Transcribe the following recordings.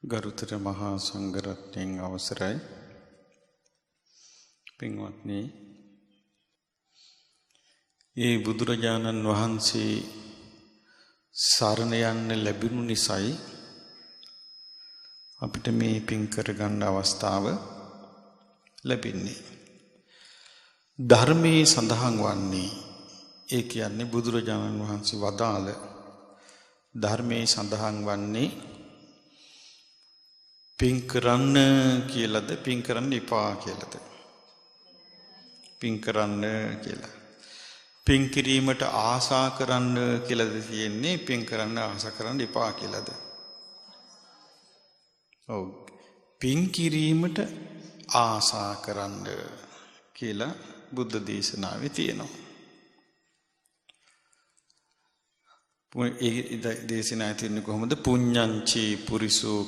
ගරුතර මහා සංඝරත්නයන් අවසරයි පින්වත්නි ඒ බුදුරජාණන් වහන්සේ සරණ යන්න ලැබුණු නිසායි අපිට මේ පින් කරගන්න අවස්ථාව ලැබෙන්නේ ධර්මයේ සඳහන් වන්නේ ඒ කියන්නේ බුදුරජාණන් වහන්සේ වදාළ ධර්මයේ සඳහන් වන්නේ පින් කරන්න කියලාද පින් කරන්න එපා කියලාද පින් කරන්න කියලා පින් කිරීමට ආසා කරන්න කියලාද තියෙන්නේ පින් කරන්න ආසා කරන්න එපා කියලාද ඔව් පින් කිරීමට ආසා කරන්න කියලා බුද්ධ දේශනාවේ තියෙනවා ඒ දේශනාවේ තියෙන්නේ කොහොමද පුඤ්ඤංචි පුරිසෝ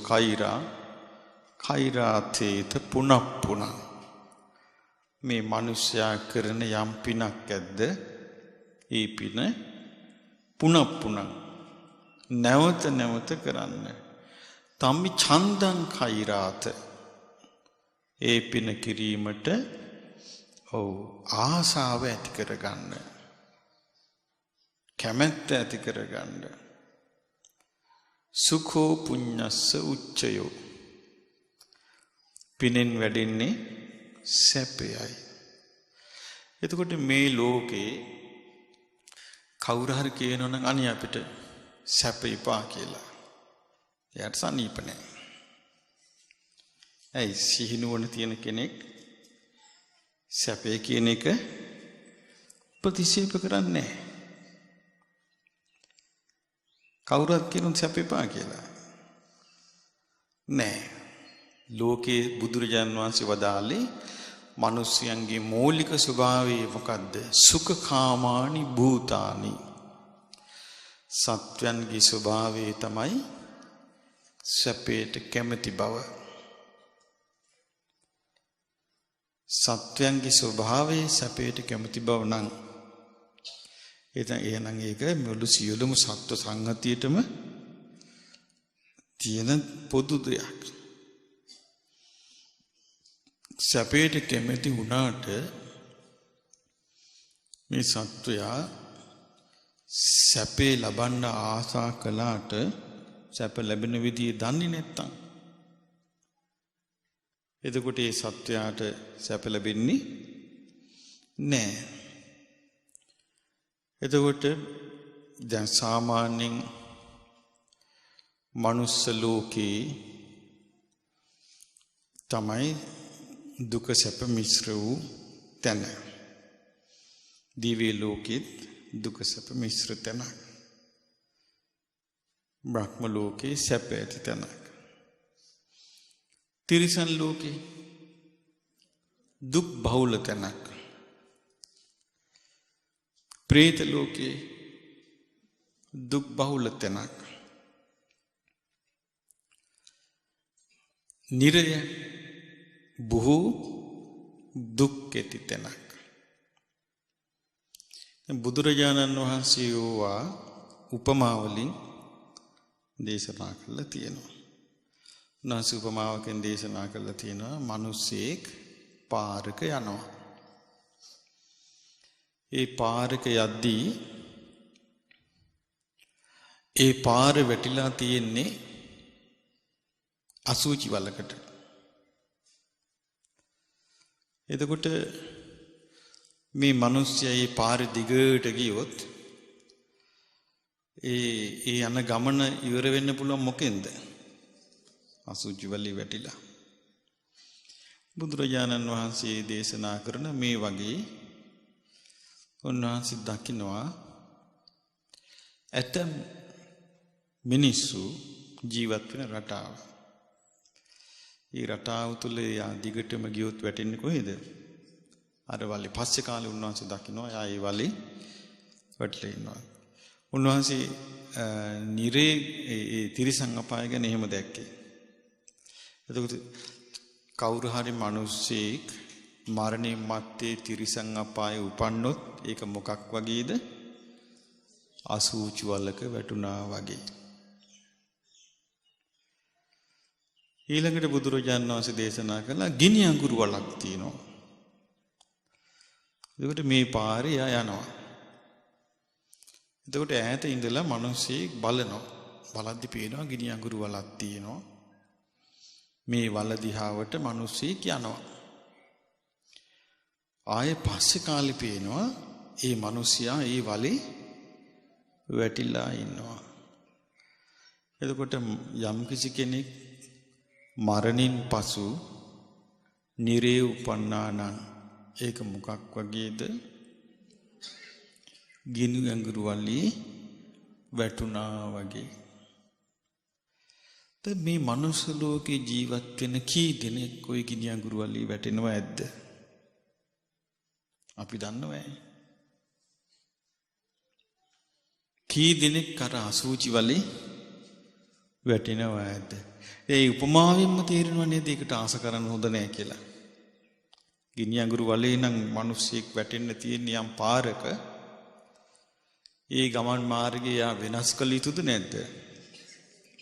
කෛරාතේත පුනප්පුන මේ මිනිස්යා කරන යම් පිනක් ඇද්ද ඒ පින පුනප්පුන නැවත නැවත කරන්න තම්මි ඡන්දං කෛරාත ඒ පින කිරීමට ආසාව ඇති කරගන්න කැමැත්ත ඇති කරගන්න සුඛෝ පුඤ්ඤස්ස උච්චයෝ පිනෙන් වැඩෙන්නේ සැපයයි. එතකොට මේ ලෝකේ කවුරු හරි කියනවනම් අනේ අපිට සැප ඉපා කියලා. එයාට සනීප නැහැ. ඇයි සිහිනුවන තියෙන කෙනෙක් සැපේ කියන එක ප්‍රතික්ෂේප කරන්නේ නැහැ. කවුරුත් කියනවා සැප ඉපා කියලා. නෑ. ලෝකේ බුදුරජාණන් වහන්සේ වදාළේ මිනිස්යන්ගේ මූලික ස්වභාවය මොකද්ද? සුඛකාමානි භූතානි. සත්වයන්ගේ ස්වභාවය තමයි සැපයට කැමැති බව. සත්වයන්ගේ ස්වභාවය සැපයට කැමැති බව නම් එහෙනම් ඒක මුළු සියලුම සත්ව සංහතියටම තියෙන පොදු දෙයක්. සැපයට කැමැති වුණාට මේ සත්වයා සැපේ ලබන්න ආසා කළාට සැප ලැබෙන විදිය දන්නේ නැත්තම් එතකොට ඒ සත්වයාට සැප ලැබෙන්නේ නැහැ. එතකොට දැන් සාමාන්‍යයෙන් මනුස්ස ලෝකේ තමයි දුක සැප මිශ්‍ර වූ තැන. දිව්‍ය ලෝකෙත් දුක සැප මිශ්‍ර තැනක්. බ්‍රහ්ම ලෝකේ සැප ඇති තැනක්. තිරිසන් ලෝකේ දුක් බහුල තැනක්. ප්‍රේත ලෝකේ දුක් බහුල තැනක්. නිරය බොහෝ දුක් ඇති තැනක්. බුදුරජාණන් වහන්සේ ඕවා උපමා වලින් දේශනා කළා තියෙනවා. උන්වහන්සේ උපමාවකින් දේශනා කළා තියෙනවා මිනිස්සෙක් පාරක යනවා. ඒ පාරක යද්දී ඒ පාර වැටිලා තියෙන්නේ අසුචි වලකට. එතකොට මේ මිනිස්සයා මේ පාරේ දිගට ගියොත් ඒ යන ගමන ඉවර වෙන්න පුළුවන් මොකෙන්ද? අසුචි වලේ වැටිලා. බුදුරජාණන් වහන්සේ දේශනා කරන මේ වගේ උන්වහන්සේ දකින්නවා ඇතම් මිනිස්සු ජීවත් වෙන රටාව. ඒ රටාව තුල යා දිගටම ගියොත් වැටෙන්නේ කොහෙද? අර වලේ පස්සේ කාලේ උන්වහන්සේ දකින්නවා යා ඒ වලේ වැටලා ඉන්නවා. උන්වහන්සේ නිරේ ඒ තිරිසන් අපාය ගැන එහෙම දැක්කේ. එතකොට කවුරු හරි මිනිස්සෙක් මරණින් මත්තේ තිරිසන් අපායේ උපන්නොත් ඒක මොකක් වගේද? අසූචි වලක වැටුණා වගේ. ඊළඟට බුදුරජාණන් වහන්සේ දේශනා කළා ගිනි අඟුරු වලක් තියෙනවා. එතකොට මේ පාරේ යනවා. එතකොට ඈත ඉඳලා මිනිස්සෙක් බලනවා. බලද්දි පේනවා ගිනි අඟුරු වලක් තියෙනවා. මේ වල දිහාවට මිනිස්සෙක් යනවා. ආයේ පස්සේ කාලේ පේනවා ඒ මිනිසයා ඒ වලේ වැටිලා ඉන්නවා. එතකොට යම් කිසි කෙනෙක් මරණින් පසු නිරේ උපන්නා නම් ඒක මොකක් වගේද? ගිනි අඟුරු වලේ වැටුණා වගේ. දැන් මේ මනුස්ස ලෝකේ ජීවත් වෙන කී දෙනෙක් ওই ගිනි අඟුරු වලේ වැටෙනව ඇද්ද? අපි දන්නවයි. කී දෙනෙක් අර අසූචි වලේ වැටෙනව ඇද්ද? ඒ උපමාවෙන්ම තේරෙනව නේද ඒකට ආස කරන්න හොඳ නෑ කියලා. ගිනි අඟුරු වලේ නම් මිනිස්සෙක් වැටෙන්න තියෙන යම් පාරක ඒ ගමන් මාර්ගය වෙනස් කළ යුතුද නැද්ද?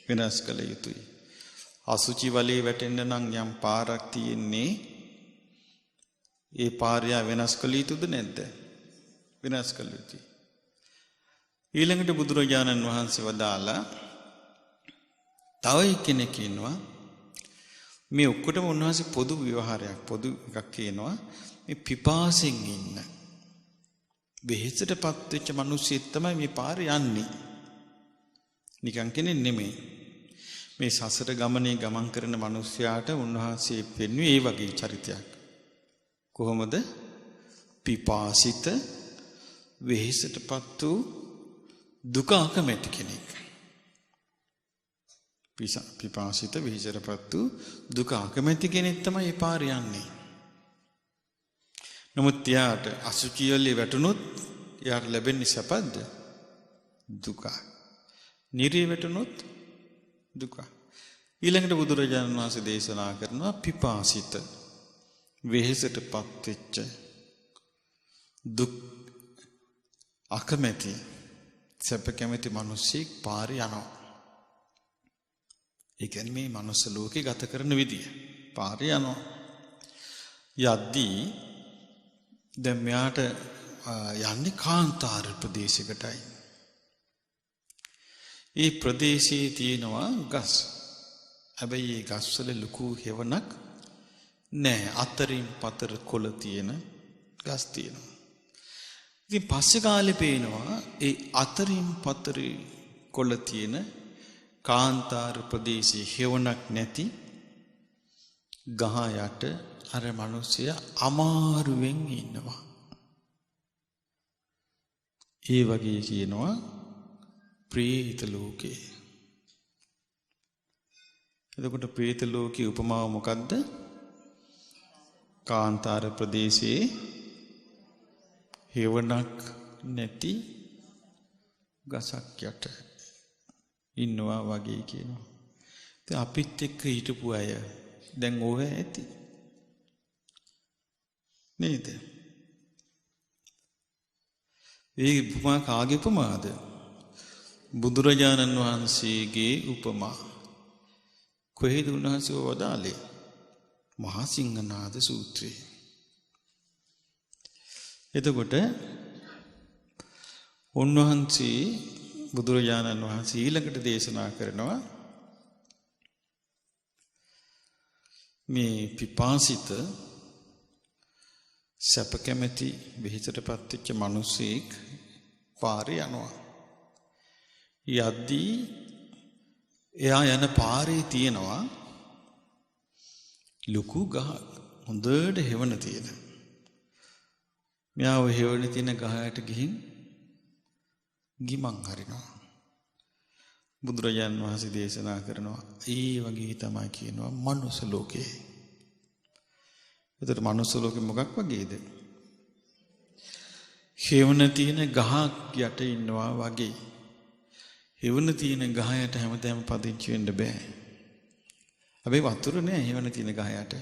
වෙනස් කළ යුතුයි. අසුචි වලේ වැටෙන්න නම් යම් පාරක් තියෙන්නේ ඒ පාරය වෙනස් කළ යුතුද නැද්ද? වෙනස් කළ යුතුයි. ඊළඟට බුදුරජාණන් වහන්සේ වදාලා තව කෙනෙක් ඉන්නවා මේ ඔක්කොටම උන්වහන්සේ පොදු ව්‍යවහාරයක් පොදු එකක් කියනවා මේ පිපාසෙන් ඉන්න වෙහෙසටපත් වෙච්ච මිනිස්සෙක් තමයි මේ පාරේ යන්නේ. නිකන් කෙනෙක් නෙමෙයි. මේ සසර ගමනේ ගමන් කරන මිනිස්යාට උන්වහන්සේ පෙන්වුවේ ඒ වගේ චරිතයක්. කොහොමද? පිපාසිත වෙහෙසටපත් වූ දුක අකමැති කෙනෙක්. පිපාසිත වෙහෙසටපත් වූ දුක අකමැති කෙනෙක් තමයි මේ පාරේ යන්නේ. නමුත් යාට අසුචියලේ වැටුනොත් යාට ලැබෙන්නේ සැපද? දුක. නිරේ වැටුනොත් දුක. ඊළඟට බුදුරජාණන් වහන්සේ දේශනා කරනවා පිපාසිත වෙහෙසටපත් වෙච්ච දුක් අකමැති සැප කැමැති මිනිස්සෙක් පාරේ යනවා. ඒ කියන්නේ මේ මනුස්ස ලෝකේ ගත කරන විදිය. පාරේ යනවා. යද්දී දැන් මෙයාට යන්නේ කාන්තාර ප්‍රදේශයකටයි. ඒ ප්‍රදේශයේ තියෙනවා ගස්. හැබැයි ඒ ගස්වල ලুকু හේවණක් නෑ. අතරින් පතර කොළ තියෙන ගස් තියෙනවා. ඉතින් පස්සේ කාලේ පේනවා ඒ අතරින් පතරේ කොළ තියෙන කාන්තාර ප්‍රදේශයේ හේවණක් නැති ගහ යට අර මිනිස්සයා අමාරුවෙන් ඉන්නවා. ඒ වගේ කියනවා ප්‍රේත ලෝකේ. එතකොට ප්‍රේත ලෝකේ උපමාව මොකද්ද? කාන්තාර ප්‍රදේශයේ හේවණක් නැති ගසක් යට ඉන්නවා වගේ කියනවා. ඉතින් අපිත් එක්ක හිටපු අය දැන් ඕව ඇති නේද? ඒ උපමා කාගේ උපමාද? බුදුරජාණන් වහන්සේගේ උපමා. කොහෙද උන්වහන්සේ වදාළේ? මහා සිංහනාද සූත්‍රයේ. එතකොට උන්වහන්සේ බුදුරජාණන් වහන්සේ ඊළඟට දේශනා කරනවා මේ පිපාසිත සැප කැමැති වෙහෙසටපත් වෙච්ච මිනිසෙක් පාරේ යනවා. යද්දී එයා යන පාරේ තියෙනවා ලুকু ගහ හොඳට හෙවණ තියෙන. මෙයා ඔය හෙවණ තියෙන ගහයට ගිහින් ගිමන් හරිනවා. බුදුරජාණන් වහන්සේ දේශනා කරනවා ඒ වගේ තමයි කියනවා මනුස්ස ලෝකේ. එතකොට මනුස්ස ලෝකෙ මොකක් වගේද? හෙවණ තියෙන ගහක් යට ඉන්නවා වගේ. හෙවණ තියෙන ගහ යට හැමදාම පදිංචි වෙන්න බෑ. හැබැයි වතුර නෑ හෙවණ තියෙන ගහ යට.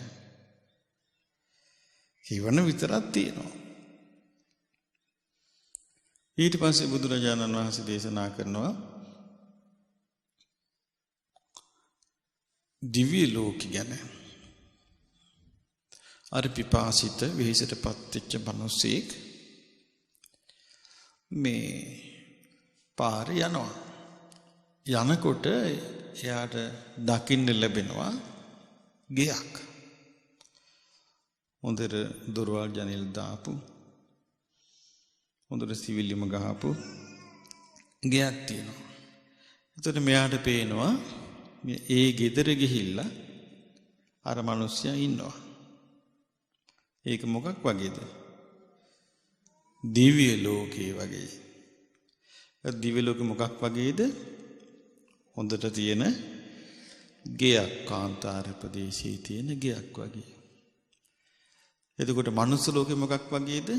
හෙවණ විතරක් තියෙනවා. ඊට පස්සේ බුදුරජාණන් වහන්සේ දේශනා කරනවා දිව්‍ය ලෝක ගැන අර පිපාසිත වෙහෙසටපත් වෙච්ච මිනිසෙක් මේ පාරේ යනවා. යනකොට එයාට දකින්න ලැබෙනවා ගෙයක්. හොඳට දොරවල් ජනෙල් දාපු හොඳට සිවිලිම ගහපු ගෙයක් තියෙනවා. එතකොට මෙයාට පේනවා ඒ ගෙදර ගිහිල්ලා අර මිනිස්සයා ඉන්නවා. ඒක මොකක් වගේද? දිව්‍ය ලෝකේ වගේ. දිව්‍ය ලෝකෙ මොකක් වගේද? හොඳට තියෙන ගෙයක්, කාන්තාර ප්‍රදේශයේ තියෙන ගෙයක් වගේ. එතකොට මනුස්ස ලෝකෙ මොකක් වගේද?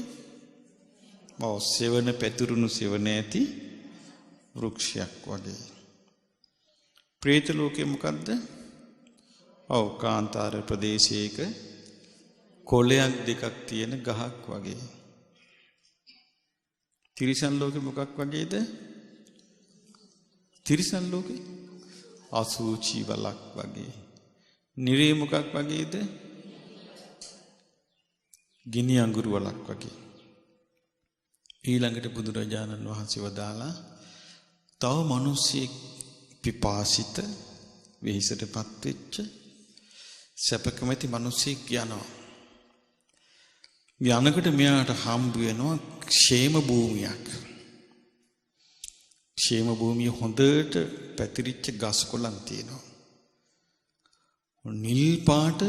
සෙවණ පැතුරුණු සෙවණ ඇති වෘක්ෂයක් වගේ. ප්‍රේත ලෝකෙ මොකද්ද? කාන්තාර ප්‍රදේශයක කොළයක් දෙකක් තියෙන ගහක් වගේ. තිරිසන් ලෝකෙ මොකක් වගේද? තිරිසන් ලෝකෙ අසූචි වලක් වගේ. නිරේ මොකක් වගේද? ගිනි අඟුරු වලක් වගේ. ඊළඟට බුදුරජාණන් වහන්සේ වදාලා තව මිනිස්සෙක් පිපාසිත වෙහෙසටපත් වෙච්ච සැපකමැති මිනිස්සෙක් යනවා. යනකොට මෙයාට හම්බ වෙනවා ക്ഷേම භූමියක්. ക്ഷേම භූමිය හොඳට පැතිරිච්ච ගස් කොළන් තියෙනවා. නිල් පාට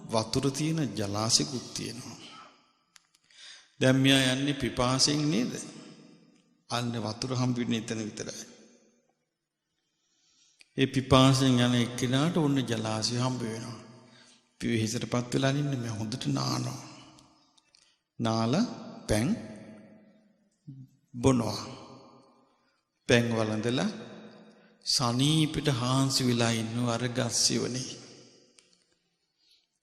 වතුර තියෙන ජලාශයකුත් තියෙනවා. දැන් මෙයා යන්නේ පිපාසයෙන් නේද? අන්න වතුර හම්බ වෙන්නේ එතන විතරයි. ඒ පිපාසයෙන් යන එක්කිනාට ඔන්න ජලාශය හම්බ වෙනවා. පිවිහිසටපත් වෙලා ඉන්නේ මම හොඳට නානවා. නාලා පැන් බොනවා. පැන් වළඳලා සනීපිට හාන්සි වෙලා ඉන්නව අර ගස්සිවනේ.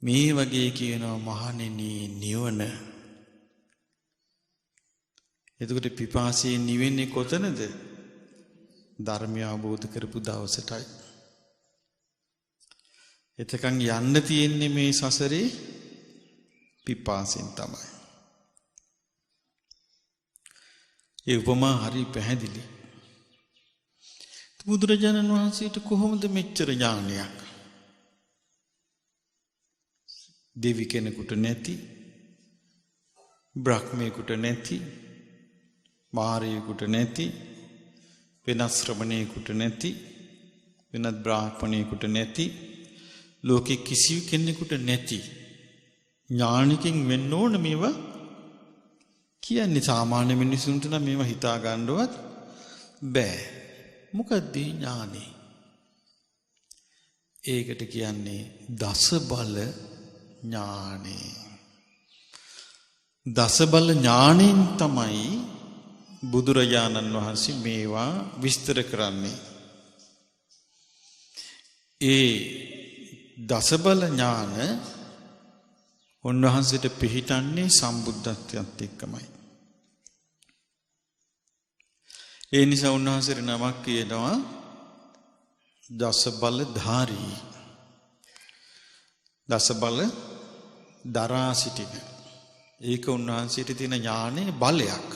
මේ වගේ කියනවා මහණෙනි නිවන. එතකොට පිපාසයෙන් නිවෙන්නේ කොතනද? ධර්මය අවබෝධ කරපු දවසටයි. එතකන් යන්න තියෙන්නේ මේ සසරේ පිපාසෙන් තමයි. ඒ උපමා හරි පැහැදිලි. බුදුරජාණන් වහන්සේට කොහොමද මෙච්චර ඥානයක්? දෙවි කෙනෙකුට නැති, බ්‍රහ්මයෙකුට නැති, මාරයෙකුට නැති, වෙනත් ශ්‍රමණයෙකුට නැති, වෙනත් බ්‍රාහ්මණයෙකුට නැති, ලෝකේ කිසි කෙනෙකුට නැති ඥානිකින් වෙන්න ඕන මේවා කියන්නේ. සාමාන්‍ය මිනිසුන්ට නම් මේවා හිතා ගන්නවත් බෑ. මොකක්ද ඥානෙ? ඒකට කියන්නේ දස බල ඥානෙ. දස බල ඥානෙන් තමයි බුදුරජාණන් වහන්සේ මේවා විස්තර කරන්නේ. ඒ දස බල ඥාන උන්වහන්සේට පිහිටන්නේ සම්බුද්ධත්වයට එක්කමයි. ඒ නිසා උන්වහන්සේට නමක් කියනවා දස බලධාරී. දස බල දරා සිටින. ඒක උන්වහන්සේට තියෙන ඥානයේ බලයක්.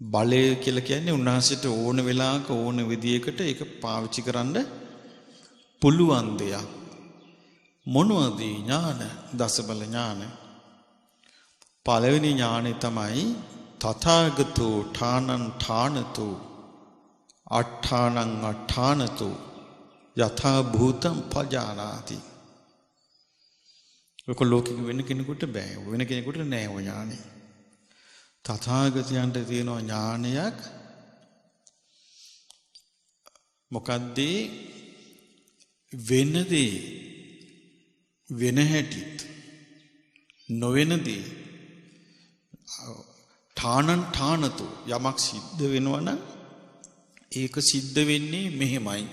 බලය කියලා කියන්නේ උන්වහන්සේට ඕන වෙලාවක ඕන විදියකට ඒක පාවිච්චි කරන්න පුළුවන් දෙයක්. මොනවද ඥාන? දස බල ඥාන. පළවෙනි ඥානෙ තමයි තථාගතෝ ඨානං ඨානතෝ අට්ඨානං අට්ඨානතෝ යථා භූතං පජානාති. ඔක ලෝකෙක වෙන කෙනෙකුට බෑ. වෙන කෙනෙකුට නෑ ඔය ඥානෙ. තථාගතයන්ට තියෙන ඥානයක්. මොකද්ද? වෙනදී වෙන හැටිත් නොවෙනදී ඨානං ඨානතෝ යමක් සිද්ධ වෙනවා නම් ඒක සිද්ධ වෙන්නේ මෙහෙමයි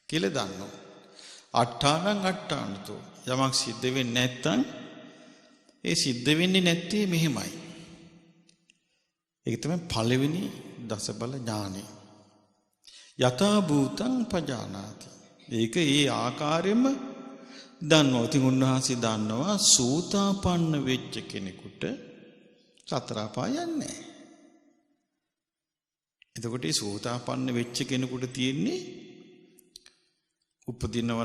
කියලා දන්නවා. අට්ඨානං අට්ඨානතෝ යමක් සිද්ධ වෙන්නේ නැත්නම් ඒ සිද්ධ වෙන්නේ නැත්තේ මෙහෙමයි. ඒක තමයි පළවෙනි දස බල ඥානෙ. යථා භූතං පජානාති. ඒක ඒ ආකාරයෙන්ම දන්නවා. ඉතින් උන්වහන්සේ දන්නවා සෝතාපන්න වෙච්ච කෙනෙකුට සතර අපාය යන්නේ නැහැ. එතකොට මේ සෝතාපන්න වෙච්ච කෙනෙකුට තියෙන්නේ උපදිනවා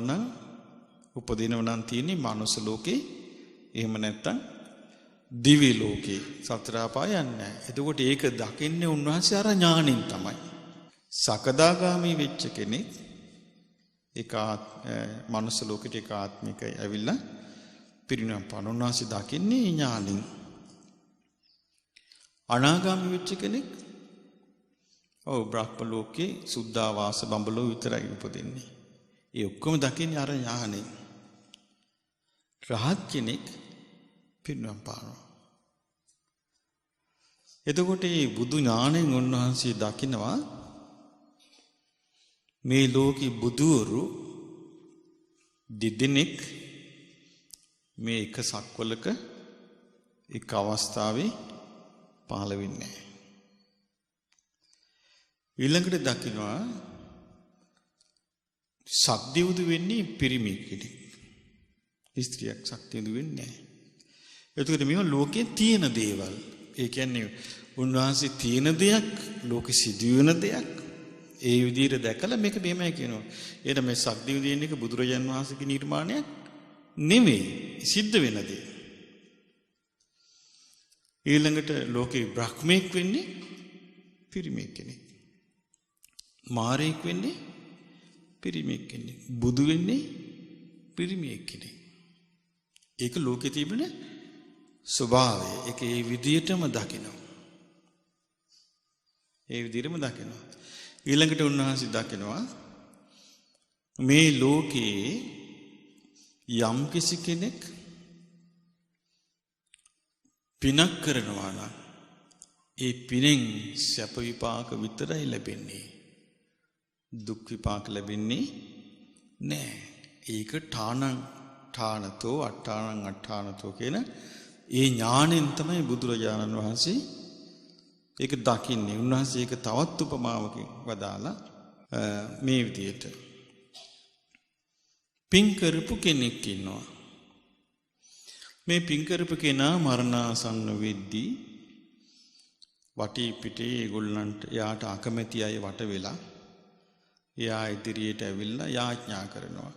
නම් තියෙන්නේ මනුස්ස ලෝකේ. එහෙම නැත්තම් දිවි ලෝකේ සතර අපාය යන්නේ නැහැ. එතකොට ඒක දකින්නේ උන්වහන්සේ අර ඥාණින් තමයි. සකදාගාමී වෙච්ච කෙනෙක් මනුස්ස ලෝකෙට ඒකාත්මිකයි ඇවිල්ලා පිරිනමන පාන උන්වහන්සේ දකින්නේ ඥාණින්. අනාගාමී වෙච්ච කෙනෙක් බ්‍රහ්ම ලෝකේ සුද්ධාවාස බඹලෝ විතරයි උපදින්නේ. ඒ ඔක්කොම දකින්නේ අර ඥාණින්. රහත් කෙනෙක් පිරිනමන පානවා. එතකොට මේ බුදු ඥාණයෙන් උන්වහන්සේ දකිනවා මේ ලෝකේ බුදුවරු දෙදෙනෙක් මේ එක සක්වලක එක අවස්ථාවේ පහළ වෙන්නේ. ඊළඟට දකින්නවා සක්දිවුදු වෙන්නේ පිරිමි කෙනෙක්. ස්ත්‍රියක් සක්දිවුදු වෙන්නේ නැහැ. එතකොට මේවා ලෝකේ තියෙන දේවල්. ඒ කියන්නේ උන්වහන්සේ තියෙන දෙයක් ලෝකෙ සිදුවෙන දෙයක් ඒ විදිහට දැකලා මේක මෙහෙමයි කියනවා. එහෙනම් මේ සක්දිවුදු කියන එක බුදුරජාන් වහන්සේගේ නිර්මාණයක් නෙමෙයි. සිද්ධ වෙන දේ. ඊළඟට ලෝකේ බ්‍රහ්මෙක් වෙන්නේ පිරිමි කෙනෙක්. මාරයෙක් වෙන්නේ පිරිමි කෙනෙක්. බුදු වෙන්නේ පිරිමි කෙනෙක්. ඒක ලෝකේ තිබෙන ස්වභාවය. ඒක ඒ විදිහටම දකිනවා. ඒ විදිහටම දකිනවා. ඊළඟට උන්වහන්සේ දකිනවා මේ ලෝකේ යම් කිසි කෙනෙක් පිනක් කරනවා නම් ඒ පිනෙන් සැප විපාක විතරයි ලැබෙන්නේ. දුක් විපාක ලැබෙන්නේ නැහැ. ඒක ඨානතෝ අට්ඨානතෝ කියන ඒ ඥාණයෙන් තමයි බුදුරජාණන් වහන්සේ ඒක දකින්නේ. උන්වහන්සේ ඒක තවත් උපමාවකින් වදාලා මේ විදිහට පින් කරපු කෙනෙක් ඉන්නවා. මේ පින් කරපු කෙනා මරණාසන්න වෙද්දී වටි පිටේ ඒගොල්ලන්ට යාට අකමැති අය වට වෙලා එයා ඉදිරියට ඇවිල්ලා යාඥා කරනවා.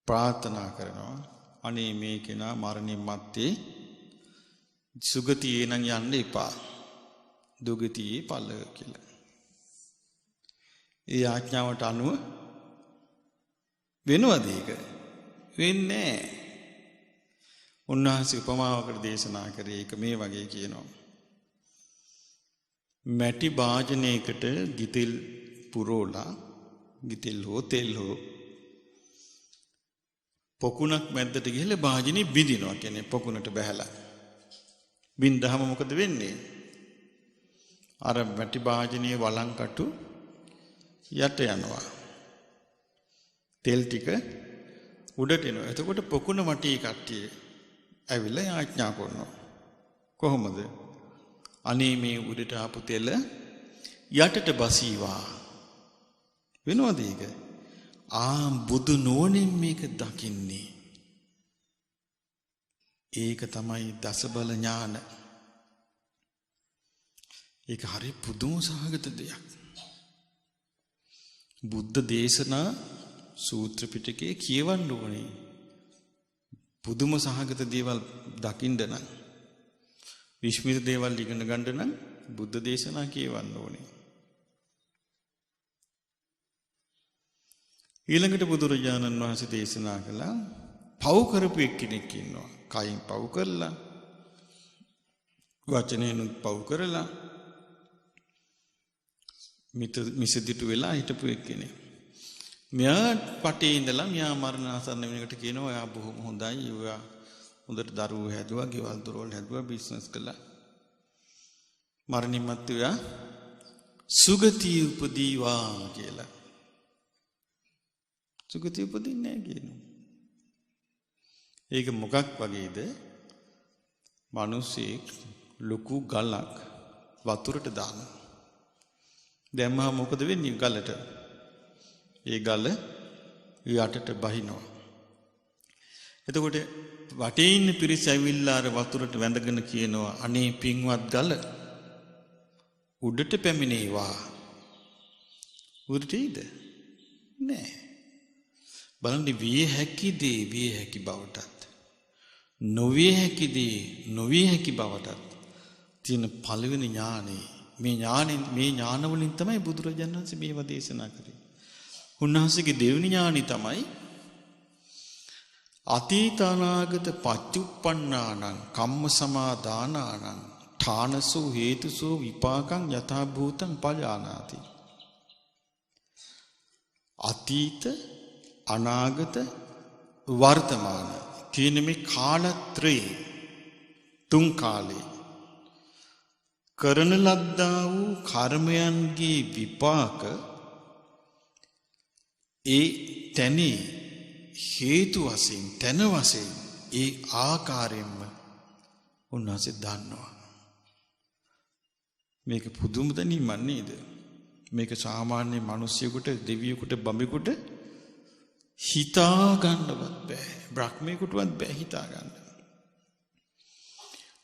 ප්‍රාර්ථනා කරනවා. අනේ මේ කෙනා මරණින් මත්තේ සුගතියේ නම් යන්න එපා. දුගතියේ පළව කියලා. ඒ ආඥාවට අනුව වෙනවද ඒක? වෙන්නේ නැහැ. උන්වහන්සේ උපමාවකට දේශනා කරේ ඒක මේ වගේ කියනවා. මැටි භාජනයකට ගිතෙල් පුරෝලා ගිතෙල් හෝ තෙල් හෝ පොකුණක් මැද්දට ගිහලා භාජනේ බිඳිනවා. කියන්නේ පොකුණට බැහැලා බින්දහම මොකද වෙන්නේ? අර මැටි භාජනයේ වළංකටු යට යනවා. තෙල් ටික උඩට එනවා. එතකොට පොකුණ මටි කට්ටිය ඇවිල්ලා යාඥා කරනවා. කොහොමද? අනේ මේ උඩට ආපු තෙල යටට බසීවා. වෙනවද ඒක? බුදු නෝනින් මේක දකින්නේ. ඒක තමයි දසබල ඥාන. ඒක හරි පුදුම සහගත දෙයක්. බුද්ධ දේශනා සූත්‍ර පිටකේ කියවන්න ඕනේ. පුදුම සහගත දේවල් දකින්න නම් විශ්මිත දේවල් ඉගෙන ගන්න නම් බුද්ධ දේශනා කියවන්න ඕනේ. ඊළඟට බුදුරජාණන් වහන්සේ දේශනා කළා පව් කරපු එක්කෙනෙක් ඉන්නවා. කයින් පව් කරලා වචනේනුත් පව් කරලා මිසදිටු වෙලා හිටපු එක්කෙනෙක්. මෙයා පටේ ඉඳලා මෙයා මරණාසන්න වෙනකට කියනවා එයා බොහොම හොඳයි. එයා හොඳට දරුවෝ හැදුවා, ගෙවල් දොරවල් හැදුවා, බිස්නස් කළා. මරණින් මත්තේ එයා සුගතිය උපදීවා කියලා. සුගතිය උපදින්නේ නැහැ කියනවා. ඒක මොකක් වගේද? මිනිස්සෙක් ලොකු ගලක් වතුරට දානවා. දැම්මම මොකද වෙන්නේ ගලට? ඒ ගල යටට බහිනවා. එතකොට වටේ ඉන්න පිරිස ඇවිල්ලා අර වතුරට වැඳගෙන කියනවා අනේ පින්වත් ගල උඩට පැමිණේවා. උඩටද? නෑ. බලන්න විය හැකි දේ විය හැකි බවටත් නොවිය හැකි දේ නොවිය හැකි බවටත් තියෙන පළවෙනි ඥානෙ මේ ඥාන වලින් තමයි බුදුරජාණන් වහන්සේ මේවා දේශනා කරේ. උන්වහන්සේගේ දෙවෙනි ඥානෙ තමයි අතීතානාගත පච්චුප්පන්නානං කම්ම සමාදානානං ඨානසෝ හේතුසෝ විපාකං යථා භූතං පජානාති. අතීත අනාගත වර්තමාන කියන මේ කාලත්‍රයේ තුන් කාලේ කරන ලද්දා වූ කර්මයන්ගේ විපාක ඒ තැනේ හේතු වශයෙන් තන වශයෙන් ඒ ආකාරයෙන්ම උන්වහන්සේ දන්නවා. මේක පුදුම දැනීමක් නේද? මේක සාමාන්‍ය මිනිසියෙකුට දෙවියෙකුට බඹෙකුට හිතා ගන්නවත් බෑ. බ්‍රහ්මයෙකුටවත් බෑ හිතා ගන්න.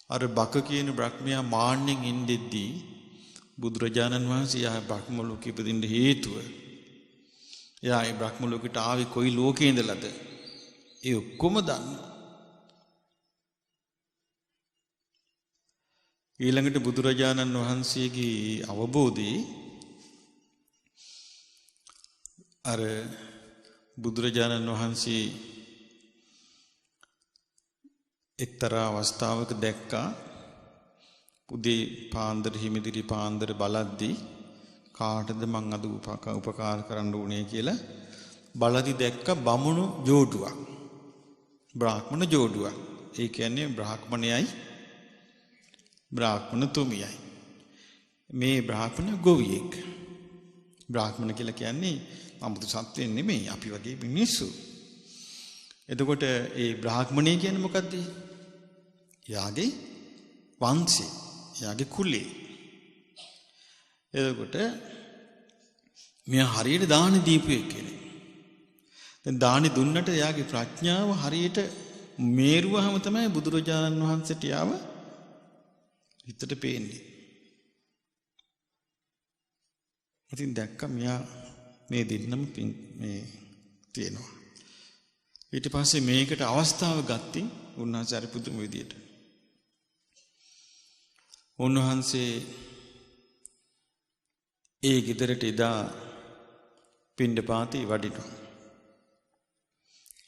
අර බක කියන බ්‍රහ්මයා මාන්නෙන් ඉඳෙද්දී බුදුරජාණන් වහන්සේ ආ බ්‍රහ්ම ලෝකෙ ඉපදින්න හේතුව. එයා ඒ බ්‍රහ්ම ලෝකෙට ආවේ කොයි ලෝකේ ඉඳලාද? ඒ ඔක්කොම දන්නවා. ඊළඟට බුදුරජාණන් වහන්සේගේ අවබෝධී අර බුදුරජාණන් වහන්සේ එක්තරා අවස්ථාවක දැක්කා උදේ පාන්දර හිමිදිරි පාන්දර බලද්දී කාටද මං අද උපකාර කරන්න උනේ කියලා බලදි දැක්ක බමුණු ජෝඩුවක් බ්‍රාහ්මණ ජෝඩුවක්. ඒ කියන්නේ බ්‍රාහ්මණයයි බ්‍රාහ්මණ තුමියයි. මේ බ්‍රාහ්මණ ගොවියෙක්. බ්‍රාහ්මණ කියලා කියන්නේ අමුතු සත්වෙන් නෙමෙයි අපි වගේ මිනිස්සු. එතකොට ඒ බ්‍රාහ්මණය කියන්නේ මොකද්ද? යාගේ වංශය, යාගේ කුලේ. එතකොට මෙයා හරියට දාන දීපු කෙනෙක්. දැන් දානි දුන්නට යාගේ ප්‍රඥාව හරියට මේරුවහම තමයි බුදුරජාණන් වහන්සේට යාව හිතට පේන්නේ. ඉතින් දැක්ක මෙයා මේ දෙන්නම මේ තියෙනවා. ඊට පස්සේ මේකට අවස්ථාව ගත්තේ උන්වහන්සේ අර පුදුම විදියට. උන්වහන්සේ ඒ ගෙදරට එදා පිණ්ඩපාතේ වඩිනවා.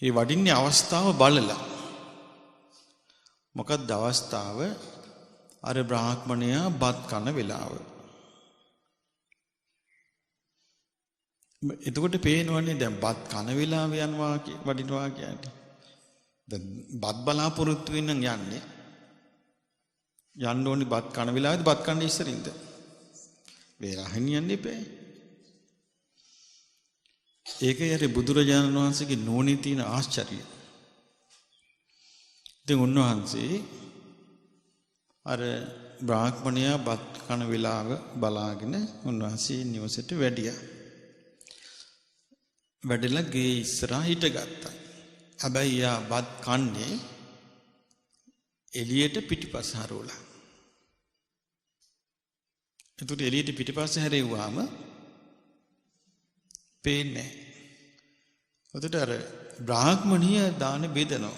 ඒ වඩින්නේ අවස්ථාව බලලා. මොකක්ද අවස්ථාව? අර බ්‍රාහ්මණයා බත් කන වෙලාව. එතකොට පේනවනේ දැන් බත් කන වෙලාව යනවා වඩිනවා කියන්නේ. දැන් බත් බලාපොරොත්තු වෙන්න යන්නේ. යන්න ඕනේ බත් කන වෙලාවේදී බත් කන්න ඉස්සරින්ද. වේරහින් යන්න එපා. ඒකයි අර බුදුරජාණන් වහන්සේගේ නෝනේ තියෙන ආශ්චර්යය. ඉතින් උන්වහන්සේ අර බ්‍රාහ්මණයා බත් කන වෙලාව බලාගෙන උන්වහන්සේ නිවසට වැඩියා. වැඩිලා ගේ ඉස්සරහා හිටගත්තා. හැබැයි යා බත් කන්නේ එළියට පිටිපස්ස හරවලා. එතකොට එළියට පිටිපස්ස හැරෙව්වාම පේන්නේ නැහැ. එතකොට අර බ්‍රාහ්මණිය දාන බෙදනවා.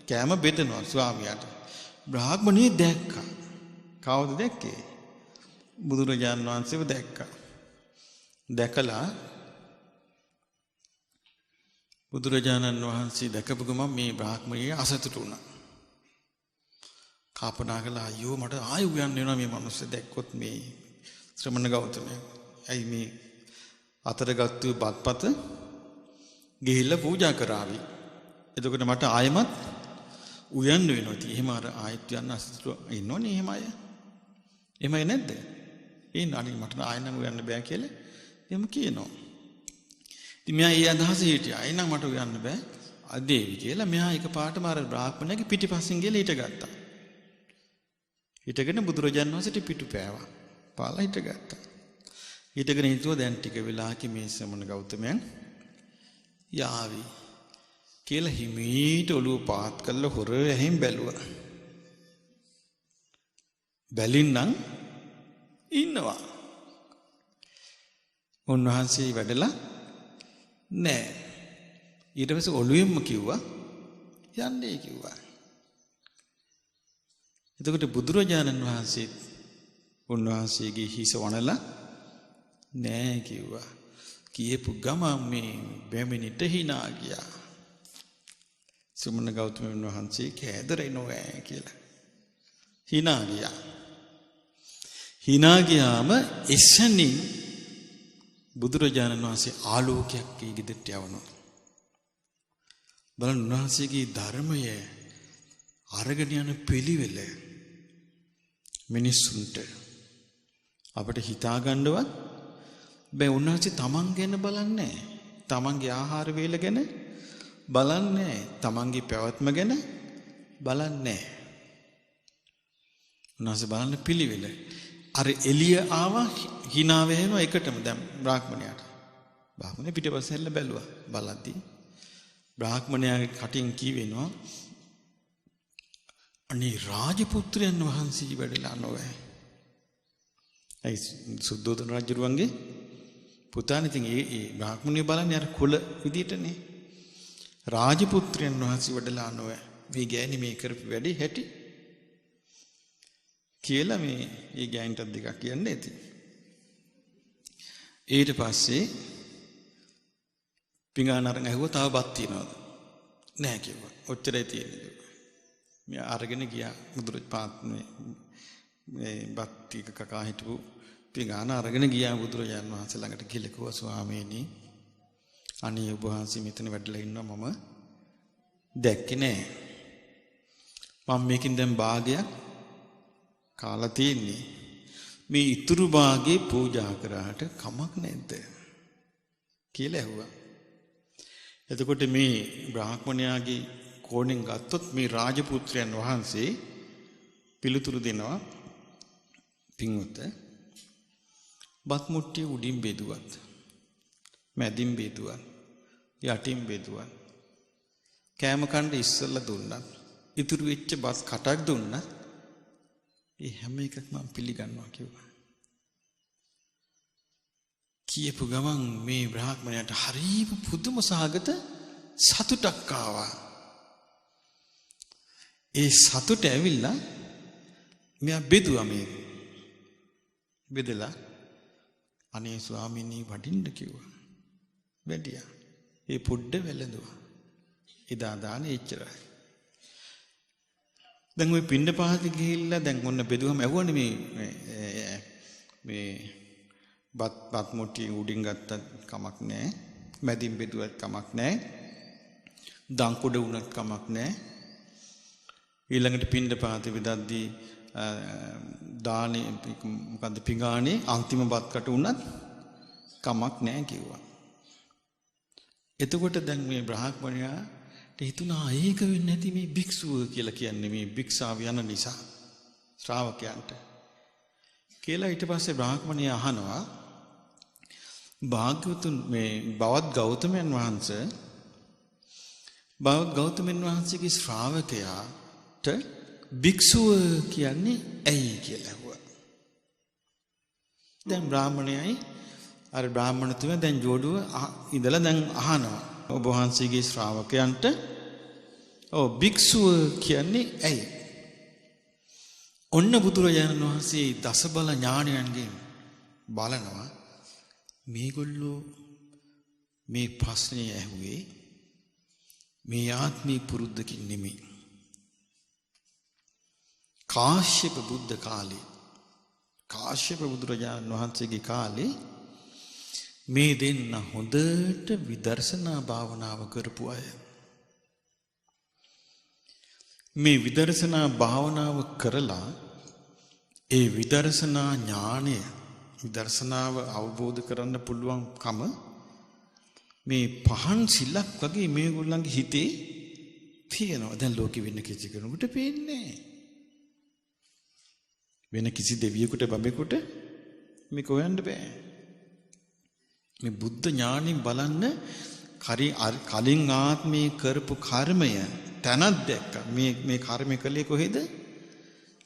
කෑම බෙදනවා ස්වාමියාට. බ්‍රාහ්මණිය දැක්කා. කවුද දැක්කේ? බුදුරජාණන් වහන්සේව දැක්කා. දැකලා බුදුරජාණන් වහන්සේ දැකපු ගමන් මේ බ්‍රාහ්මණිය අසතුටු වුණා. කල්පනා කළා අයියෝ මට ආයෙ උයන්න වෙනවා මේ මිනිස්සු දැක්කොත් මේ ශ්‍රමණ ගෞතමයා. ඇයි මේ අතරගත්තු බත්පත ගිහිල්ලා පූජා කරાવી. එතකොට මට ආයෙමත් උයන්න වෙනවා. ඉතින් එහෙම අර ආයෙත් යන්න අසතුටු ඉන්නෝනේ එහෙම අය. එහෙමයි නැද්ද? ඒ නාණි මට ආයෙ නම් උයන්න බෑ කියලා එහෙම කියනවා. ඉතින් මෙයා ඒ අදහස හිටියා. අය නම් මට උයන්න බෑ. අදේවි කියලා මෙයා එකපාරටම අර බ්‍රාහ්මණයාගේ පිටිපස්සෙන් ගිහලා හිටගත්තා. හිටගෙන බුදුරජාණන් වහන්සේට පිටු පෑවා. පාලා හිටගත්තා. හිටගෙන හිතුවා දැන් ටික වෙලාවකින් මේ ශ්‍රමණ ගෞතමයන් යාවි කියලා හිමීට ඔළුව පාත් කරලා හොර ඇහෙන් බැලුවා. බැලින්නම් ඉන්නවා. උන්වහන්සේ වැඩලා නෑ. ඊට පස්සේ ඔළුවෙන්ම කිව්වා යන්නේ කිව්වා. එතකොට බුදුරජාණන් වහන්සේ උන්වහන්සේගේ හිස වනලා නෑ කිව්වා. කියපු ගමන් මේ බැමිණිට hina ගියා. සුමන ගෞතමයන් වහන්සේ කෑදරෙනවා කියලා. hina ගියා. hina ගියාම එසනින් බුදුරජාණන් වහන්සේ ආලෝකයක් ඒ ගෙදරට යවනවා. බලන්න උන්වහන්සේගේ ධර්මය අරගෙන යන පිළිවෙල මිනිස්සුන්ට අපිට හිතා ගන්නවත් බෑ. උන්වහන්සේ තමන් ගැන බලන්නේ නැහැ. තමන්ගේ ආහාර වේල ගැන බලන්නේ නැහැ. තමන්ගේ පැවැත්ම ගැන බලන්නේ නැහැ. උන්වහන්සේ බලන පිළිවෙල. අර එළිය ආවා hina වෙනවා එකටම දැන් බ්‍රාහ්මණයාට. බ්‍රාහ්මණය පිටපස්ස හැල්ල බැලුවා. බලද්දී බ්‍රාහ්මණයාගේ කටින් කියවෙනවා අනේ රාජපුත්‍රයන් වහන්සේ වැඩලා නොවේ. ඒ සුද්ධෝදන රජුරුවන්ගේ පුතානේ. ඉතින් ඒ බ්‍රාහ්මණය බලන්නේ අර කුල විදියටනේ. රාජපුත්‍රයන් වහන්සේ වැඩලා නොවේ. මේ ගෑණි මේ කරපු වැඩේ හැටි කියලා මේ ගෑණිට දෙකක් කියන්නේ ඇති. ඊට පස්සේ පිඟාන අරන් ඇහුවා තව බත් තියනවද? නැහැ කිව්වා. ඔච්චරයි තියෙන්නේ කිව්වා. මෙ අරගෙන ගියා බුදුරජාණන් මේ බත් ටික කකා හිටපු පිඟාන අරගෙන ගියා බුදුරජාණන් වහන්සේ ළඟට ගිහලා කිව්වා ස්වාමීනි අනේ ඔබ වහන්සේ මෙතන වැඩලා ඉන්නවා මම දැක්කේ නෑ. මම මේකෙන් දැන් භාගයක් කාලා තියෙන්නේ. මේ ඉතුරු භාගේ පූජා කරාට කමක් නැද්ද කියලා ඇහුවා. එතකොට මේ බ්‍රාහ්මණයාගේ කෝණෙන් ගත්තොත් මේ රාජපුත්‍රයන් වහන්සේ පිළිතුරු දෙනවා පින්වත බත් මුට්ටිය උඩින් බෙදුවත් මැදින් බෙදුවත් යටින් බෙදුවත් කෑම කන්න ඉස්සෙල්ලා දුන්නත් ඉතුරු වෙච්ච බත් කටක් දුන්නත් ඒ හැම එකක්ම මම පිළිගන්නවා කිව්වා. කියපු ගමන් මේ බ්‍රාහ්මණයාට හරිම පුදුම සහගත සතුටක් ආවා. ඒ සතුට ඇවිල්ලා මෙයා බෙදුවා මේ බෙදලා අනේ ස්වාමීනි වඩින්න කිව්වා. වැඩියා. ඒ පොඩ්ඩ වැළඳුවා. එදා දාන්නේ එච්චරයි. දැන් ওই පින්න පහති ගිහිල්ලා දැන් ඔන්න බෙදුවම ඇහුවනේ මේ බත් මුට්ටිය උඩින් ගත්තත් කමක් නැහැ. මැදින් බෙදුවත් කමක් නැහැ. දංකොඩ වුණත් කමක් නැහැ. ඊළඟට පින්න පහති විදද්දී දානේ මොකද්ද පිඟානේ අන්තිම බත් කට උනත් කමක් නැහැ කිව්වා. එතකොට දැන් මේ බ්‍රාහ්මණයාට හිතුණා ඒක වෙන්නේ නැති මේ භික්ෂුව කියලා කියන්නේ මේ භික්ෂාව යන නිසා ශ්‍රාවකයන්ට කියලා. ඊට පස්සේ බ්‍රාහ්මණය අහනවා භාග්‍යවතුන් මේ බවත් ගෞතමයන් වහන්සේගේ ශ්‍රාවකයාට භික්ෂුව කියන්නේ ඇයි කියලා ඇහුවා. දැන් බ්‍රාහ්මණයයි අර බ්‍රාහ්මණතුමා දැන් ජෝඩුව ඉඳලා දැන් අහනවා ඔබ වහන්සේගේ ශ්‍රාවකයන්ට භික්ෂුව කියන්නේ ඇයි? ඔන්න බුදුරජාණන් වහන්සේ දසබල ඥාණයන්ගෙන් බලනවා මේගොල්ලෝ මේ ප්‍රශ්නේ ඇහුවේ මේ ආත්මී පුරුද්දකින් නෙමෙයි. කාශ්‍යප බුද්ධ කාලේ කාශ්‍යප බුදුරජාණන් වහන්සේගේ කාලේ මේ දෙන්න හොඳට විදර්ශනා භාවනාව කරපු අය. මේ විදර්ශනා භාවනාව කරලා ඒ විදර්ශනා ඥාණය විදර්ශනාව අවබෝධ කරන්න පුළුවන්කම මේ පහන් සිලක් වගේ මේගොල්ලන්ගේ හිතේ තියෙනවා. දැන් ලෝකෙ වෙන කිසි කෙනෙකුට පේන්නේ නැහැ. වෙන කිසි දෙවියෙකුට බඹෙකුට මේක හොයන්න බෑ. මේ බුද්ධ ඥාණයෙන් බලන්න කලින් ආත්මේ කරපු කර්මය තනක් දැක්කා. මේ කර්මය කළේ කොහෙද?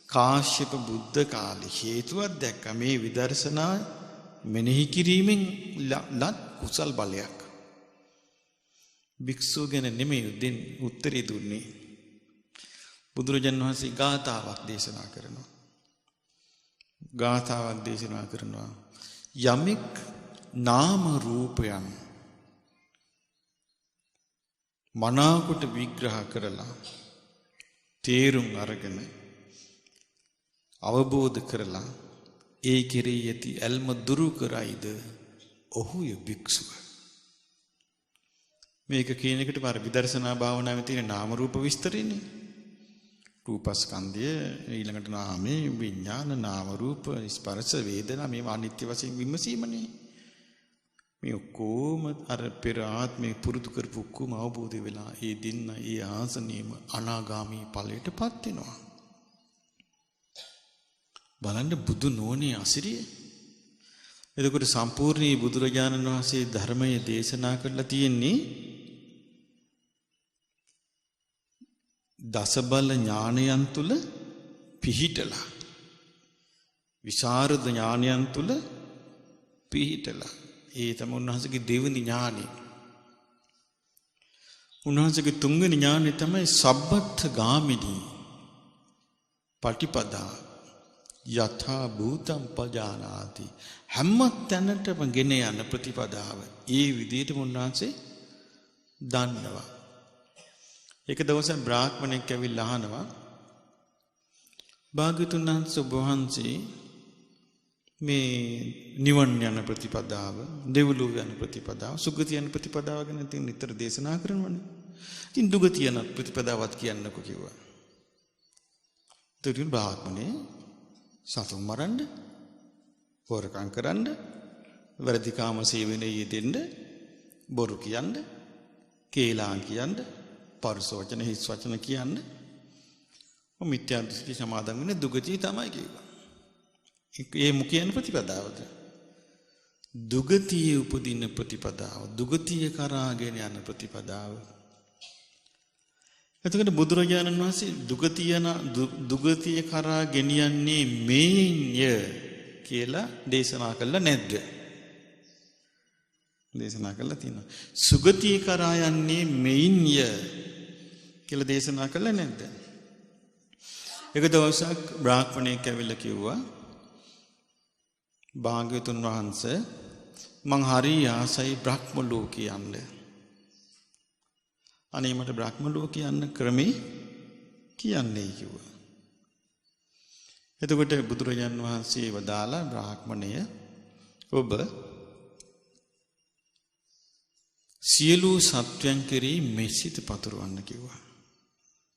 කාශ්‍යප බුද්ධ කාලේ හේතුවක් දැක්කා. මේ විදර්ශනා මෙනෙහි කිරීමෙන් ලත් කුසල් බලයක්. භික්ෂුව ගැන නෙමෙයි උත්තරේ දුන්නේ. බුදුරජාණන් වහන්සේ ගාථාවක් දේශනා කරනවා. ගාථාවක් දේශනා කරනවා. යමෙක් නාම රූපයන් මනාකොට විග්‍රහ කරලා තේරුම් අරගෙන අවබෝධ කරලා ඒ කෙරෙහි ඇති ඇල්ම දුරු කරයිද ඔහුය භික්ෂුව. මේක කියන එකට පාර විදර්ශනා භාවනාවේ තියෙන නාම රූප විස්තරෙන්නේ. රූපස්කන්ධය ඊළඟට නාමේ විඥාන නාම රූප ස්පර්ශ වේදනා මේවා අනිත්‍ය වශයෙන් විමසීමනේ. මේ ඔක්කොම අර පෙර ආත්මේ පුරුදු කරපු ඔක්කොම අවබෝධ වෙලා ඒ දින්න ඒ ආසනීයම අනාගාමී ඵලයටපත් වෙනවා. බලන්න බුදු නෝනේ අසිරිය. එතකොට සම්පූර්ණ බුදුරජාණන් වහන්සේ ධර්මයේ දේශනා කරලා තියෙන්නේ දසබල ඥානයන් තුල පිහිටලා විශාරද ඥානයන් තුල පිහිටලා ඒ තමයි උන්වහන්සේගේ දෙවෙනි ඥානෙ. උන්වහන්සේගේ තුන්වෙනි ඥානෙ තමයි සබ්බත් ගාමිනී පටිපදා යථා භූතං පජානාති. හැම තැනටම ගෙන යන ප්‍රතිපදාව ඒ විදිහටම උන්වහන්සේ දන්නවා. එක දවසක් බ්‍රාහ්මණෙක් ඇවිල්ලා අහනවා භාග්‍යවතුන් වහන්සේ ඔබ වහන්සේ මේ නිවන් යන ප්‍රතිපදාව, දෙව්ලොව යන ප්‍රතිපදාව, සුගතිය යන ප්‍රතිපදාව ගැන ඉතින් නිතර දේශනා කරනවනේ. ඉතින් දුගතිය යන ප්‍රතිපදාවත් කියන්නකෝ කිව්වා. ඒතරින් බ්‍රාහ්මණේ සතුන් මරන්න, හොරකම් කරන්න, වැරදි කාම සේවනයේ යෙදෙන්න, බොරු කියන්න, කේලාම් කියන්න, පරුස වචන හිස් වචන කියන්න, මිත්‍යා දෘෂ්ටි සමාදන් වෙන දුගතිය තමයි කිව්වා. ඒ මුකියන ප්‍රතිපදාවද? දුගතිය උපදින ප්‍රතිපදාව, දුගතිය කරාගෙන යන ප්‍රතිපදාව. එතකොට බුදුරජාණන් වහන්සේ දුගතිය කරා ගෙනියන්නේ මේන්ය කියලා දේශනා කළා නැද්ද? දේශනා කළා තියෙනවා. සුගතිය කරා යන්නේ මේන්ය කියලා දේශනා කළා නැද්ද? එක දවසක් බ්‍රාහ්මණයෙක් ඇවිල්ලා කිව්වා භාග්‍යවතුන් වහන්සේ මං හරි ආසයි බ්‍රහ්ම ලෝකේ යන්න. අනේ මට බ්‍රහ්ම ලෝකේ යන්න ක්‍රමේ කියන්නේ කිව්වා. එතකොට බුදුරජාන් වහන්සේ වදාලා බ්‍රාහ්මණය ඔබ සියලු සත්වයන් කෙරෙහි මෙසිත පතුරවන්න කිව්වා.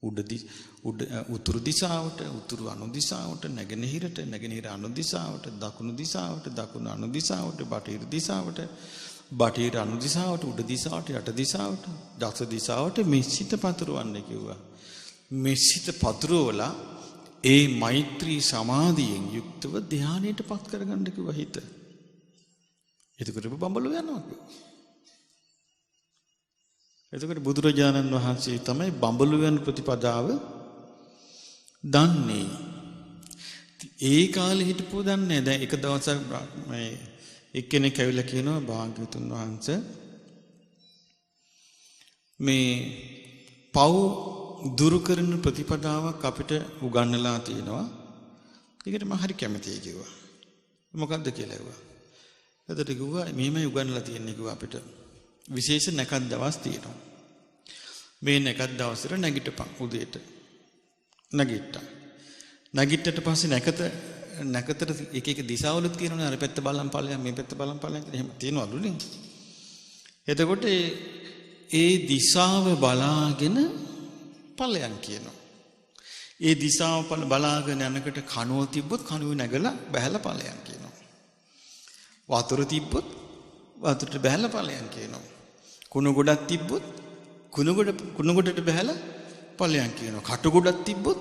උතුරු දිසාවට, උතුරු අනු දිසාවට, නැගෙනහිරට, නැගෙනහිර අනු දිසාවට, දකුණු දිසාවට, දකුණු අනු දිසාවට, බටහිර දිසාවට, බටහිර අනු දිසාවට, උඩ දිසාවට, යට දිසාවට, දස දිසාවට මෙසිත පතුරවන්න කිව්වා. මෙසිත පතුරවලා ඒ මෛත්‍රී සමාධියෙන් යුක්තව ධානයට පත් කරගන්න කිව්වා හිත. එතකොට බඹලෝ යනවා කිව්වා. එතකොට බුදුරජාණන් වහන්සේ තමයි බඹලුවන් ප්‍රතිපදාව දන්නේ. ඒ කාලේ හිටපුව දන්නේ. දැන් එක දවසක් මේ එක්කෙනෙක් ඇවිල්ලා කියනවා භාග්‍යවතුන් වහන්සේ මේ පව් දුරු කරන ප්‍රතිපදාවක් අපිට උගන්වලා තියෙනවා. ඒකට මම හරි කැමතියි කිව්වා. මොකක්ද කියලා ඇහුවා. එතකොට කිව්වා මෙහෙමයි උගන්වලා තියෙන්නේ කිව්වා අපිට. විශේෂ නැකත් දවස් තියෙනවා. මේ නැකත් දවසට නැගිටපන් උදේට. නැගිට්ටා. නැගිට්ටට පස්සේ නැකතට එක එක දිශාවලුත් කියනවනේ අර පැත්ත බලන් ඵලයන් මේ පැත්ත බලන් ඵලයන් කියලා එහෙම තියෙනවලුනේ. එතකොට ඒ දිශාව බලාගෙන ඵලයන් කියනවා. ඒ දිශාව බලාගෙන යනකොට කණුව තිබ්බොත් කණුව නැගලා බහැලා ඵලයන් කියනවා. වතුර තිබ්බොත් වතුරට බහැලා ඵලයන් කියනවා. කුණු ගොඩක් තිබ්බොත් කුණු ගොඩට බහැලා ඵලයන් කියනවා. කටු ගොඩක් තිබ්බොත්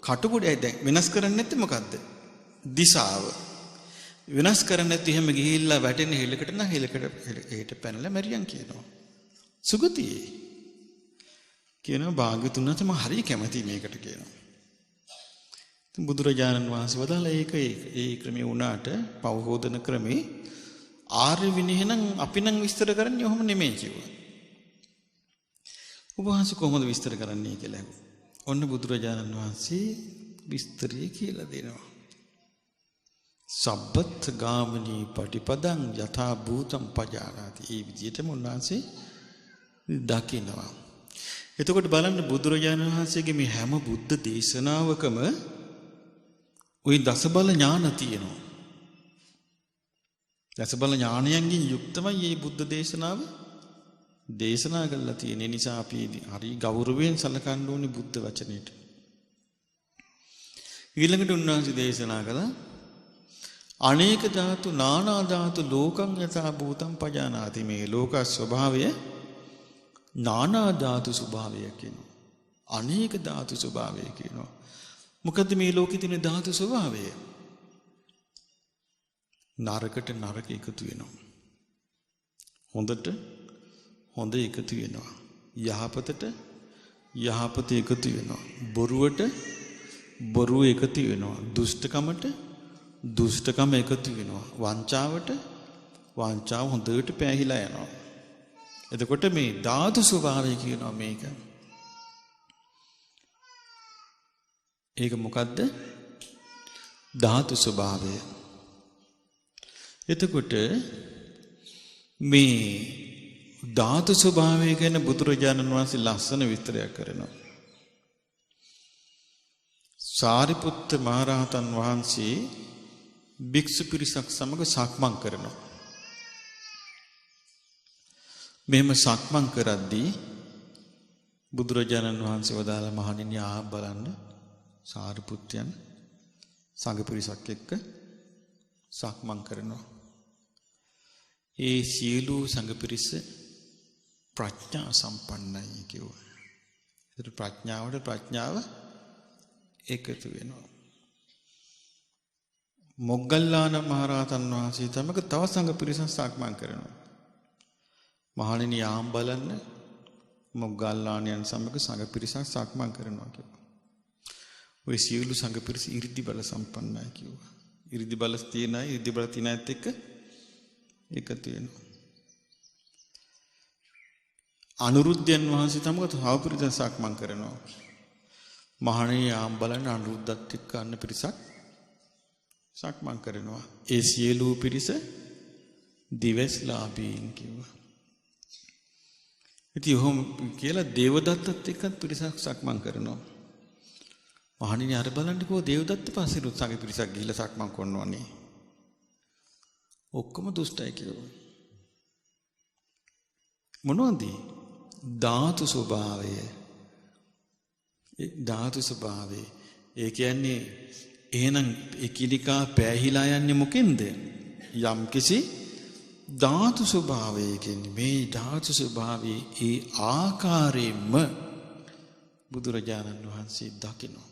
කටු ගොඩයි දැන් වෙනස් කරන්නේ නැත්තේ මොකද්ද? දිශාව. වෙනස් කරන්නේ නැත්නම් එහෙම ගිහිල්ලා වැටෙන හෙලකට නම් හෙලකට එහෙට පැනලා මැරියන් කියනවා. සුගතියේ. කියනවා භාග්‍යතුන් වහන්සේ මම හරිය කැමතියි මේකට කියනවා. ඉතින් බුදුරජාණන් වහන්සේ වදාළා ඒක ඒ ක්‍රමේ වුණාට පවහෝදන ක්‍රමේ ආර්ය විනය නම් අපි නම් විස්තර කරන්නේ ඔහොම නෙමෙයි කිව්වා. ඔබ වහන්සේ කොහොමද විස්තර කරන්නේ කියලා අහුවා. ඔන්න බුදුරජාණන් වහන්සේ විස්තරය කියලා දෙනවා. සබ්බත් ගාමිනී පටිපදං යථා භූතං පජානාති. මේ විදිහටම උන්වහන්සේ දකිනවා. එතකොට බලන්න බුදුරජාණන් වහන්සේගේ මේ හැම බුද්ධ දේශනාවකම ওই දසබල ඥාන තියෙනවා. දසබල ඥානයන්ගෙන් යුක්තමයි මේ බුද්ධ දේශනාව දේශනා කළා තියෙන නිසා අපි හරි ගෞරවයෙන් සලකන්න ඕනේ බුද්ධ වචනේට. ඊළඟට උන්වහන්සේ දේශනා කළා අනේක ධාතු නානා ධාතු ලෝකං යථා භූතං පජානාති. මේ ලෝක ස්වභාවය නානා ධාතු ස්වභාවය කියනවා. අනේක ධාතු ස්වභාවය කියනවා. මොකද්ද මේ ලෝකේ තියෙන ධාතු ස්වභාවය? නරකට නරක එකතු වෙනවා. හොඳට හොඳ එකතු වෙනවා. යහපතට යහපත එකතු වෙනවා. බොරුවට බොරුව එකතු වෙනවා. දුෂ්ටකමට දුෂ්ටකම එකතු වෙනවා. වංචාවට වංචාව හොඳට පෑහිලා යනවා. එතකොට මේ ධාතු ස්වභාවය කියනවා මේක. ඒක මොකද්ද? ධාතු ස්වභාවය. එතකොට මේ ධාතු ස්වභාවය ගැන බුදුරජාණන් වහන්සේ ලස්සන විස්තරයක් කරනවා. සාරිපුත්ත මහරහතන් වහන්සේ භික්ෂු පිරිසක් සමග සක්මන් කරනවා. මෙහෙම සක්මන් කරද්දී බුදුරජාණන් වහන්සේ වදාළ මහණෙනි ආ බලන්න සාරිපුත්තයන් සංඝ පිරිසක් එක්ක සක්මන් කරනවා. ඒ සියලු සංඝ පිරිස ප්‍රඥා සම්පන්නයි කියුවා. ඒතර ප්‍රඥාවට ප්‍රඥාව එකතු වෙනවා. මොග්ගල්ලාන මහරහතන් වහන්සේ තමක තව සංඝ පිරිසක් සක්මන් කරනවා. මහණෙනි යාම් බලන්න මොග්ගල්ලාණයන් සමග සංඝ පිරිසක් සක්මන් කරනවා කිව්වා. ඔය සියලු සංඝ පිරිස 이르දි බල සම්පන්නයි කිව්වා. 이르දි බල තියෙනයි 이르දි බල තියනත් එක්ක එකතු වෙනවා. අනුරුද්ධයන් වහන්සේ තමක තව පිරිසක් සක්මන් කරනවා. මහණෙනි යාම් බලන්න අනුරුද්ධත් එක්ක අන්න පිරිසක් සක්මන් කරනවා. ඒ සියලු පිරිස දිවස්ලාභීන් කිව්වා. ඉතින් ඔහොම කියලා දේවදත්තත් එක්කත් පිරිසක් සක්මන් කරනවා. මහණෙනි අර බලන්නකෝ දේවදත්ත පස්සේ සංඝ පිරිසක් ගිහිල්ලා සක්මන් කරනවනේ. ඔක්කොම දුෂ්ටයි කිව්වා. මොනවද? ධාතු ස්වභාවය. ඒ ධාතු ස්වභාවය. ඒ කියන්නේ එහෙනම් එකිනෙකා පෑහිලා යන්නේ මොකෙන්ද? යම්කිසි ධාතු ස්වභාවය කියන්නේ මේ ධාතු ස්වභාවයේ ඒ ආකාරයෙන්ම බුදුරජාණන් වහන්සේ දකිනවා.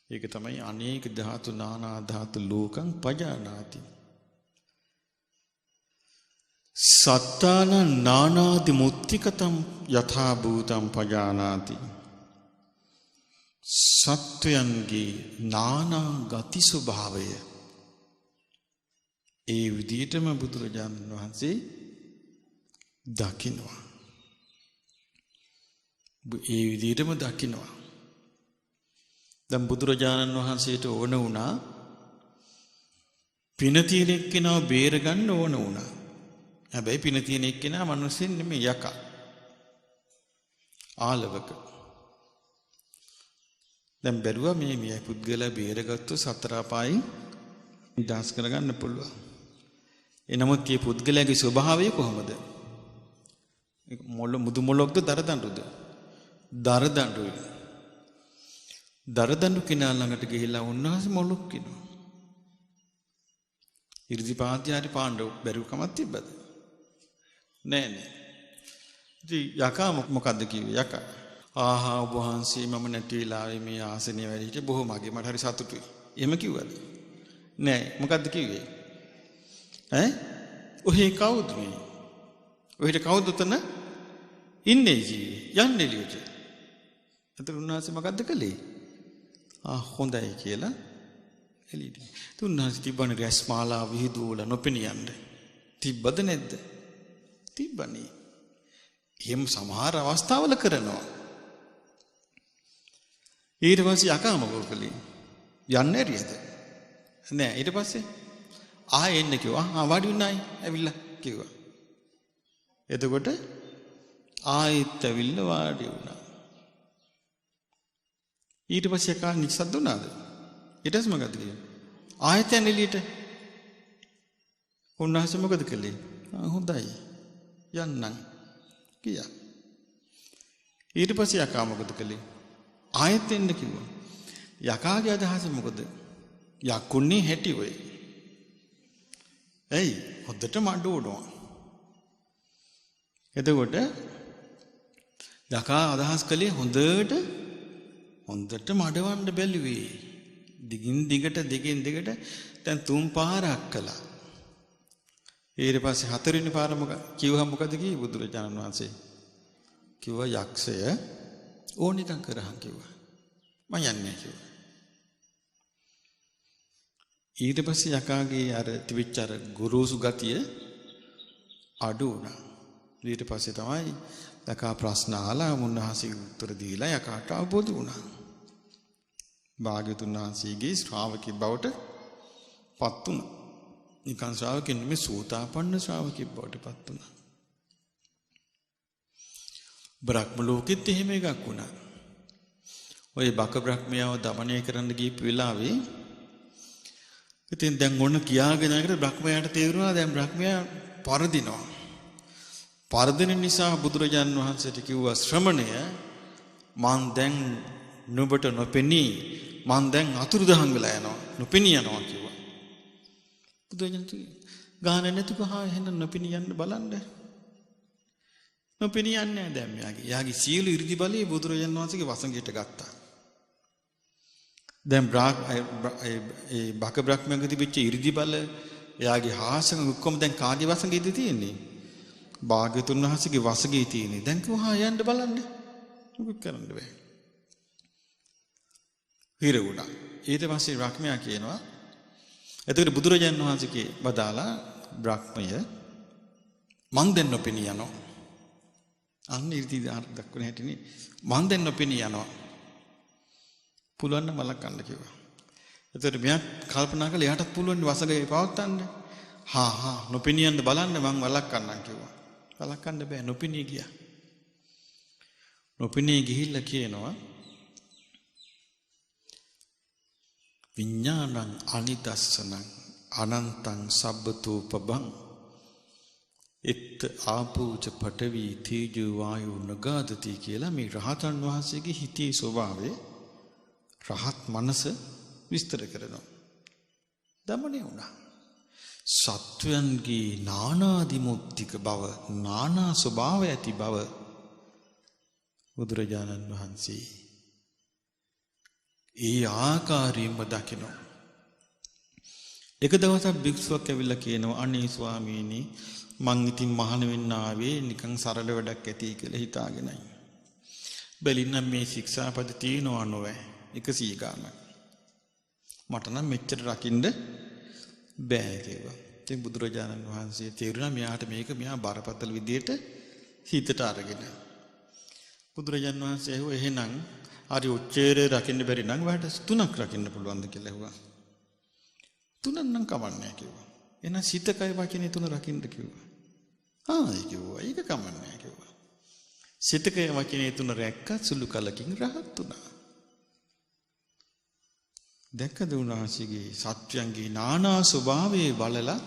ඒක තමයි අනේක ධාතු නානා ධාතු ලෝකං පජානාති. සත්තාන නානාදි මුත්තිකතම් යථා භූතං පජානාති. සත්වයන්ගේ නානා ගති ස්වභාවය ඒ විදිහටම බුදුරජාණන් වහන්සේ දකිනවා. ඒ විදිහටම දකිනවා. දැන් බුදුරජාණන් වහන්සේට ඕන වුණා පින තියෙන එක්කෙනාව බේර ගන්න ඕන වුණා. හැබැයි පින තියෙන එක්කෙනා මිනිස්සෙන් නෙමෙයි යකා. ආලවක. දැන් බැලුවා මේ පුද්ගලයා බේරගත්තු සතර අපායින් නිදහස් කරගන්න පුළුවන්. එනමුත් මේ පුද්ගලයාගේ ස්වභාවය කොහොමද? මුදු මොලොක්ද දරදඬුද? දරදඬුයි. දරදඬු කෙනා ළඟට ගිහිල්ලා උන්වහන්සේ මොලොක් කිනවා. ඉර්ධිපාත්‍යාරි පාණ්ඩව බැරුව කමක් තිබ්බද? නෑ. ඉතින් යකා මොකද්ද කිව්වේ? යකා ආහා ඔබ වහන්සේ මම නැති වෙලාවේ මේ ආසනේ වැඩ හිටියේ බොහොම මගේ මට හරි සතුටුයි. එහෙම කිව්වද? නෑ. මොකද්ද කිව්වේ? ඔහේ කවුද මේ? ඔහෙට කවුද උතන ඉන්නේ ජීවේ යන්නේ එළියට. එතකොට උන්වහන්සේ මොකද්ද කළේ? හොඳයි කියලා එළියට. උන්වහන්සේ තිබ්බනේ රැස් මාලා විහිදුවල නොපෙනියන්න. තිබ්බද නැද්ද? තිබ්බනේ. එහෙම සමහර අවස්ථාවල කරනවා. ඊට පස්සේ යකා මොකද කළේ? යන්නේ ඇරියද? නෑ. ඊට පස්සේ ආයෙ එන්න කිව්වා. වාඩි වුණායි ඇවිල්ලා කිව්වා. එතකොට ආයෙත් ඇවිල්ලා වාඩි වුණා. ඊට පස්සේ යකා නිස්සද්ද වුණාද? ඊට පස්සේ මොකද කිව්වේ? ආයෙත් යන්න එළියට. උන්වහන්සේ මොකද කළේ? හොඳයි. යන්නම් කියා. ඊට පස්සේ යකා මොකද කළේ? ආයෙත් එන්න කිව්වා. යකාගේ අදහස මොකද? යකුන්නේ හැටි වෙයි. ඇයි? හොද්දට මඩ උඩනවා. එතකොට යකා අදහස් කළේ හොඳට මඩවන්න බැලුවේ. දිගින් දිගට දැන් 3 පාරක් කළා. ඊට පස්සේ 4 වෙනි පාර කිව්වහම මොකද කිව්වේ බුදුරජාණන් වහන්සේ? කිව්වා යක්ෂය ඕනිකම් කරහන් කිව්වා. මම යන්නේ කිව්වා. ඊට පස්සේ යකාගේ අර තිබිච්ච අර ගුරුසු ගතිය අඩු වුණා. ඊට පස්සේ තමයි යකා ප්‍රශ්න අහලා මුන්නහසිගේ උත්තර දීලා යකාට අවබෝධ වුණා. භාග්‍යතුන් වහන්සේගේ ශ්‍රාවකෙක් බවට පත් වුණා. නිකන් ශ්‍රාවකෙක් නෙමෙයි සෝතාපන්න ශ්‍රාවකෙක් බවට පත් වුණා. බ්‍රහ්ම ලෝකෙත් එහෙම එකක් වුණා. ඔය බක බ්‍රහ්මයාව দমনය කරන්න ගියපු වෙලාවේ ඉතින් දැන් මොන කියාගෙන යනකොට බ්‍රහ්මයාට තේරුණා දැන් බ්‍රහ්මයා පරදිනවා. පරදින නිසා බුදුරජාන් වහන්සේට කිව්වා ශ්‍රමණය මං දැන් නුඹට නොපෙනී මං දැන් අතුරුදහන් වෙලා යනවා. නොපෙනී යනවා කිව්වා. බුදුරජාන් ගාන නැතිව එහෙනම් නොපෙනී යන්න බලන්න. නොපෙනී යන්නේ නැහැ දැන් මෙයාගේ. යාගේ සීල 이르දි බලයේ බුදුරජාන් වහන්සේගේ වසඟයට ගත්තා. දැන් ඒ බක බ්‍රහ්මයන්ගේ තිබිච්ච 이르දි බල එයාගේ හාසක ඔක්කොම දැන් කාගේ වසඟෙද තියෙන්නේ? භාග්‍යතුන් වහන්සේගේ වසඟේ තියෙන්නේ. දැන් කිව්වා යන්න බලන්න. මොකක් කරන්න බෑ. හිර වුණා. ඊට පස්සේ බ්‍රහ්මයා කියනවා එතකොට බුදුරජාන් වහන්සේගේ බදාලා බ්‍රහ්මය මං දැන් නොපෙනී යනවා. අන්න 이르දි දක්වන හැටිනේ මං දැන් නොපෙනී යනවා. පුළුවන් නම් වළක්වන්න කිව්වා. එතකොට මෙයා කල්පනා කළා එයාටත් පුළුවන් වසඟේ පවත්තන්න. නොපෙනී යන්න බලන්න මං වළක්වන්නම් කිව්වා. වළක්වන්න බෑ නොපෙනී ගියා. නොපෙනී ගිහිල්ලා කියනවා විඥානං අනිදස්සනං අනන්තං සබ්බතෝපබං එත් ආපෝච පඨවි තේජෝ වායෝ නගාදති කියලා මේ රහතන් වහන්සේගේ හිතේ ස්වභාවය රහත් මනස විස්තර කරනවා. දමණය වුණා. සත්වයන්ගේ නානාදිමුක්තික බව නානා ස්වභාව ඇති බව බුදුරජාණන් වහන්සේ ඒ ආකාරයෙන්ම දකිනවා. එක දවසක් භික්ෂුවක් ඇවිල්ලා කියනවා අනේ ස්වාමීනි මං ඉතින් මහාන වෙන්න ආවේ නිකන් සරල වැඩක් ඇති කියලා හිතාගෙනයි. බැලින්නම් මේ ශික්ෂාපද තියෙනවා නොවේ 100 ගානක්. මට නම් මෙච්චර රකින්න බෑ කියලා. ඉතින් බුදුරජාණන් වහන්සේ තේරුණා මෙයාට මෙයා බරපතල විදියට හිතට අරගෙන. බුදුරජාණන් වහන්සේ ඇහුවා එහෙනම් හරි උච්චේරේ රකින්න බැරි නම් ඔයාලට 3ක් රකින්න පුළුවන්ද කියලා ඇහුවා. 3ක් නම් කමන්නේ කිව්වා. එහෙනම් සිත කය වචනේ 3 රකින්න කිව්වා. ඒක කිව්වා. ඒක කමන්නේ කිව්වා. සිත කය වචනේ 3 රැක්ක සුළු කලකින් රහත් වුණා. දැක්කද උන්වහන්සේගේ සත්‍යයන්ගේ නානා ස්වභාවයේ බලලා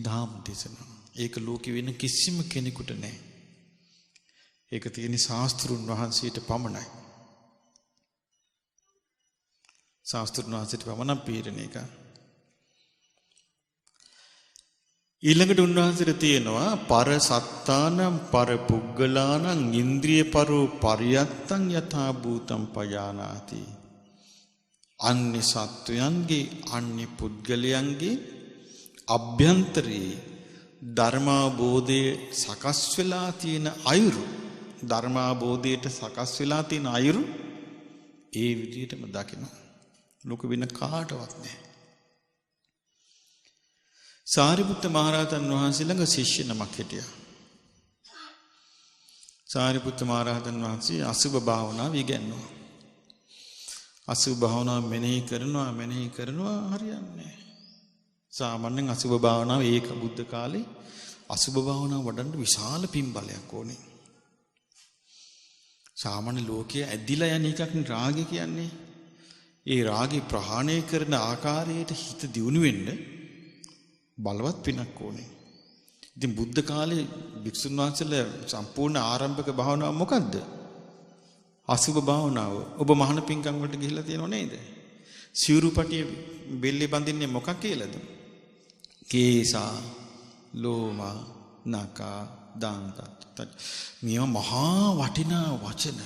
ධම් දේශනා. ඒක ලෝකෙ වෙන කිසිම කෙනෙකුට නැහැ. ඒක තියෙන ශාස්ත්‍රුන් වහන්සේට පමණයි. ශාස්ත්‍රුන් වහන්සේට පමණක් පිළිරණ එක. ඊළඟට උන්වහන්සේට තියෙනවා පර සත්තානම් පර පුග්ගලානම් ඉන්ද්‍රිය පරෝ පරියත්තං යථා භූතං පජානාති. අන්‍ය සත්වයන්ගේ අන්‍ය පුද්ගලයන්ගේ අභ්‍යන්තරයේ ධර්මාබෝධයේ සකස් වෙලා තියෙන අයුරු ධර්මාබෝධයට සකස් වෙලා තියෙන අයුරු ඒ විදිහටම දකින්න. ලෝක වෙන කාටවත් නැහැ. සාරිපුත්ත මහරහතන් වහන්සේ ළඟ ශිෂ්‍ය නමක් හිටියා. සාරිපුත්ත මහරහතන් වහන්සේ අසුභ භාවනාව ඉගෙනුවා. අසුභ භාවනාව මෙනෙහි කරනවා හරියන්නේ නැහැ. සාමාන්‍යයෙන් අසුභ භාවනාව ඒක බුද්ධ කාලේ අසුභ භාවනාව වඩන්න විශාල පින්බලයක් ඕනේ. සාමාන්‍ය ලෝකයේ ඇදිලා යන එකක් නේ රාගය කියන්නේ. ඒ රාගය ප්‍රහාණය කරන ආකාරයට හිත දියුණු වෙන්න බලවත් පිනක් ඕනේ. ඉතින් බුද්ධ කාලේ භික්ෂුන් වහන්සේලා සම්පූර්ණ ආරම්භක භාවනාව මොකද්ද? අසුභ භාවනාව. ඔබ මහාන පින්කම් වලට ගිහිල්ලා තියෙනව නේද? සිවුරුපටිය බෙල්ලේ බඳින්නේ මොකක් කියලාද? කේසා, ලෝමා, නකා, දාන්තත්. මේ මහා වටිනා වචන.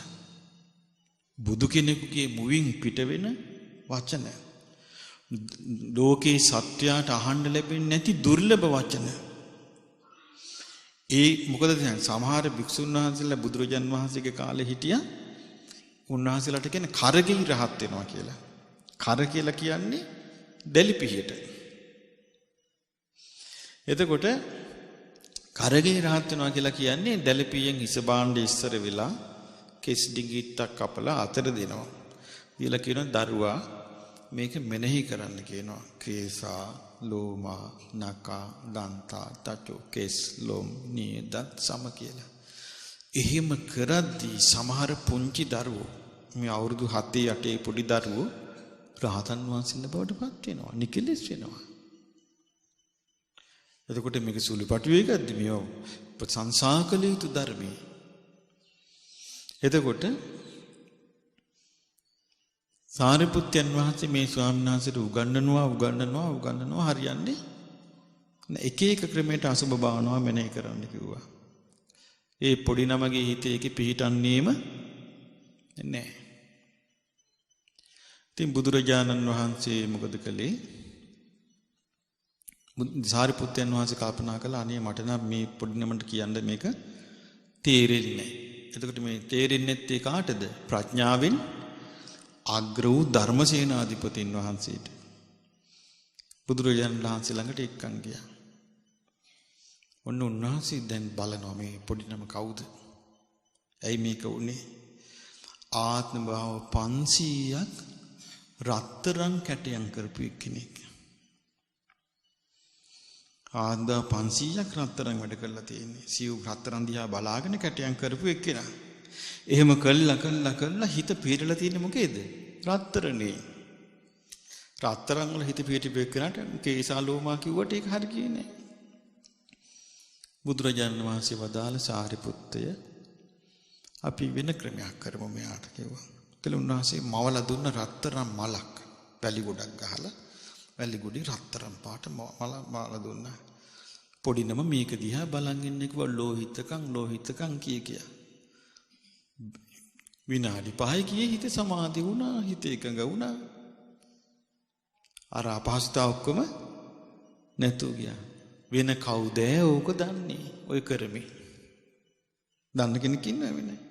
බුදු කෙනෙකුගේ මුවින් පිට වෙන වචන. ලෝකේ සත්‍යයට අහන්න ලැබෙන්නේ නැති දුර්ලභ වචන. ඒ මොකද දැන් සමහර භික්ෂුන් වහන්සේලා බුදුරජාන් වහන්සේගේ කාලේ හිටියා. උන්වහන්සේලාට කියන්නේ කරගෙයි රහත් වෙනවා කියලා. කර කියලා කියන්නේ දැලි පිහියට. එතකොට කරගෙයි රහත් වෙනවා කියලා කියන්නේ දැලි පිහියෙන් හිස බාණ්ඩ ඉස්සර වෙලා කෙස් දිගිත්තක් කපලා අතර දෙනවා. ඊළඟ කියනවා දරුවා මේක මෙනෙහි කරන්න කියනවා. කේසා, ලෝමා, නකා, දන්තා, තටු, කෙස්, ලොම්, නියදත් සම කියලා. එහෙම කරද්දී සමහර පුංචි දරුවෝ මේ අවුරුදු 7 8 පොඩි දරුවෝ රහතන් වහන්සේලා බවට පත් වෙනවා. නිකලෙස් වෙනවා. එතකොට මේක සුළුපටු එකක්ද මේ සංසාකල යුතු ධර්මයේ. එතකොට සාරිපුත්යන් වහන්සේ මේ ස්වාමීන් වහන්සේට උගන්වනවා හරියන්නේ එක එක ක්‍රමයකට අසුභ භාවනාව මෙනෙහි කරන්න කිව්වා. ඒ පොඩි නමගේ හිතේ ඒක පිහිටන්නේම නැහැ. ඉතින් බුදුරජාණන් වහන්සේ මොකද කළේ? සාරිපුත්යන් වහන්සේ කල්පනා කළා අනේ මට නම් මේ පොඩි නමට කියන්න මේක තේරෙන්නේ නැහැ. එතකොට මේ තේරෙන්නේ නැත්තේ කාටද? ප්‍රඥාවෙන් අග්‍ර වූ ධර්මසේනාධිපතින් වහන්සේට. බුදුරජාණන් වහන්සේ ළඟට එක්කන් ගියා. ඔන්න උන්වහන්සේ දැන් බලනවා මේ පොඩි නම කවුද? ඇයි මේක උනේ? ආත්ම භාව 500ක් රත්තරන් කැටයන් කරපු කෙනෙක්. ආන්දා 500ක් රත්තරන් වැඩ කරලා තියෙන්නේ. සිව් රත්තරන් දිහා බලාගෙන කැටයන් කරපු එක්කෙනා. එහෙම කළා හිත පිරලා තියෙන්නේ මොකේද? රත්තරනේ. රත්තරන් වල හිත පිටිපෙන්නට කේසා ලෝමා කිව්වට ඒක හරි කියේ නෑ. බුදුරජාණන් වහන්සේ වදාළ සාරිපුත්තය අපි වෙන ක්‍රමයක් කරමු මෙයාට කිව්වා. කියලා උන්වහන්සේ මවලා දුන්න රත්තරන් මලක් වැලි ගොඩක් ගහලා වැලි ගොඩි රත්තරන් පාට මල දුන්නා. පොඩි නම මේක දිහා බලන් ඉන්නේ කිව්වා ලෝහිතකම් කිය. විනාඩි 5 ගියේ හිත සමාධි වුණා, හිත එකඟ වුණා. අර අපහසුතාව ඔක්කොම නැතු ගියා. වෙන කවුද ඕක දන්නේ? ඔය කරමි. දන්න කෙනෙක් ඉන්නව වෙන්නේ.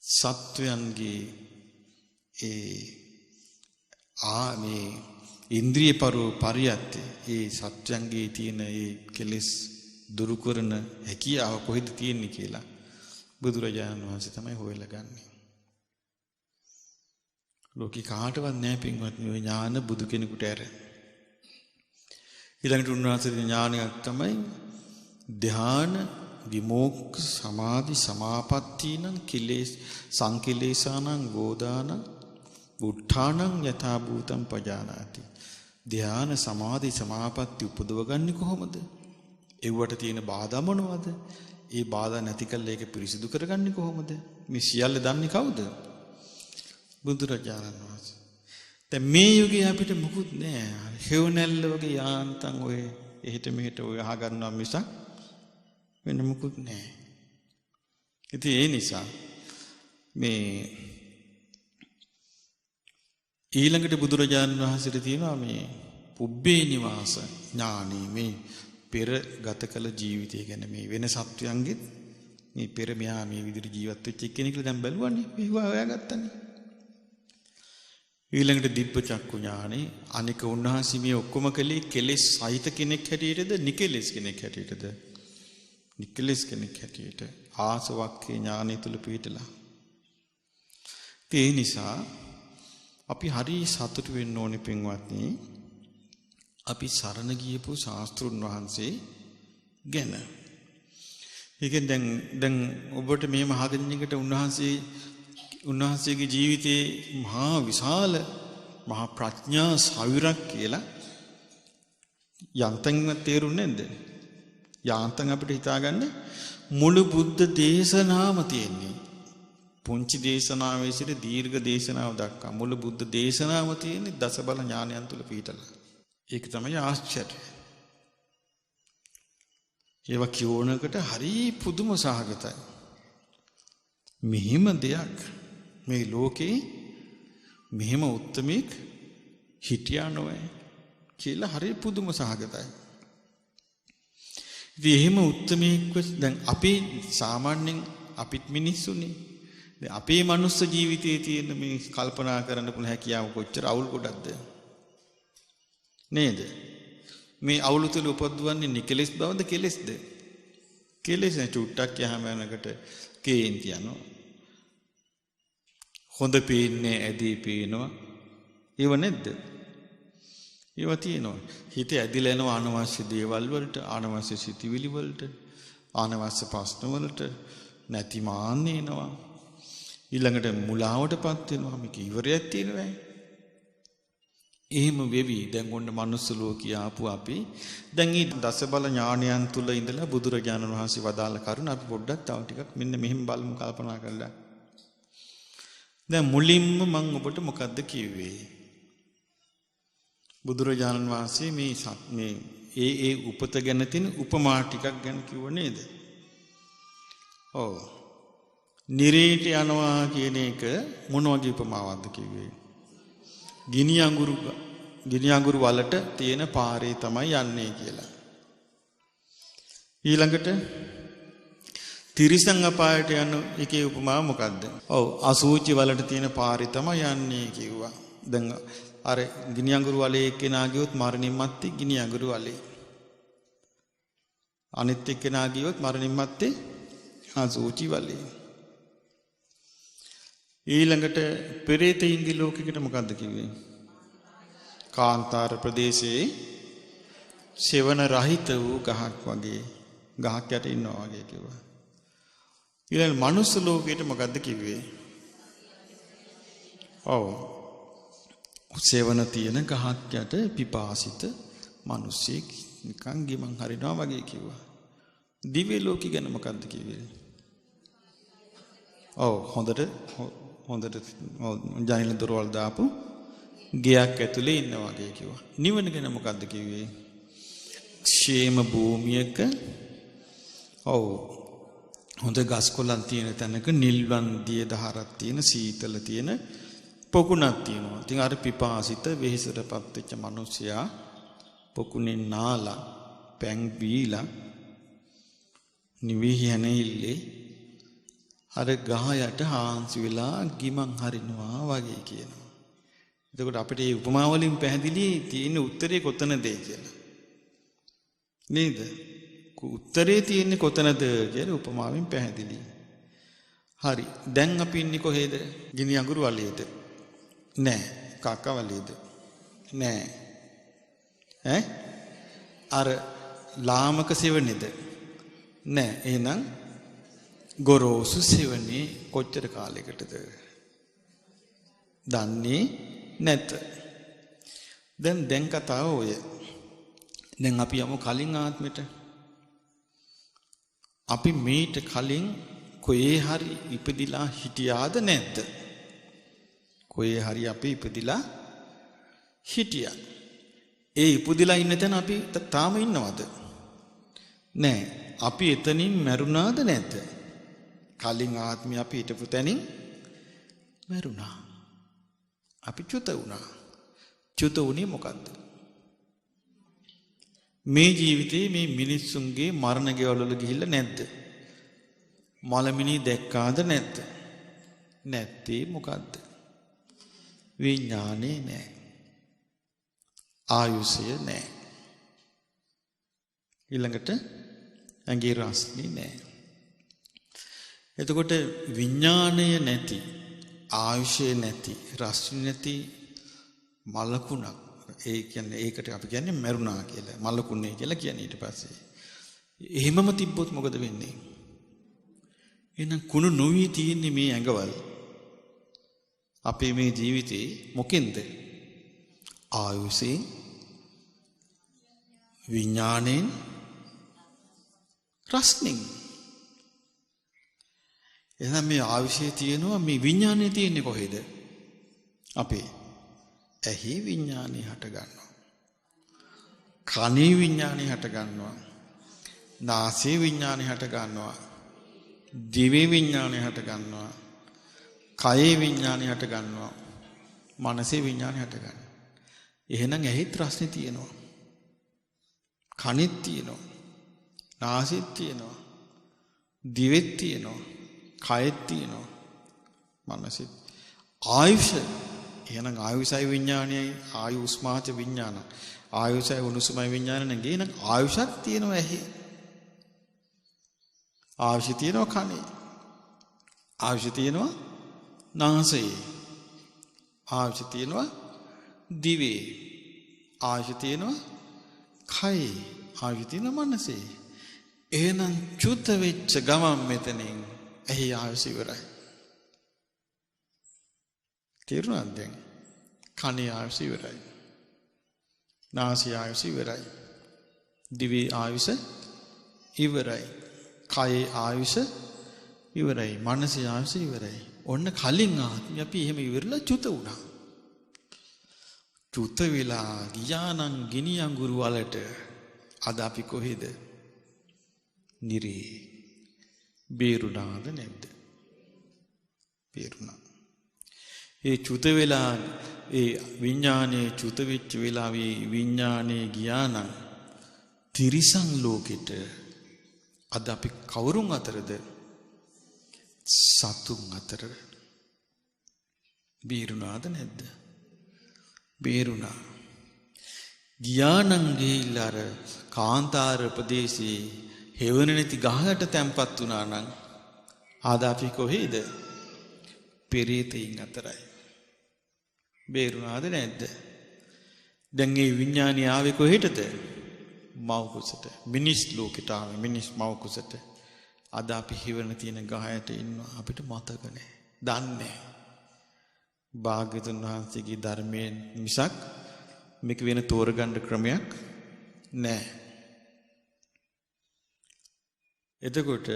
සත්වයන්ගේ මේ ඉන්ද්‍රිය පරියත්තේ ඒ සත්‍යංගේ තියෙන ඒ කෙලෙස් දුරු කරන හැකියාව කොහෙද තියෙන්නේ කියලා බුදුරජාණන් වහන්සේ තමයි හොයලා ගන්නෙ. ලෝකේ කාටවත් නැහැ පින්වත්නි ඔය ඥාන බුදු කෙනෙකුට ඇර. ඊළඟට උන්වහන්සේගේ ඥානයක් තමයි ධ්‍යාන විමෝක්ඛ සමාධි සමාපත්තීනං කිලේශ සංකිලේශානං ගෝදානං බුද්ධානං යථා භූතං පජානාති. ධ්‍යාන සමාධි සමාපatti උපදවගන්නේ කොහොමද? ඒවට තියෙන බාධා මොනවද? ඒ බාධා නැති කළා ඒක පිරිසිදු කරගන්නේ කොහොමද? මේ සියල්ල දන්නේ කවුද? බුදුරජාණන් වහන්සේ. දැන් මේ යුගයේ අපිට මුකුත් නෑ. හේවණැල්ල වගේ යාන්තම් ඔය එහෙට මෙහෙට ඔය අහගන්නවා මිසක් වෙන මුකුත් නෑ. ඉතින් ඒ නිසා මේ ඊළඟට බුදුරජාණන් වහන්සේට තියෙනවා මේ පුබ්බේ නිවාස ඥානෙ. මේ පෙර ගත කළ ජීවිතය ගැන මේ වෙන සත්වයන්ගෙත් මේ පෙර මෙයා මේ විදිහට ජීවත් වෙච්ච කෙනෙක් කියලා දැන් බැලුවානේ. මේවා හොයාගත්තනේ. ඊළඟට දිබ්බ චක්කු ඥානෙ අනික උන්වහන්සේ මේ ඔක්කොම කලේ කෙලෙස් සහිත කෙනෙක් හැටියටද නිකෙලෙස් කෙනෙක් හැටියටද? නිකෙලෙස් කෙනෙක් හැටියට ආසවක්ඛේ ඥානෙ තුල පිහිටලා. ඒ නිසා අපි හරි සතුටු වෙන්න ඕනේ පින්වත්නි. අපි සරණ ගියපු ශාස්ත්‍රුන් වහන්සේ ගැන. ඒකෙන් දැන් ඔබට මේව අහගෙන ඉන්නකොට උන්වහන්සේගේ ජීවිතේ මහා විශාල මහා ප්‍රඥා සවිරක් කියලා යන්තම් තේරුන්නේ නැද්ද? යාන්තම් අපිට හිතාගන්න මුළු බුද්ධ දේශනාවම තියෙන්නේ. පුංචි දේශනාවේ සිට දීර්ඝ දේශනාව දක්වා මුළු බුද්ධ දේශනාවම තියෙන්නේ දසබල ඥානයන් තුල පිහිටලා. ඒක තමයි ආශ්චර්යය. ඒවා කියවනකට හරි පුදුම සහගතයි. මෙහිම දෙයක් මේ ලෝකේ මෙහෙම උත්මෙක් හිටියා නොවේ කියලා හරි පුදුම සහගතයි. ඉතින් එහෙම උත්මෙක්ව දැන් අපි සාමාන්‍යයෙන් අපිත් මිනිස්සුනේ. දැන් අපේ මනුස්ස ජීවිතයේ තියෙන මේ කල්පනා කරන්න පුළුවන් හැකියාව කොච්චර අවුල් කොටක්ද නේද? මේ අවුල තුල උපද්දවන්නේ නිකලෙස් බවද කෙලෙස්ද? කෙලෙස් නේ. චුට්ටක් යහම යනකට කේන්ති යනවා. හොඳ පේන්නේ ඇදී පේනවා. ඒව නැද්ද? ඒව තියෙනවා. හිත ඇදිලා යනවා අනවශ්‍ය දේවල් වලට, අනවශ්‍ය සිතිවිලි වලට, අනවශ්‍ය ප්‍රශ්න වලට, නැති මාන්නේ එනවා. ඊළඟට මුලාවටපත් වෙනවා. මේක ඉවරයක් තියෙනවා. එහෙම වෙවි දැන් ඔන්න මනුස්ස ලෝකිය ආපු අපි දැන් මේ දසබල ඥානයන් තුල ඉඳලා බුදුරජාණන් වහන්සේ වදාළ කරුණ අපි පොඩ්ඩක් තව ටිකක් මෙන්න මෙහෙම බලමු කල්පනා කරලා. දැන් මුලින්ම මම ඔබට මොකද්ද කිව්වේ? බුදුරජාණන් වහන්සේ මේ ඒ උපත ගැන තියෙන උපමා ටිකක් ගැන කිව්ව නේද? ඔව්. නිරේට යනවා කියන එක මොන වගේ උපමාවක්ද කිව්වේ? ගිනි අඟුරු වලට තියෙන පාරේ තමයි යන්නේ කියලා. ඊළඟට තිරිසන් අපායට යන එකේ උපමාව මොකද්ද? ඔව් අසූචි වලට තියෙන පාරේ තමයි යන්නේ කිව්වා. දැන් අර ගිනි අඟුරු වලේ එක්කෙනා ගියොත් මරණින් මත්තේ ගිනි අඟුරු වලේ. අනිත් එක්කෙනා ගියොත් මරණින් මත්තේ අසූචි වලේ. ඊළඟට පෙරේතයින්ගේ ලෝකෙකට මොකද්ද කිව්වේ? කාන්තාර ප්‍රදේශයේ සෙවන රහිත වූ ගහක් වගේ ගහක් යට ඉන්නවා වගේ කිව්වා. ඊළඟ මනුස්ස ලෝකෙට මොකද්ද කිව්වේ? ඔව්. සෙවන තියෙන ගහක් යට පිපාසිත මිනිස්සෙක් නිකන් ගිමන් හරිනවා වගේ කිව්වා. දිව්‍ය ලෝකෙ ගැන මොකද්ද කිව්වේ? ඔව් හොඳට ජනේල දොරවල් දාපු ගයක් ඇතුලේ ඉන්නවා වගේ කිව්වා. නිවන ගැන මොකද්ද කිව්වේ? ക്ഷേම භූමියක ඔව් හොඳ ගස් කොළන් තියෙන තැනක නිල්වන් දිය දහරක් තියෙන සීතල තියෙන පොකුණක් තියෙනවා. ඉතින් අර පිපාසිත වෙහෙසටපත් වෙච්ච මිනිසයා පොකුණෙන් නාලා පැන් බීලා නිවිහි හැනෙන්නේ අර ගහ යට හාන්සි වෙලා ගිමන් හරිනවා වගේ කියනවා. එතකොට අපිට මේ උපමා වලින් පැහැදිලි තියෙන උත්තරේ කොතනද කියලා. නේද? උත්තරේ තියෙන්නේ කොතනද කියලා උපමාවෙන් පැහැදිලි. හරි. දැන් අපි ඉන්නේ කොහෙද? ගිනි අඟුරු වලේද? නෑ. කක්ක වලේද? නෑ. ඈ? අර ලාමක සෙවණේද? නෑ. එහෙනම් ගොරෝසු සෙවණේ කොච්චර කාලයකටද? දන්නේ නැත. දැන් කතාව ඔය. දැන් අපි යමු කලින් ආත්මෙට. අපි මේට කලින් කොහේ හරි ඉපදිලා හිටියාද නැද්ද? කොහේ හරි අපි ඉපදිලා හිටියා. ඒ ඉපදිලා ඉන්න තැන අපි තාම ඉන්නවද? නෑ. අපි එතනින් මැරුණාද නැද්ද? කලින් ආත්මය අපි හිටපු තැනින් මැරුණා. අපි චුත වුණා. චුත වුණේ මොකද්ද? මේ ජීවිතේ මේ මිනිස්සුන්ගේ මරණ ගෙවල් වල ගිහිල්ලා නැද්ද? මලමිනී දැක්කාද නැද්ද? නැත්තේ මොකද්ද? විඥානේ නැහැ. ආයුෂය නැහැ. ඊළඟට ඇඟේ රස්නේ නැහැ. එතකොට විඥාණය නැති, ආයුෂය නැති, රස්නේ නැති මලකුණක්. ඒ කියන්නේ ඒකට අපි කියන්නේ මරුණා කියලා. මලකුණේ කියලා කියන්නේ ඊට පස්සේ. එහෙමම තිබ්බොත් මොකද වෙන්නේ? එහෙනම් කුණු නොවි තියෙන්නේ මේ ඇඟවල. අපේ මේ ජීවිතේ මොකෙන්ද? ආයුෂයෙන්, විඥාණයෙන්, රස්නෙන්. එහෙනම් මේ ආයුෂය තියෙනවා, මේ විඥාණය තියෙන්නේ කොහෙද? අපේ ඇහි විඥාණය හට ගන්නවා. කනේ විඥාණය හට ගන්නවා. නාසයේ විඥාණය හට ගන්නවා. දිවේ විඥාණය හට ගන්නවා. කයේ විඥාණය හට ගන්නවා. මනසේ විඥාණය හට ගන්නවා. එහෙනම් ඇහිත් රසනේ තියෙනවා. කනෙත් තියෙනවා. නාසෙත් තියෙනවා. දිවෙත් තියෙනවා. කයෙත් තියෙනවා. මනසෙත්. ආයුෂ. එහෙනම් ආයුෂයි විඥානයයි ආයුස්මාච විඥාන. ආයුෂයි උණුසුමයි විඥාන නෙගේ. එහෙනම් ආයුෂත් තියෙනවා ඇහි. ආයුෂ තියෙනවා කනේ. ආයුෂ තියෙනවා නාසයේ. ආයුෂ තියෙනවා දිවේ. ආයුෂ තියෙනවා කයේ. ආයුෂ තියෙනවා මනසේ. එහෙනම් චුත වෙච්ච ගමන් මෙතනින් එහි ආයුෂ ඉවරයි. තේරුණාද දැන්? කනේ ආයුෂ ඉවරයි. නාසයේ ආයුෂ ඉවරයි. දිවේ ආයුෂ ඉවරයි. කයේ ආයුෂ ඉවරයි. මනසේ ආයුෂ ඉවරයි. ඔන්න කලින් ආත්මය අපි එහෙම ඉවරලා චුත වුණා. චුත වෙලා ගියානම් ගිනි අඟුරු වලට අද අපි කොහෙද? නිරේ. බේරුණාද නැද්ද? බේරුණා. ඒ චුත වෙලා ඒ විඥානයේ චුත වෙච්ච වෙලාවේ විඥානයේ ගියානම් තිරිසන් ලෝකෙට අද අපි කවුරුන් අතරද? සතුන් අතර. බේරුණාද නැද්ද? බේරුණා. ගියානම් ගිහිල්ලා අර කාන්තාර ප්‍රදේශයේ හේවන නැති ගහකට තැම්පත් වුණා නම් ආද අපි කොහෙද? පෙරේතයින් අතරයි. බේරුණාද නැද්ද? දැන් මේ විඥානය ආවේ කොහෙටද? මව් කුසට. මිනිස් ලෝකෙට ආවේ. මිනිස් මව් කුසට. අද අපි හිවන තියෙන ගහයට ඉන්නවා. අපිට මතක නැහැ. දන්නේ නැහැ. භාග්‍යතුන් වහන්සේගේ ධර්මයෙන් මිසක් මේක වෙන තෝරගන්න ක්‍රමයක් නැහැ. එතකොට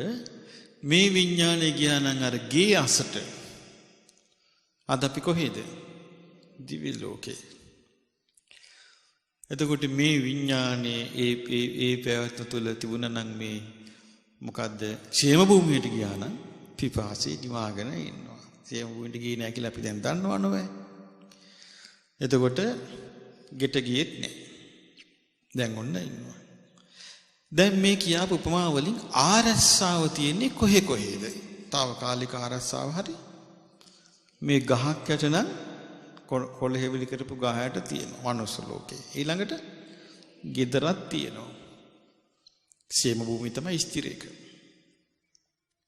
මේ විඥානය ගියා නම් අර ගේ අසට අද අපි කොහෙද? දිව්‍ය ලෝකේ. එතකොට මේ විඥානයේ ඒ පැවැත්ම තුළ තිබුණා නම් මේ මොකද්ද? ക്ഷേම භූමියට ගියා නම් පිපාසී නිවාගෙන ඉන්නවා. ക്ഷേම භූමියට ගියේ නැහැ කියලා අපි දැන් දන්නවනේ. එතකොට ගෙට ගියෙත් නැහැ. දැන් ඔන්න ඉන්නවා. දැන් මේ කියාපු උපමා වලින් ආරස්සාව තියෙන්නේ කොහෙද? తాවකාලික ආරස්සාව හරි. මේ ගහක් යට නම් කොළ හේවිලි කරපු ගහයට තියෙනවා මනුස්ස ලෝකේ. ඊළඟට ගෙදරක් තියෙනවා. ക്ഷേම භූමිය තමයි ස්ථිරේක.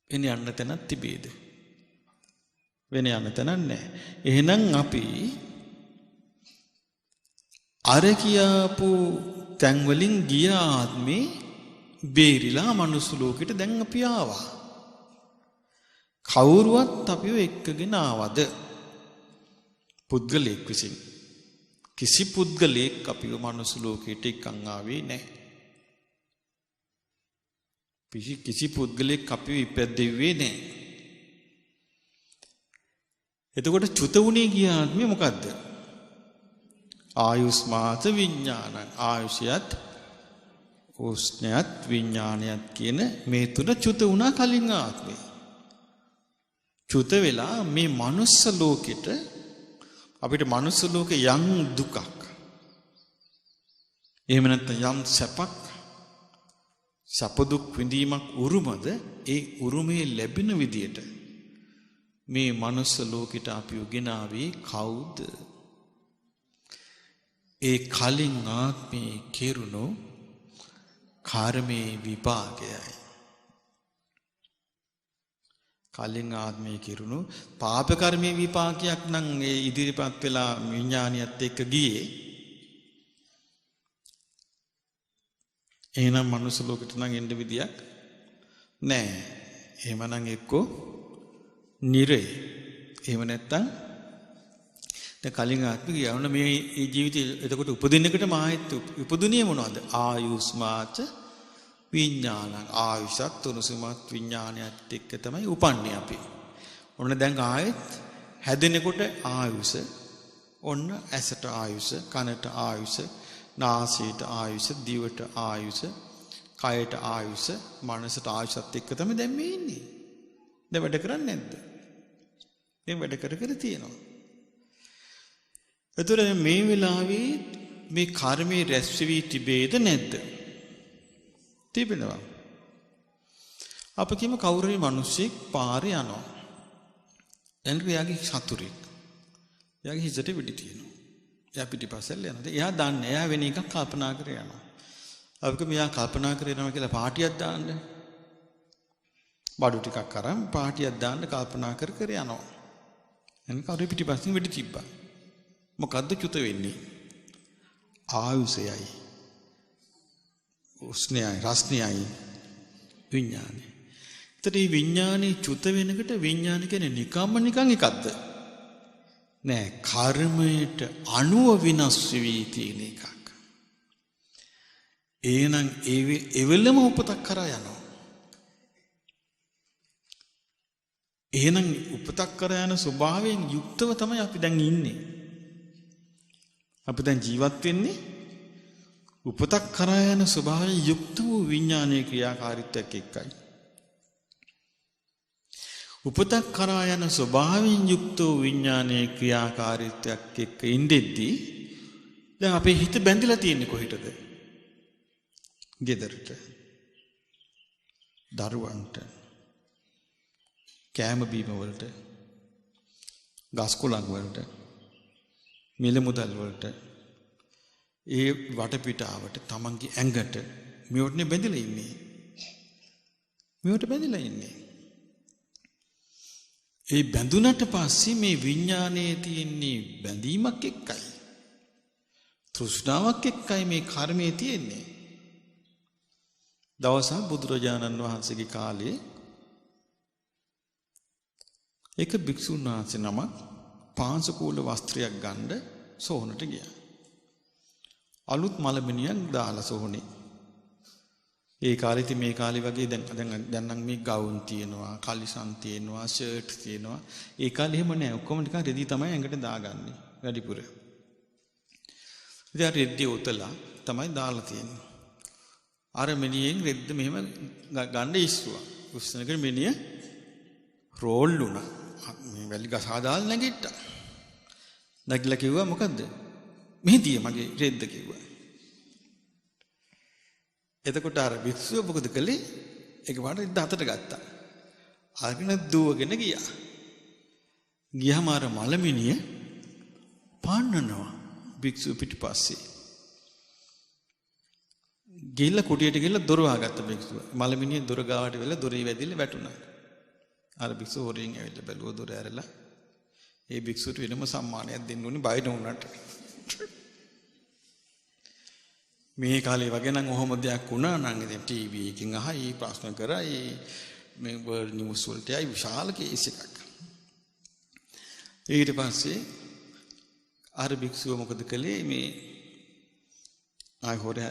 වෙන යන්න තැනක් තිබේද? වෙන යන්න තැනක් නැහැ. එහෙනම් අපි අර කියාපු තැන් වලින් ගිය ආත්මේ බේරිලා මනුස්ස ලෝකෙට දැන් අපි ආවා. කවුරුවත් අපිව එක්කගෙන ආවද? පුද්ගලෙක් විසින්. කිසි පුද්ගලෙක් අපිව මනුස්ස ලෝකෙට එක්කන් ආවේ නැහැ. කිසි පුද්ගලෙක් අපිව ඉපැද්දෙන්නේ නැහැ. එතකොට චුත වුණේ ගිය ආත්මේ මොකද්ද? ආයුස්මාත විඥානං. ආයුෂයත් උස්නයත් විඥානයත් කියන මේ තුන චුත වුණා කලින් ආත්මේ. චුත වෙලා මේ මනුස්ස ලෝකෙට අපිට මනුස්ස ලෝකේ යම් දුකක් එහෙම නැත්නම් යම් සැප දුක් විඳීමක් උරුමද ඒ උරුමේ ලැබෙන විදියට මේ මනුස්ස ලෝකෙට අපි උගෙන ආවේ කවුද? ඒ කලින් ආත්මේ කෙරුණු කර්මයේ විපාකයයි. කලින් ආත්මේ කෙරුණු පාප කර්මයේ විපාකයක් නම් ඒ ඉදිරිපත් වෙලා විඥානියත් එක්ක ගියේ. එහෙනම් මනුස්ස ලෝකෙට නම් එන්න විදියක් නැහැ. එහෙමනම් එක්කෝ නිරේ. එහෙම නැත්තම් දැන් කලින් ආත්මෙ ගියවන මේ ජීවිතේ එතකොට උපදින්නකට මායත් උපදුනිය මොනවද? ආයුස්මාච විඥානං. ආයුෂත් උණුසුමත් විඥානයත් එක්ක තමයි උපන්නේ අපි. ඔන්න දැන් ආයෙත් හැදෙනකොට ආයුෂ, ඔන්න ඇසට ආයුෂ, කනට ආයුෂ, නාසයට ආයුෂ, දිවට ආයුෂ, කයට ආයුෂ, මනසට ආයුෂත් එක්ක තමයි දැන් මේ ඉන්නේ. දැන් වැඩ කරන්නේ නැද්ද? දැන් වැඩ කර තියෙනවා. එතකොට මේ වෙලාවේ මේ කර්මයේ රැස් වී තිබේද නැද්ද? තිබෙනවා. අප කියමු කවුරු හරි මිනිස්සෙක් පාරේ යනවා. එන්ට එයාගේ සතුරෙක්. එයාගේ හිසට වෙඩි තියෙනවා. එයා පිටිපස්සෙල් යනවා. එයා දන්නේ එයා වෙන එකක් කල්පනා කර යනවා. අපි මෙයා කල්පනා කර යනවා කියලා පාටියක් දාන්න. බඩු ටිකක් අරන් පාටියක් දාන්න කල්පනා කර යනවා. එන්න කවුරු පිටිපස්සෙන් වෙඩි තිබ්බා. මොකද්ද චුත වෙන්නේ? ආයුෂයයි, උස්නයයි, රස්නයයි, විඥානයි. ඒතර මේ විඥානේ චුත වෙනකොට විඥාන කියන්නේ නිකන් එකක්ද? නෑ, කර්මයට අනුව විනාශ වෙවි තියෙන එකක්. එහෙනම් එවෙලම උපතක් කරා යනවා. එහෙනම් උපතක් කරා යන ස්වභාවයෙන් යුක්තව තමයි අපි දැන් ඉන්නේ. අපි දැන් ජීවත් වෙන්නේ උපතක් කරා යන ස්වභාවයෙන් යුක්ත වූ විඥානයේ ක්‍රියාකාරීත්වයක් එක්කයි. උපතක් කරා යන ස්වභාවයෙන් යුක්ත වූ විඥානයේ ක්‍රියාකාරීත්වයක් එක්ක ඉඳෙද්දී දැන් අපේ හිත බැඳිලා තියෙන්නේ කොහෙටද? ගෙදරට, දරුවන්ට, කෑම බීම වලට, ගස් කොළන් වලට, මිල මුදල් වලට, ඒ වටපිටාවට, තමන්ගේ ඇඟට මේවටනේ බැඳිලා ඉන්නේ. මේවට බැඳිලා ඉන්නේ. ඒ බැඳුනට පස්සේ මේ විඥානයේ තියෙන්නේ බැඳීමක් එක්කයි. තෘෂ්ණාවක් එක්කයි මේ කර්මයේ තියෙන්නේ. දවසක් බුදුරජාණන් වහන්සේගේ කාලේ එක භික්ෂුන් වහන්සේ නමක් පාංශකූල වස්ත්‍රයක් ගන්න සෝහනට ගියා. අලුත් මලමිනියක් දාලා සෝහනේ. ඒ කාලේ ඉතින් මේ කාලේ වගේ දැන් නම් මේ ගවුන් තියෙනවා, කලිසම් තියෙනවා, ෂර්ට් තියෙනවා. ඒ කාලේ එහෙම නෑ. ඔක්කොම නිකන් රෙදි තමයි ඇඟට දාගන්නේ වැඩිපුර. ඉතින් රෙදි උතලා තමයි දාලා තියෙන්නේ. අර මිනිහෙන් රෙද්ද මෙහෙම ගන්න ඉස්සුවා. උස්සනකර මිනිහ රෝල් වුණා. මේ වැලි ගසා දාලා නැගිට්ටා. නැගිටලා කිව්වා මොකද්ද? මෙහෙදී මගේ රෙද්ද කිව්වා. එතකොට අර වික්ෂුව මොකද කළේ? ඒක වඩ රෙද්ද අතට ගත්තා. අරගෙන දුවගෙන ගියා. ගියාම අර මලමිනිය පාන්නනවා වික්ෂුව පිටිපස්සේ. ගිහිල්ලා කුටියට ගිහිල්ලා දොර වහගත්ත භික්ෂුව. මලමිනිය දොර ගාවට වෙලා දොරේ වැදිලා වැටුණා. අර භික්ෂුව හොරෙන් ඇවිල්ලා බැලුවා දොර ඇරලා. ඒ භික්ෂුවට වෙනම සම්මානයක් දෙන්න ඕනේ බය නොවුනට. මේ කාලේ වගේ නම් ඔහොම දෙයක් වුණා නම් ඉතින් ටීවී එකකින් අහයි ප්‍රශ්න කරයි මේ වර්ල්ඩ් නිවුස් වලට ආයි විශාල කේස් එකක්. ඊට පස්සේ අර භික්ෂුව මොකද කළේ? මේ ආයි හොරේ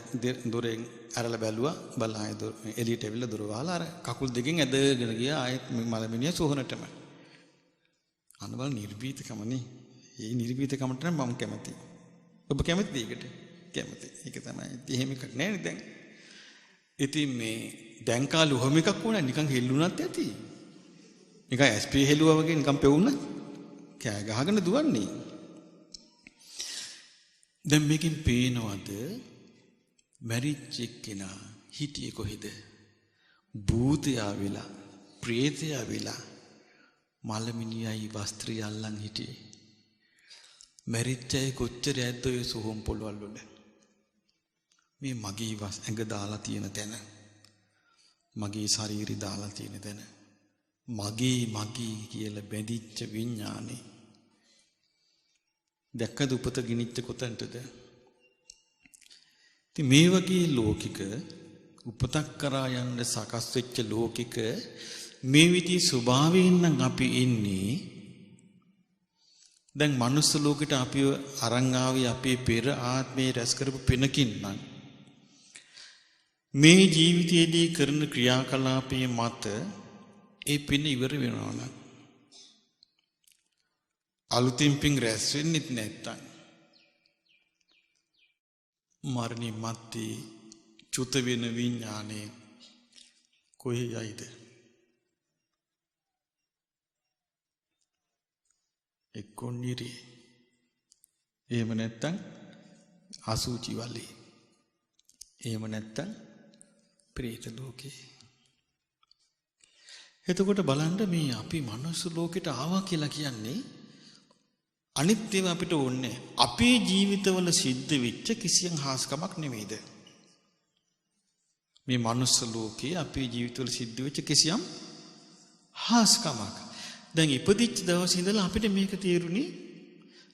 දොරෙන් අරලා බැලුවා. බලහාය දොර එළියට ඇවිල්ලා දොර වහලා අර කකුල් දෙකෙන් ඇදගෙන ගියා ආයෙත් මලමිනිය සෝහනටම. අනබල නිර්භීතකමනේ. ඒ නිර්භීතකමට නම් මම කැමතියි. ඔබ කැමතිද ඒකට? කැමති. ඒක තමයි. එහෙම එකක් නෑනේ දැන්. ඉතින් මේ දැන් කාලේ ඔහොම එකක් වුණා නිකන් හෙල්ලුණත් ඇති. නිකන් SP හෙළුවා වගේ නිකන් පෙවුණා. කෑ ගහගෙන දුවන්නේ. දැන් මේකෙන් පේනවද මැරිච්ච එක්කෙනා හිටියේ කොහෙද? භූතය ආවිලා, ප්‍රේතය ආවිලා, මලමිනියයි වස්ත්‍රය අල්ලන් හිටියේ. මැරිච්ච අය කොච්චර ඇද්ද ඔය සෝම් පොළවල් වල? මේ මගේ ඇඟ දාලා තියෙන තැන, මගේ ශරීරය දාලා තියෙන තැන, මගේ කියලා බැඳිච්ච විඥානේ. දැක්කද උපත ගිනිච්ච කොතනටද? ඉතින් මේ වගේ ලෝකික උපතක් කරා යන්න සකස් වෙච්ච ලෝකික මේ විදිහේ ස්වභාවයෙන් නම් අපි ඉන්නේ. දැන් මනුස්ස ලෝකෙට අපිව අරන් ආවේ අපේ පෙර ආත්මේ රැස් කරපු පිනකින් නම් මේ ජීවිතයේදී කරන ක්‍රියාකලාපයේ මත ඒ පින ඉවර වෙනවා නම් අලුතින් පින් රැස් වෙන්නේ නැත්තම් මරණින් මත්තේ චුත වෙන විඥානේ කොහේ යයිද? එක්කෝ නිරේ, එහෙම නැත්තම් අසුචි වලේ, එහෙම නැත්තම් ප්‍රේත ලෝකේ. එතකොට බලන්න මේ අපි මනුස්ස ලෝකෙට ආවා කියලා කියන්නේ අනිත් ඒවා අපිට ඕනේ අපේ ජීවිතවල සිද්ධ වෙච්ච කිසියම් හාස්කමක් නෙමෙයිද? මේ මනුස්ස ලෝකේ අපේ ජීවිතවල සිද්ධ වෙච්ච කිසියම් හාස්කමක්. දැන් ඉපදිච්ච දවසේ ඉඳලා අපිට මේක තේරුනේ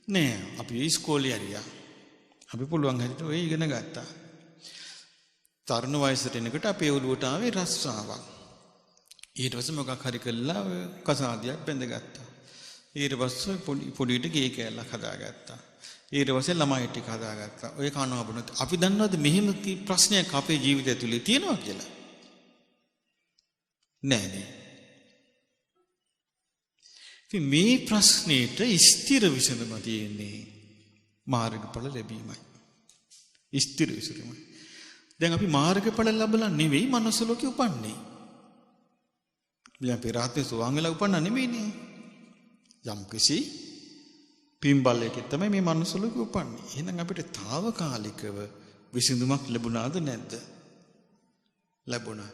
නෑ. අපි ඉස්කෝලේ හරියා. අපි පුළුවන් හැටියට ඔය ඉගෙන ගත්තා. තරුණ වයසට එනකොට අපේ ඔළුවට ආවේ රස්සාවක්. ඊට පස්සේ මොකක් හරි කළා කසාදියක් බැඳගත්තා. ඊට පස්සේ පොඩියට ගේ කෑල්ලක් හදාගත්තා. ඊට පස්සේ ළමයි ටික හදාගත්තා. ඔය කනවා බොනොත් අපි දන්නවද මෙහෙම ප්‍රශ්නයක් අපේ ජීවිතය ඇතුලේ තියෙනවා කියලා? නෑ නේ. ඉතින් මේ ප්‍රශ්නෙට ස්ථිර විසඳුම තියෙන්නේ මාර්ගඵල ලැබීමයි. ස්ථිර විසඳුම. දැන් අපි මාර්ගඵල ලැබලා නෙවෙයි මනුස්ස ලෝකේ උපන්නේ. අපි රාත්‍රී සෝවාන් වෙලා උපන්නා නෙවෙයිනේ. යම් කිසි පින්බලයකින් තමයි මේ මනුස්ස ලෝකේ උපන්නේ. එහෙනම් අපිට తాවකාලිකව විසඳුමක් ලැබුණාද නැද්ද? ලැබුණා.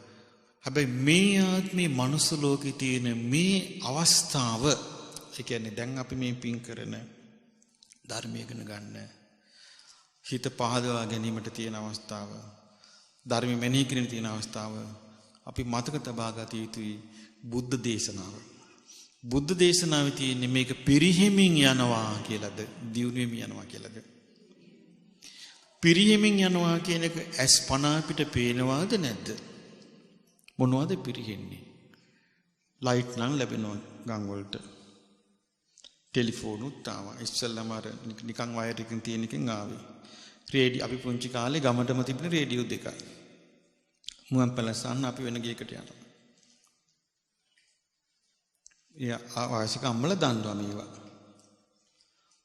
හැබැයි මේ ආත්මේ මනුස්ස ලෝකේ තියෙන මේ අවස්ථාව, ඒ කියන්නේ දැන් අපි මේ පින් කරන ධර්මය ඉගෙන ගන්න, හිත පහදවා ගැනීමට තියෙන අවස්ථාව, ධර්ම මෙනෙහි කිරීමේ තියෙන අවස්ථාව අපි මතක තබා ගත යුතුයි. බුද්ධ දේශනාව. බුද්ධ දේශනාවේ තියෙන්නේ මේක පිරිහෙමින් යනවා කියලාද, දියුණු වෙමින් යනවා කියලාද? පිරිහෙමින් යනවා කියන එක ඇස් පන අපිට පේනවාද නැද්ද? මොනවද පිරිහෙන්නේ? ලයිට් නම් ලැබෙනවා ගම් වලට. ටෙලිෆෝනුත් ආවා. ඉස්සෙල්ලාම අර නිකන් වයර් එකකින් තියෙන එකෙන් ආවේ. රේඩියෝ අපි පුංචි කාලේ ගමටම තිබුණ රේඩියෝ දෙකක්. මුවන් පැලසන්න අපි වෙන ගේකට යනවා. ආවාසික අම්මලා දන්නවා මේවා.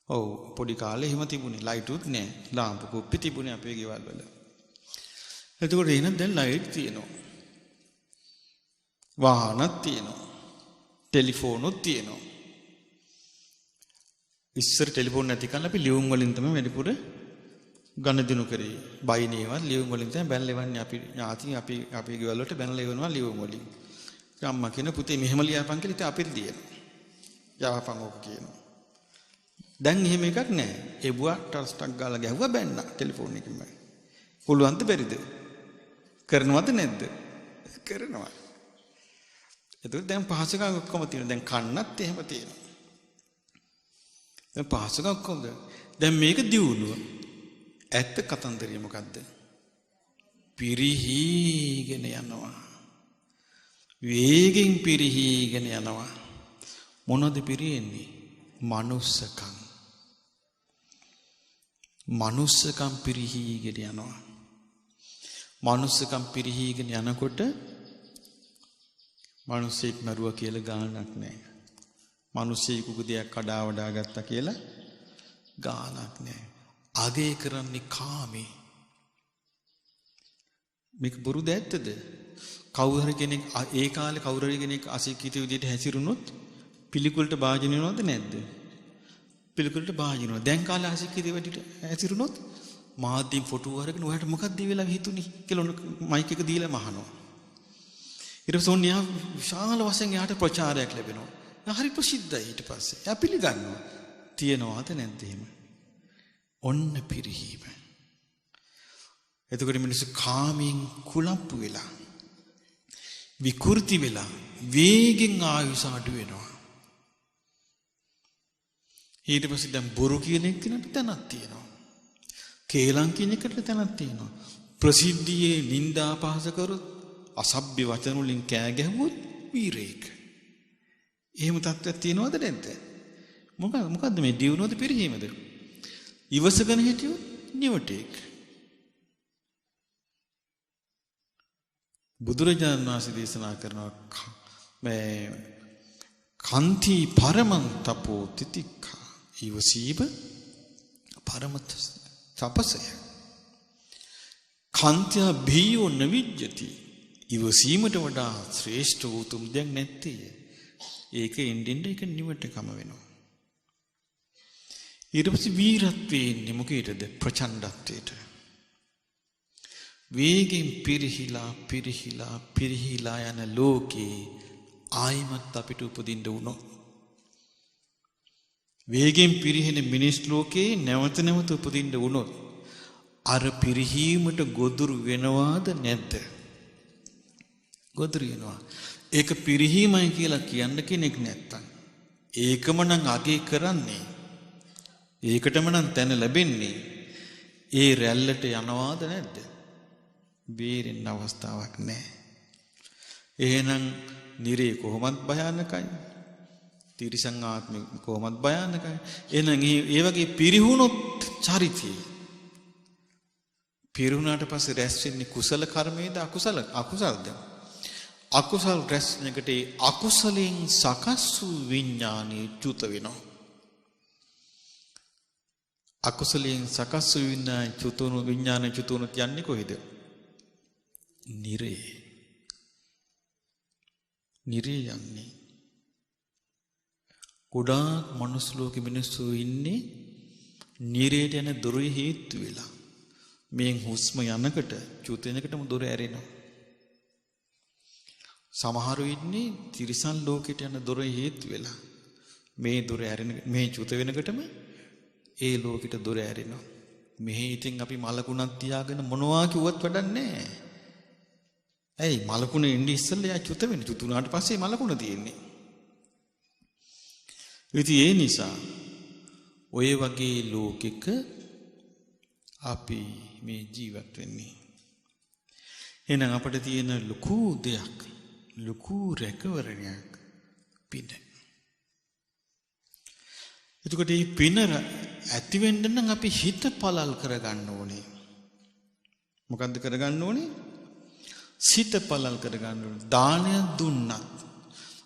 ඔව් පොඩි කාලේ එහෙම තිබුණේ. ලයිටුත් නෑ. ලාම්පු කුප්පි තිබුණේ අපේ ගෙවල් වල. එතකොට එහෙනම් දැන් ලයිට් තියෙනවා. වාහනත් තියෙනවා. ටෙලිෆෝනුත් තියෙනවා. ඉස්සර ටෙලිෆෝන් නැති කල් අපි ලියුම් වලින් තමයි වැඩිපුර ගණදිනු කරේ. බයිනේවත් ලියුම් වලින් තමයි බැලලෙවන්නේ. අපි ඥාති අපි ගෙවල් වලට බැලලෙවනවා ලියුම් වලින්. අම්මා කියන පුතේ මෙහෙම ලියාපන් කියලා ඉතින් අපිට දෙනවා. යවපන් ඕක කියනවා. දැන් එහෙම එකක් නැහැ. එබුවා ටස්ටක් ගාලා ගැහුවා බැන්නා ටෙලිෆෝන් එකකින්. පුළුවන්ද බැරිද? කරනවද නැද්ද? කරනවා. එතකොට දැන් පහසුකම් ඔක්කොම තියෙනවා. දැන් කන්නත් එහෙම තියෙනවා. දැන් පහසුකම් ඔක්කොමද? දැන් මේක දියුණුව. ඇත්ත කතන්දරය මොකද්ද? පිරිහීගෙන යනවා. වේගෙන් පිරිහීගෙන යනවා. මොනවද පිරෙන්නේ? මනුස්සකම්. මනුස්සකම් පිරිහීගෙන යනවා. මනුස්සකම් පිරිහීගෙන යනකොට මිනිස්සෙක් මරුවා කියලා ගානක් නැහැ. මිනිස්සෙකුගේ දෙයක් කඩා වඩා ගත්තා කියලා ගානක් නැහැ. අගය කරන්නේ කාමේ. මේක බොරුද ඇත්තද? කවුරු හරි කෙනෙක් ඒ කාලේ කවුරු හරි කෙනෙක් අශික්ෂිත විදිහට හැසිරුණොත් පිළිකුලට භාජනය වෙනවද නැද්ද? පිළිකුලට භාජනය වෙනවා. දැන් කාලේ අශික්ෂිත විදිහට හැසිරුණොත් මාධ්‍යයෙන් ෆොටෝ අරගෙන ඔයාට මොකක්ද මේ වෙලාවේ හිතුනේ කියලා මයික් එක දීලා මහනවා. ඊට පස්සේ ඔන්න යා විශාල වශයෙන් යාට ප්‍රචාරයක් ලැබෙනවා. හරි ප්‍රසිද්ධයි ඊට පස්සේ. එයා පිළිගන්නවා. තියනවාද නැද්ද එහෙම? ඔන්න පිරිහීම. එතකොට මිනිස්සු කාමයෙන් කුලප්පු වෙලා විකෘති වෙලා වේගෙන් ආයුෂ අඩු වෙනවා. ඊට පස්සේ දැන් බොරු කියන එකට තැනක් තියෙනවා. කේලම් කියන එකට තැනක් තියෙනවා. ප්‍රසිද්ධියේ නිന്ദා පහස කරොත් අසභ්‍ය වචන වලින් කෑ ගැහුවොත් වීරයෙක්. එහෙම තත්ත්වයක් තියෙනවද නැද්ද? මොකද්ද මේ දියුණුවද පිරිහීමද? ඉවසගෙන හිටියොත් නිවටෙක්. බුදුරජාණන් වහන්සේ දේශනා කරනවා මේ කන්ති පරමං තපෝ තිතික්ඛා ඉවසීම පරම තපසය. කන්ත්‍ය භීයෝ නවිජ්ජති ඉවසීමට වඩා ශ්‍රේෂ්ඨ උතුම් දෙයක් නැත්තේ. ඒක ඉන්දින්ද ඒක නිවටකම වෙනවා. ඊට පස්සේ වීරත්වයේ ඉන්නේ මොකේද? ප්‍රචණ්ඩත්වයට. වේගෙන් පිරිහිලා යන ලෝකේ ආයිමත් අපිට උපදින්න වුණොත් වේගෙන් පිරිහෙන මිනිස් ලෝකේ නැවත උපදින්න වුණොත් අර පිරිහීමට ගොදුරු වෙනවාද නැද්ද? ගොදුරු වෙනවා. ඒක පිරිහීමයි කියලා කියන්න කෙනෙක් නැත්තම් ඒකම නම් අගේ කරන්නේ ඒකටම නම් තැන ලැබෙන්නේ ඒ රැල්ලට යනවාද නැද්ද? බේරෙන්න අවස්ථාවක් නැහැ. එහෙනම් නිරේ කොහොමත් භයානකයි. තිරිසන් ආත්මෙ කොහොමත් භයානකයි. එහෙනම් ඒ වගේ පිරිහුණොත් චරිතය පිරුණාට පස්සේ රැස් වෙන්නේ කුසල කර්මයේද අකුසල්ද? අකුසල් රැස් වෙනකොට ඒ අකුසලෙන් සකස් වූ විඥානීය චුත වෙනවා. අකුසලයෙන් සකස් වූ විඥාන චුතුණු කියන්නේ කොහෙද? නිරේ යන්නේ. ගොඩාක් මනුස්ස ලෝකෙ මිනිස්සු ඉන්නේ නිරේට යන දොරේ හේතු වෙලා. මේ හුස්ම යනකොට චුත වෙනකොටම දොර ඇරෙනවා. සමහරු ඉන්නේ තිරිසන් ලෝකෙට යන දොරේ හේතු වෙලා. මේ දොර ඇරෙන මේ චුත වෙනකොටම ඒ ලෝකෙට දොර ඇරෙනවා. මෙහි ඉතින් අපි මලකුණක් තියාගෙන මොනවා කිව්වත් වැඩක් නැහැ. ඇයි මලකුණ ඉන්නේ ඉස්සෙල්ලා යා චුත වෙන්නේ. චුත උනාට පස්සේ මලකුණ තියෙන්නේ. ඉතින් ඒ නිසා ඔය වගේ ලෝකෙක අපි මේ ජීවත් වෙන්නේ. එහෙනම් අපිට තියෙන ලොකු දෙයක්, ලොකු රැකවරණයක් පින. එතකොට මේ පින ඇති වෙන්න නම් අපි හිත පළල් කරගන්න ඕනේ. මොකද්ද කරගන්න ඕනේ? සිත පළල් කරගන්න ඕනේ. දානයක් දුන්නත්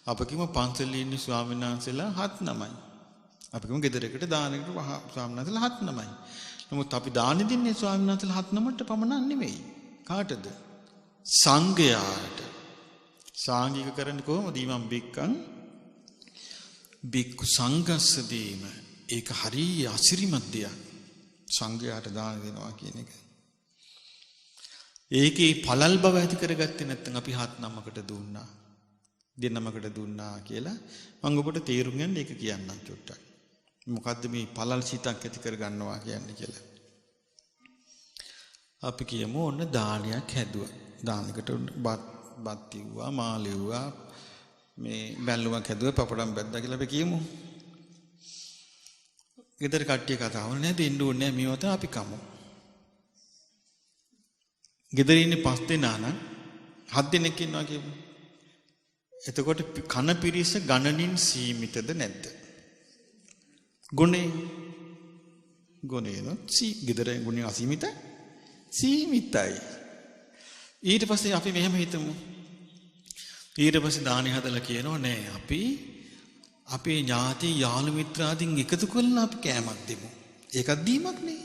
අප කිව්ව පන්සලේ ඉන්න ස්වාමීන් වහන්සේලා 7-9යි. අපි කිව්ව ගෙදරකට දානකට ස්වාමීන් වහන්සේලා 7-9යි. නමුත් අපි දාන දෙන්නේ ස්වාමීන් වහන්සේලා 7-9ට පමණක් නෙවෙයි. කාටද? සංඝයාට. සාංගික කරන්නේ කොහොමද? ඊමම් බික්කන් බික්කු සංඝස්ස දීම. ඒක හරිය අසිරිමත් දෙයක්. සංඝයාට දාන දෙනවා කියන එක. ඒකේ පළල් බව ඇති කරගත්තේ නැත්නම් අපි 7-9කට දුන්නා. දෙන්නමකට දුන්නා කියලා මම ඔබට තේරුම් ගන්න ඒක කියන්නම් චුට්ටක්. මොකද්ද මේ පළල් සිතක් ඇති කර ගන්නවා කියන්නේ කියලා. අපි කියමු ඔන්න දානයක් හැදුවා. දානකට බත් තිව්වා, මාළෙව්වා, මේ බැල්ලුමක් හැදුවා, පපඩම් බැද්දා කියලා අපි කියමු. ගෙදර කට්ටිය කතා වුණා නේද? දෙන්න ඕනේ නැහැ මේවට අපි කමු. ගෙදර ඉන්නේ 5 දෙනා නම් 7 දෙනෙක් ඉන්නවා කියමු. එතකොට කන පිරිස ගණනින් සීමිතද නැද්ද? ගුණේ නෝ ගෙදර ගුණේ අසීමිතයි. සීමිතයි. ඊට පස්සේ අපි මෙහෙම හිතමු. ඊට පස්සේ දානි හදලා කියනවා නෑ අපි අපේ ඥාති යාළු මිත්‍රාදීන් එකතු කරලා අපි කෑමක් දෙමු. ඒකත් දීමක් නේ.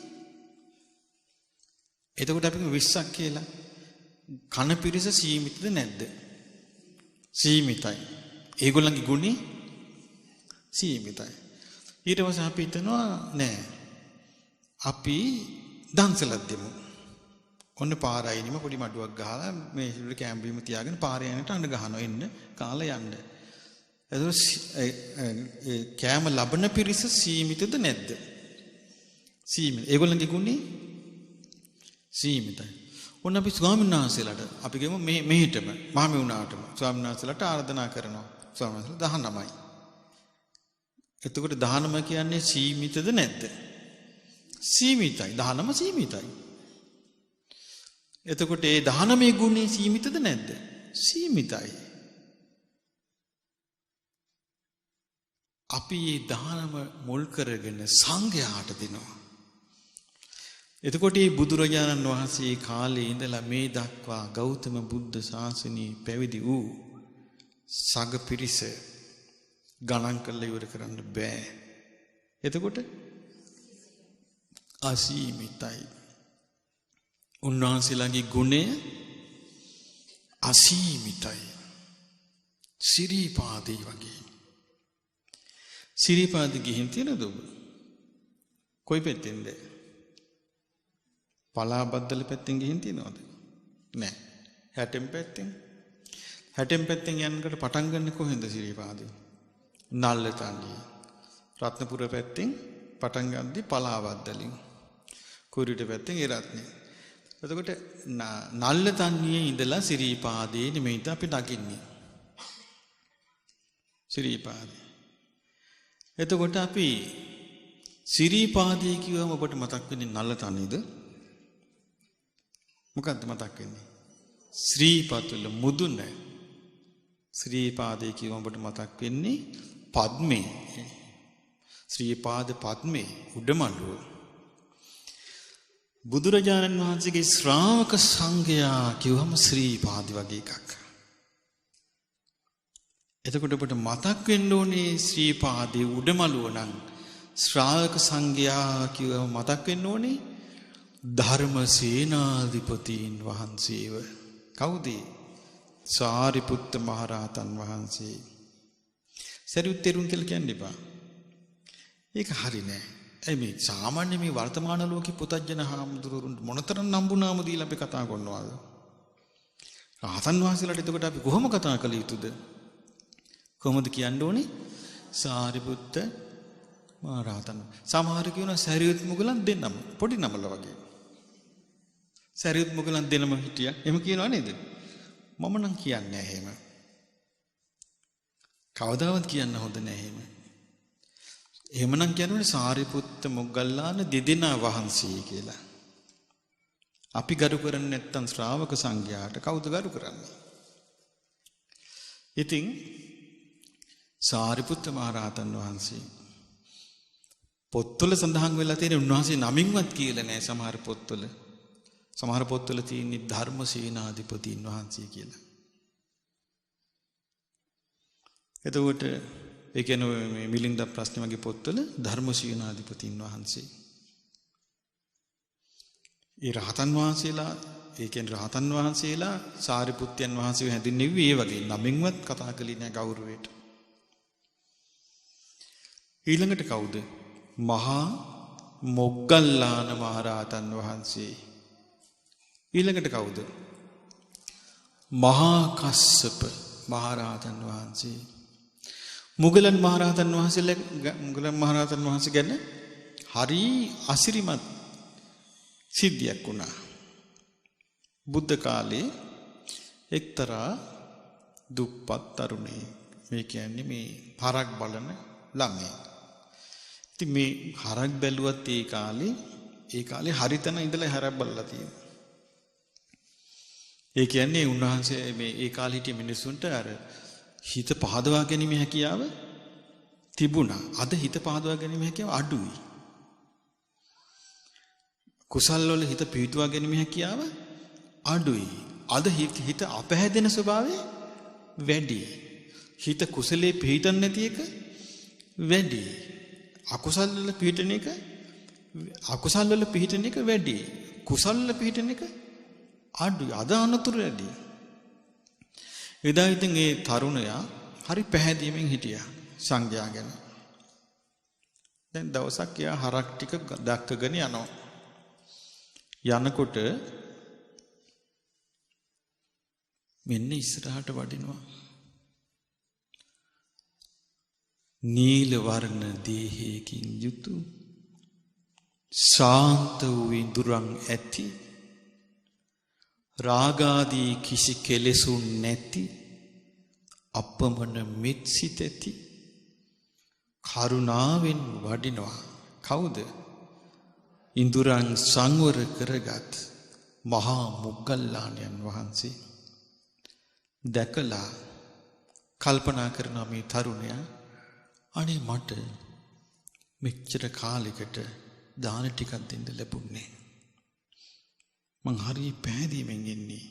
එතකොට අපි 20ක් කියලා. කන පිරිස සීමිතද නැද්ද? සීමිතයි. ඒගොල්ලන්ගේ ගුණේ සීමිතයි. ඊට පස්සේ අපි හිතනවා නෑ අපි දන්සලක් දෙමු. ඔන්න පාර අයිනෙම පොඩි මඩුවක් ගහලා මේ හිරුවේ කැම්බීම තියාගෙන පාරේ යනට අඬ ගහනවා එන්න කාලා යන්න. එතකොට ඒ කැම ලබන පිරිස සීමිතද නැද්ද? සීමිත. ඒගොල්ලන්ගේ ගුණේ සීමිතයි. ඔන්න අපි ස්වාමීන් වහන්සේලාට අපි ගමු මෙහෙටම මහමෙවුනාටම ස්වාමීන් වහන්සේලාට ආරාධනා කරනවා. ස්වාමීන් වහන්සේලා 19යි. එතකොට 19 කියන්නේ සීමිතද නැද්ද? සීමිතයි. 19 සීමිතයි. එතකොට ඒ 19 ගුණේ සීමිතද නැද්ද? සීමිතයි. අපි මේ 19 මුල් කරගෙන සංඝයාට දෙනවා. එතකොට මේ බුදුරජාණන් වහන්සේ කාලේ ඉඳලා මේ දක්වා ගෞතම බුද්ධ ශාසනයේ පැවිදි වූ සග පිරිස ගණන් කරලා ඉවර කරන්න බෑ. එතකොට අසීමිතයි. උන්වහන්සේලාගේ ගුණය අසීමිතයි. සිරිපාදේ වගේ. සිරිපාදේ ගිහින් තියෙනවද ඔබ? කොයි පැත්තෙන්ද? පලාබද්දල පැත්තෙන් ගිහින් තියෙනවද? නෑ. හැටෙන් පැත්තෙන්. හැටෙන් පැත්තෙන් යනකොට පටන් ගන්න කොහෙන්ද සිරිපාදේ? නල්ලතන්නිය. රත්නපුර පැත්තෙන් පටන් ගද්දි පලාබද්දලින්. කුරුට පැත්තෙන් ඒ රත්නේ. එතකොට නල්ලතන්නියේ ඉඳලා සිරිපාදේ නෙමෙයිද අපි දකින්නේ. සිරිපාදේ. එතකොට අපි සිරිපාදේ කියවම ඔබට මතක් වෙන්නේ නල්ලතන්නියද? මොකද්ද මතක් වෙන්නේ? ශ්‍රීපතුල මුදුන. ශ්‍රීපාදේ කියවම ඔබට මතක් වෙන්නේ පද්මේ. ශ්‍රීපාද පද්මේ උඩමළුව. බුදුරජාණන් වහන්සේගේ ශ්‍රාවක සංඝයා කිව්වම ශ්‍රීපාදි වගේ එකක්. එතකොට ඔබට මතක් වෙන්න ඕනේ ශ්‍රීපාදේ උඩමළුව නම් ශ්‍රාවක සංඝයා කිව්වම මතක් වෙන්න ඕනේ ධර්ම සේනාධිපතීන් වහන්සේව. කවුද? සාරිපුත්ත මහරහතන් වහන්සේ. සරියුත් තෙරුන් කියලා කියන්න එපා. ඒක හරි නෑ. ඒ මේ සාමාන්‍ය මේ වර්තමාන ලෝකේ පුතඥ හාමුදුරුවරුන්ට මොනතරම් නම්බුනාම දීලා අපි කතා කරනවාද? රහතන් වහන්සේලාට එතකොට අපි කොහොම කතා කළ යුතුද? කොහොමද කියන්න ඕනේ? සාරිපුත්ත මහරහතන්. සමහර කියනවා සරියුත් මුගලන් දෙන්නම පොඩි නමල වගේ. සරියුත් මුගලන් දෙන්නම හිටියා. එහෙම කියනවා නේද? මම නම් කියන්නේ නැහැ එහෙම. කවදාවත් කියන්න හොඳ නැහැ එහෙම. එහෙමනම් කියන්නේ සාරිපුත්ත මොග්ගල්ලාන දෙදෙනා වහන්සේ කියලා. අපි ගරු කරන්නේ නැත්තම් ශ්‍රාවක සංඝයාට කවුද ගරු කරන්නේ? ඉතින් සාරිපුත්ත මහරහතන් වහන්සේ පොත්වල සඳහන් වෙලා තියෙන උන්වහන්සේ නමින්වත් කියලා නැහැ සමහර පොත්වල. සමහර පොත්වල තියෙන්නේ ධර්මසේනාධිපතීන් වහන්සේ කියලා. එතකොට ඒ කියන්නේ මේ මිලින්ද ප්‍රශ්න වගේ පොත්වල ධර්මසේනාධිපතීන් වහන්සේ. ඒ රහතන් වහන්සේලා ඒ කියන්නේ රහතන් වහන්සේලා සාරිපුත්යන් වහන්සේව හැඳින්වෙන්නේ ඒ වගේ නමින්වත් කතා කළේ නැහැ ගෞරවයට. ඊළඟට කවුද? මහා මොග්ගල්ලාන මහරහතන් වහන්සේ. ඊළඟට කවුද? මහා කස්සප මහරහතන් වහන්සේ. මුගලන් මහරහතන් වහන්සේ ගැන හරි අසිරිමත් සිද්ධියක් වුණා. බුද්ධ කාලේ එක්තරා දුප්පත් තරුණයෙක්, මේ කියන්නේ මේ හරක් බලන ළමයෙක්. ඉතින් මේ හරක් බැලුවත් ඒ කාලේ හරිතන ඉඳලා හරක් බලලා තියෙනවා. ඒ කියන්නේ උන්වහන්සේ මේ ඒ කාලේ හිටිය මිනිස්සුන්ට අර හිත පහදවා ගැනීම හැකියාව තිබුණා. අද හිත පහදවා ගැනීම හැකියාව අඩුයි. කුසල් වල හිත පිහිටුවා ගැනීම හැකියාව අඩුයි. අද හිත අපහැදෙන ස්වභාවය වැඩි. හිත කුසලයේ පිහිටන්නේ නැති එක වැඩි. අකුසල් වල පිහිටන එක වැඩි. කුසල් වල පිහිටන එක අඩුයි. අද අනතුරු වැඩි. එදා ඉතින් ඒ තරුණයා හරි පැහැදීමෙන් හිටියා සංඝයා ගැන. දැන් දවසක් එයා හරක් ටික දැක්කගෙන යනවා. යනකොට මෙන්න ඉස්සරහට වඩිනවා. නීල වර්ණ දේහයකින් යුතු ශාන්ත වූ ඉඳුරන් ඇති රාගාදී කිසි කෙලෙසුන් නැති අපමණ මෙත් සිත ඇති කරුණාවෙන් වඩිනවා. කවුද? ඉඳුරන් සංවර කරගත් මහා මොග්ගල්ලාණන් වහන්සේ. දැකලා කල්පනා කරනවා මේ තරුණයා, අනේ මට මෙච්චර කාලයකට දාන ටිකක් දෙන්න ලැබුණේ. මං හරි පැහැදීමෙන් ඉන්නේ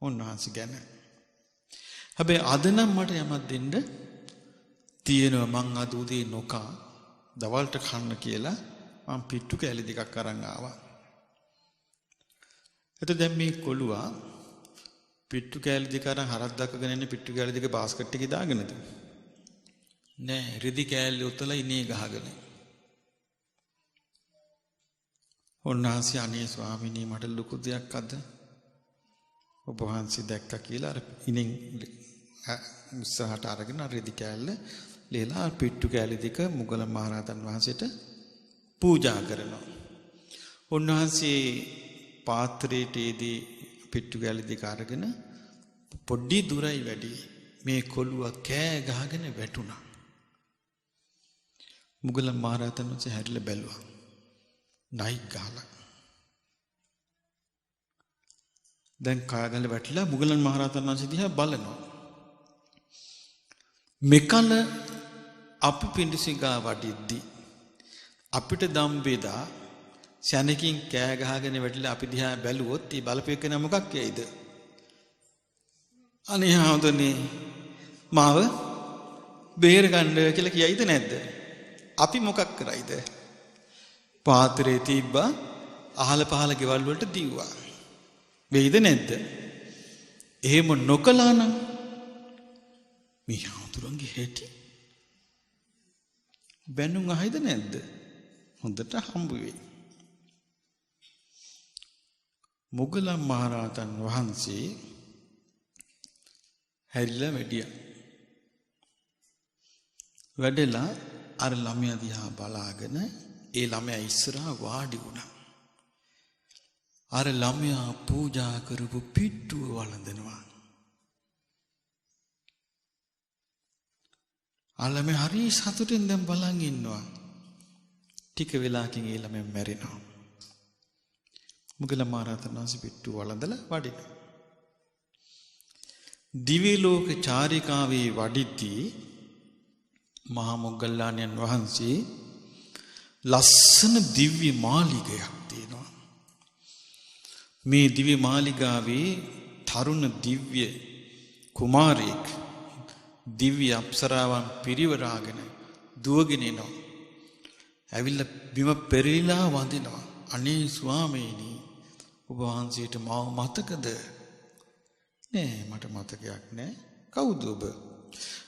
උන්වහන්සේ ගැන. හැබැයි අද නම් මට යමක් දෙන්න තියෙනවා. මං අද උදේ නොකා දවල්ට කන්න කියලා මං පිට්ටු කෑලි දෙකක් අරන් ආවා. එතකොට දැන් මේ කොළුවා පිට්ටු කෑලි දෙක අරන් හරක් දක්කගෙන ඉන්නේ. පිට්ටු කෑලි දෙක බාස්කට් එකේ දාගෙනද? නෑ, රෙදි කෑල්ල උතලා ඉනේ ගහගෙන. උන්වහන්සේ අනේ ස්වාමීනි මට ලොකු දෙයක් අද ඔබ වහන්සේ දැක්කා කියලා අර ඉනින් උත්සාහට අරගෙන රෙදි කෑල්ල ලේලා පිට්ටු කෑලි දෙක මුගලන් මහරහතන් වහන්සේට පූජා කරනවා. උන්වහන්සේ පාත්‍රයේදී පිට්ටු කෑලි දෙක අරගෙන පොඩි දුරයි වැඩි මේ කොළුව කෑ ගහගෙන වැටුණා. මුගලන් මහරහතන් වහන්සේ හැරිලා බැලුවා. නයි ගහලා. දැන් කාගල වැටිලා මුගලන් මහරහතන් වහන්සේ දිහා බලනවා. මෙකල අපි පිඬුසිඟා වඩිද්දි අපිට දම් බෙදා සැනකින් කෑ ගහගෙන වැටිලා අපි දිහා බැලුවොත් ඒ බලපෑකන මොකක් වෙයිද? අනේ හඳුනේ මාව බේර ගන්න කියලා කියයිද නැද්ද? අපි මොකක් කරයිද? පාත්‍රේ තිබ්බා අහල පහල ගෙවල් වලට දීුවා. වෙයිද නැද්ද? එහෙම නොකළා නම් මේ හඳුරන්ගේ හැටි බැනුම් අහයිද නැද්ද? හොඳට හම්බ වෙයි. මුගලන් මහරහතන් වහන්සේ හැරිලා වැඩියා. වැඩලා අර ළමයා දිහා බලාගෙන ඒ ළමයා ඉස්සරහා වාඩි වුණා. අර ළමයා පූජා කරපු පිට්ටුව වළඳනවා. ළමයා හරි සතුටින් දැන් බලන් ඉන්නවා. ටික වෙලාවකින් ඒ ළමයා මැරෙනවා. මුගලන් මහරහතන් වහන්සේ පිට්ටුව වළඳලා වඩිනවා. දිව්‍ය ලෝක චාරිකාවේ වඩිද්දී මහා මොග්ගල්ලාණන් වහන්සේ ලස්සන දිව්‍ය මාලිගයක් තියෙනවා. මේ දිව්‍ය මාලිගාවේ තරුණ දිව්‍ය කුමාරයෙක් දිව්‍ය අප්සරාවන් පිරිවරාගෙන දුවගෙන එනවා. ඇවිල්ලා බිම පෙරලිලා වඳිනවා. අනේ ස්වාමීනි ඔබ වහන්සේට මාව මතකද? නෑ මට මතකයක් නෑ. කවුද ඔබ?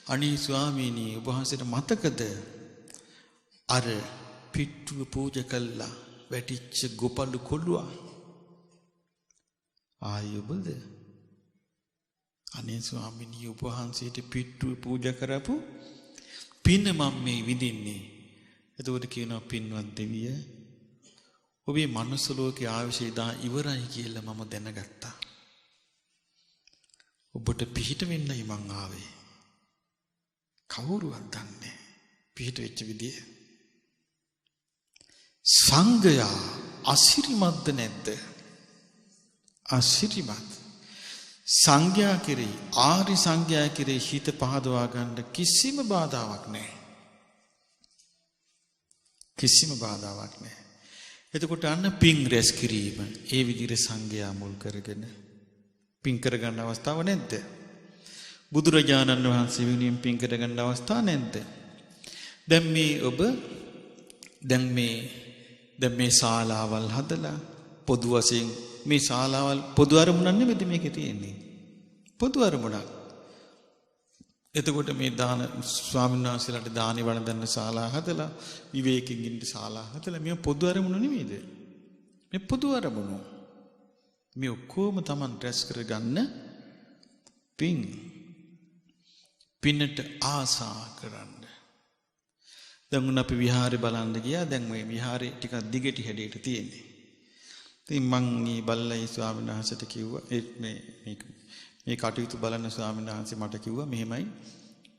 අනේ ස්වාමීනි ඔබ වහන්සේට මතකද? අර පිට්ටුව පූජා කළා වැටිච්ච ගොපළු කොළුවා. ආයි ඔබද? අනේ ස්වාමීනි ඔබ වහන්සේට පිට්ටුව පූජා කරපු පින මම මේ විඳින්නේ. එතකොට කියනවා පින්වත් දෙවිය ඔබේ මනුස්ස ලෝකයේ ආයුෂ ඉදා ඉවරයි කියලා මම දැනගත්තා. ඔබට පිහිට වෙන්නයි මං ආවේ. කවුරුවත් දන්නේ පිහිට වෙච්ච විදිය. සංඝයා අසිරිමත්ද නැද්ද? අසිරිමත්. සංඝයා කෙරෙහි ආරි සංඝයා කෙරෙහි හිත පහදවා ගන්න කිසිම බාධාවක් නැහැ. කිසිම බාධාවක් නැහැ. එතකොට අන්න පින් රැස් කිරීම ඒ විදිහට සංඝයා මුල් කරගෙන පින් කරගන්න අවස්ථාව නැද්ද? බුදුරජාණන් වහන්සේ වෙනුවෙන් පින් කරගන්න අවස්ථාවක් නැද්ද? දැන් මේ ශාලාවල් හදලා පොදු වශයෙන් මේ ශාලාවල් පොදු අරමුණක් නෙමෙයි මේකේ තියෙන්නේ. පොදු අරමුණක්. එතකොට මේ දාන ස්වාමීන් වහන්සේලාට දානි වළඳන ශාලා හදලා විවේකයෙන් ඉන්න ශාලා හදලා මේ පොදු අරමුණ නෙමෙයිද? මේ පොදු අරමුණු. මේ ඔක්කොම Taman රැස් කරගන්න පින්. පින්නට ආසා කරන්න. දැන් උන් අපි විහාරේ බලන්න ගියා. දැන් මේ විහාරේ ටිකක් දිගටි හැඩයට තියෙන්නේ. ඉතින් මං මේ බල්ලයි ස්වාමීන් වහන්සේට කිව්වා මේ කටයුතු බලන ස්වාමීන් වහන්සේ මට කිව්වා මෙහෙමයි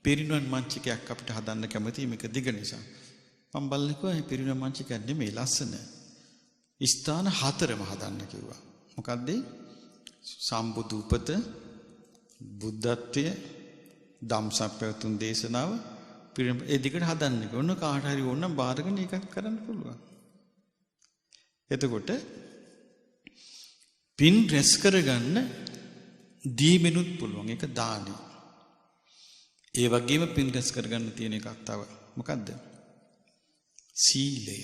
පිරිනුවන් මංචකයක් අපිට හදන්න කැමතියි මේක දිග නිසා. මම බල්ලා කිව්වා මේ පිරිනුවන් මංචකයක් නෙමෙයි ලස්සන. ස්ථාන 4ම හදන්න කිව්වා. මොකද්ද? සම්බුදු උපත, බුද්ධත්වය, ධම්සප්පවතුන් දේශනාව ඒ දිගට හදන්න කිව්වා. ඔන්න කාට හරි ඕනනම් බාරගෙන එකක් කරන්න පුළුවන්. එතකොට පින් රැස් කරගන්න දීමෙනුත් පුළුවන්. ඒක දානි. ඒ වගේම පින් රැස් කරගන්න තියෙන එකක් තව. මොකද්ද? සීලය.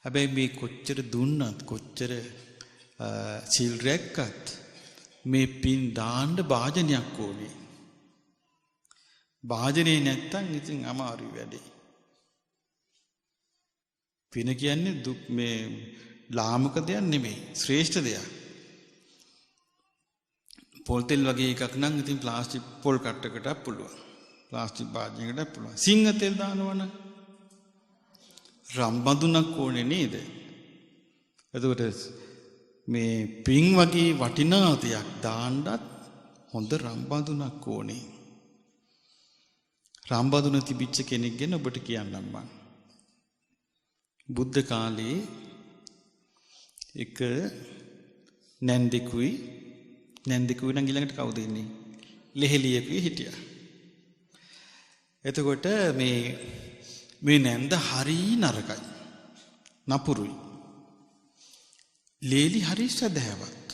හැබැයි මේ කොච්චර දුන්නත් කොච්චර සීල් රැක්කත් මේ පින් දාන්න වාජනයක් ඕනේ. වාජනේ නැත්තම් ඉතින් අමාරුයි වැඩේ. පින කියන්නේ දුක් මේ ලාමක දෙයක් නෙමෙයි ශ්‍රේෂ්ඨ දෙයක්. පොල් තෙල් වගේ එකක් නම් ඉතින් ප්ලාස්ටික් පොල් කට්ටකට පුළුවන්. ප්ලාස්ටික් භාජනයකට පුළුවන්. සිංහ තෙල් දානවනම් රම්බඳුනක් ඕනේ නේද? එතකොට මේ පින් වගේ වටිනා දෙයක් දාන්නත් හොඳ රම්බඳුනක් ඕනේ. රම්බඳුන තිබිච්ච කෙනෙක් ගැන ඔබට කියන්නම් මම. බුද්ධ කාලේ එක නැන්දෙකුයි නම් ඊළඟට කවුද ඉන්නේ? ලෙහෙලියෙකුයි හිටියා. එතකොට මේ නැන්ද හරි නරකයි. නපුරුයි. ලේලි හරි සදහැවත්.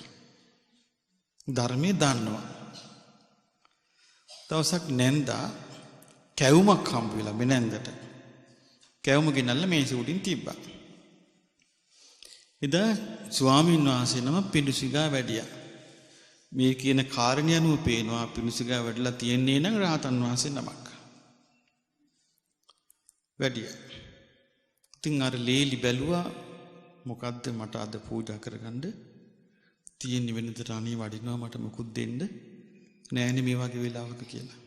ධර්මයේ දන්නවා. දවසක් නැන්දා කැවුමක් හම්බ වෙලා මේ නැන්දට. කැවුම ගෙනල්ලා මේසෙ උඩින් තිබ්බා. එදා ස්වාමීන් වහන්සේ නම පිඬුසිඟා වැඩියා. මේ කියන කාරණේ අනුව පේනවා පිඬුසිඟා වැඩිලා තියන්නේ නම් රහතන් වහන්සේ නමක්. වැඩියා. ඉතින් අර ලේලි බැලුවා මොකද්ද මට අද පූජා කරගන්න තියෙන වෙනදට අනේ වඩිනවා මට මොකුත් දෙන්න නෑනේ මේ වගේ වෙලාවක කියලා.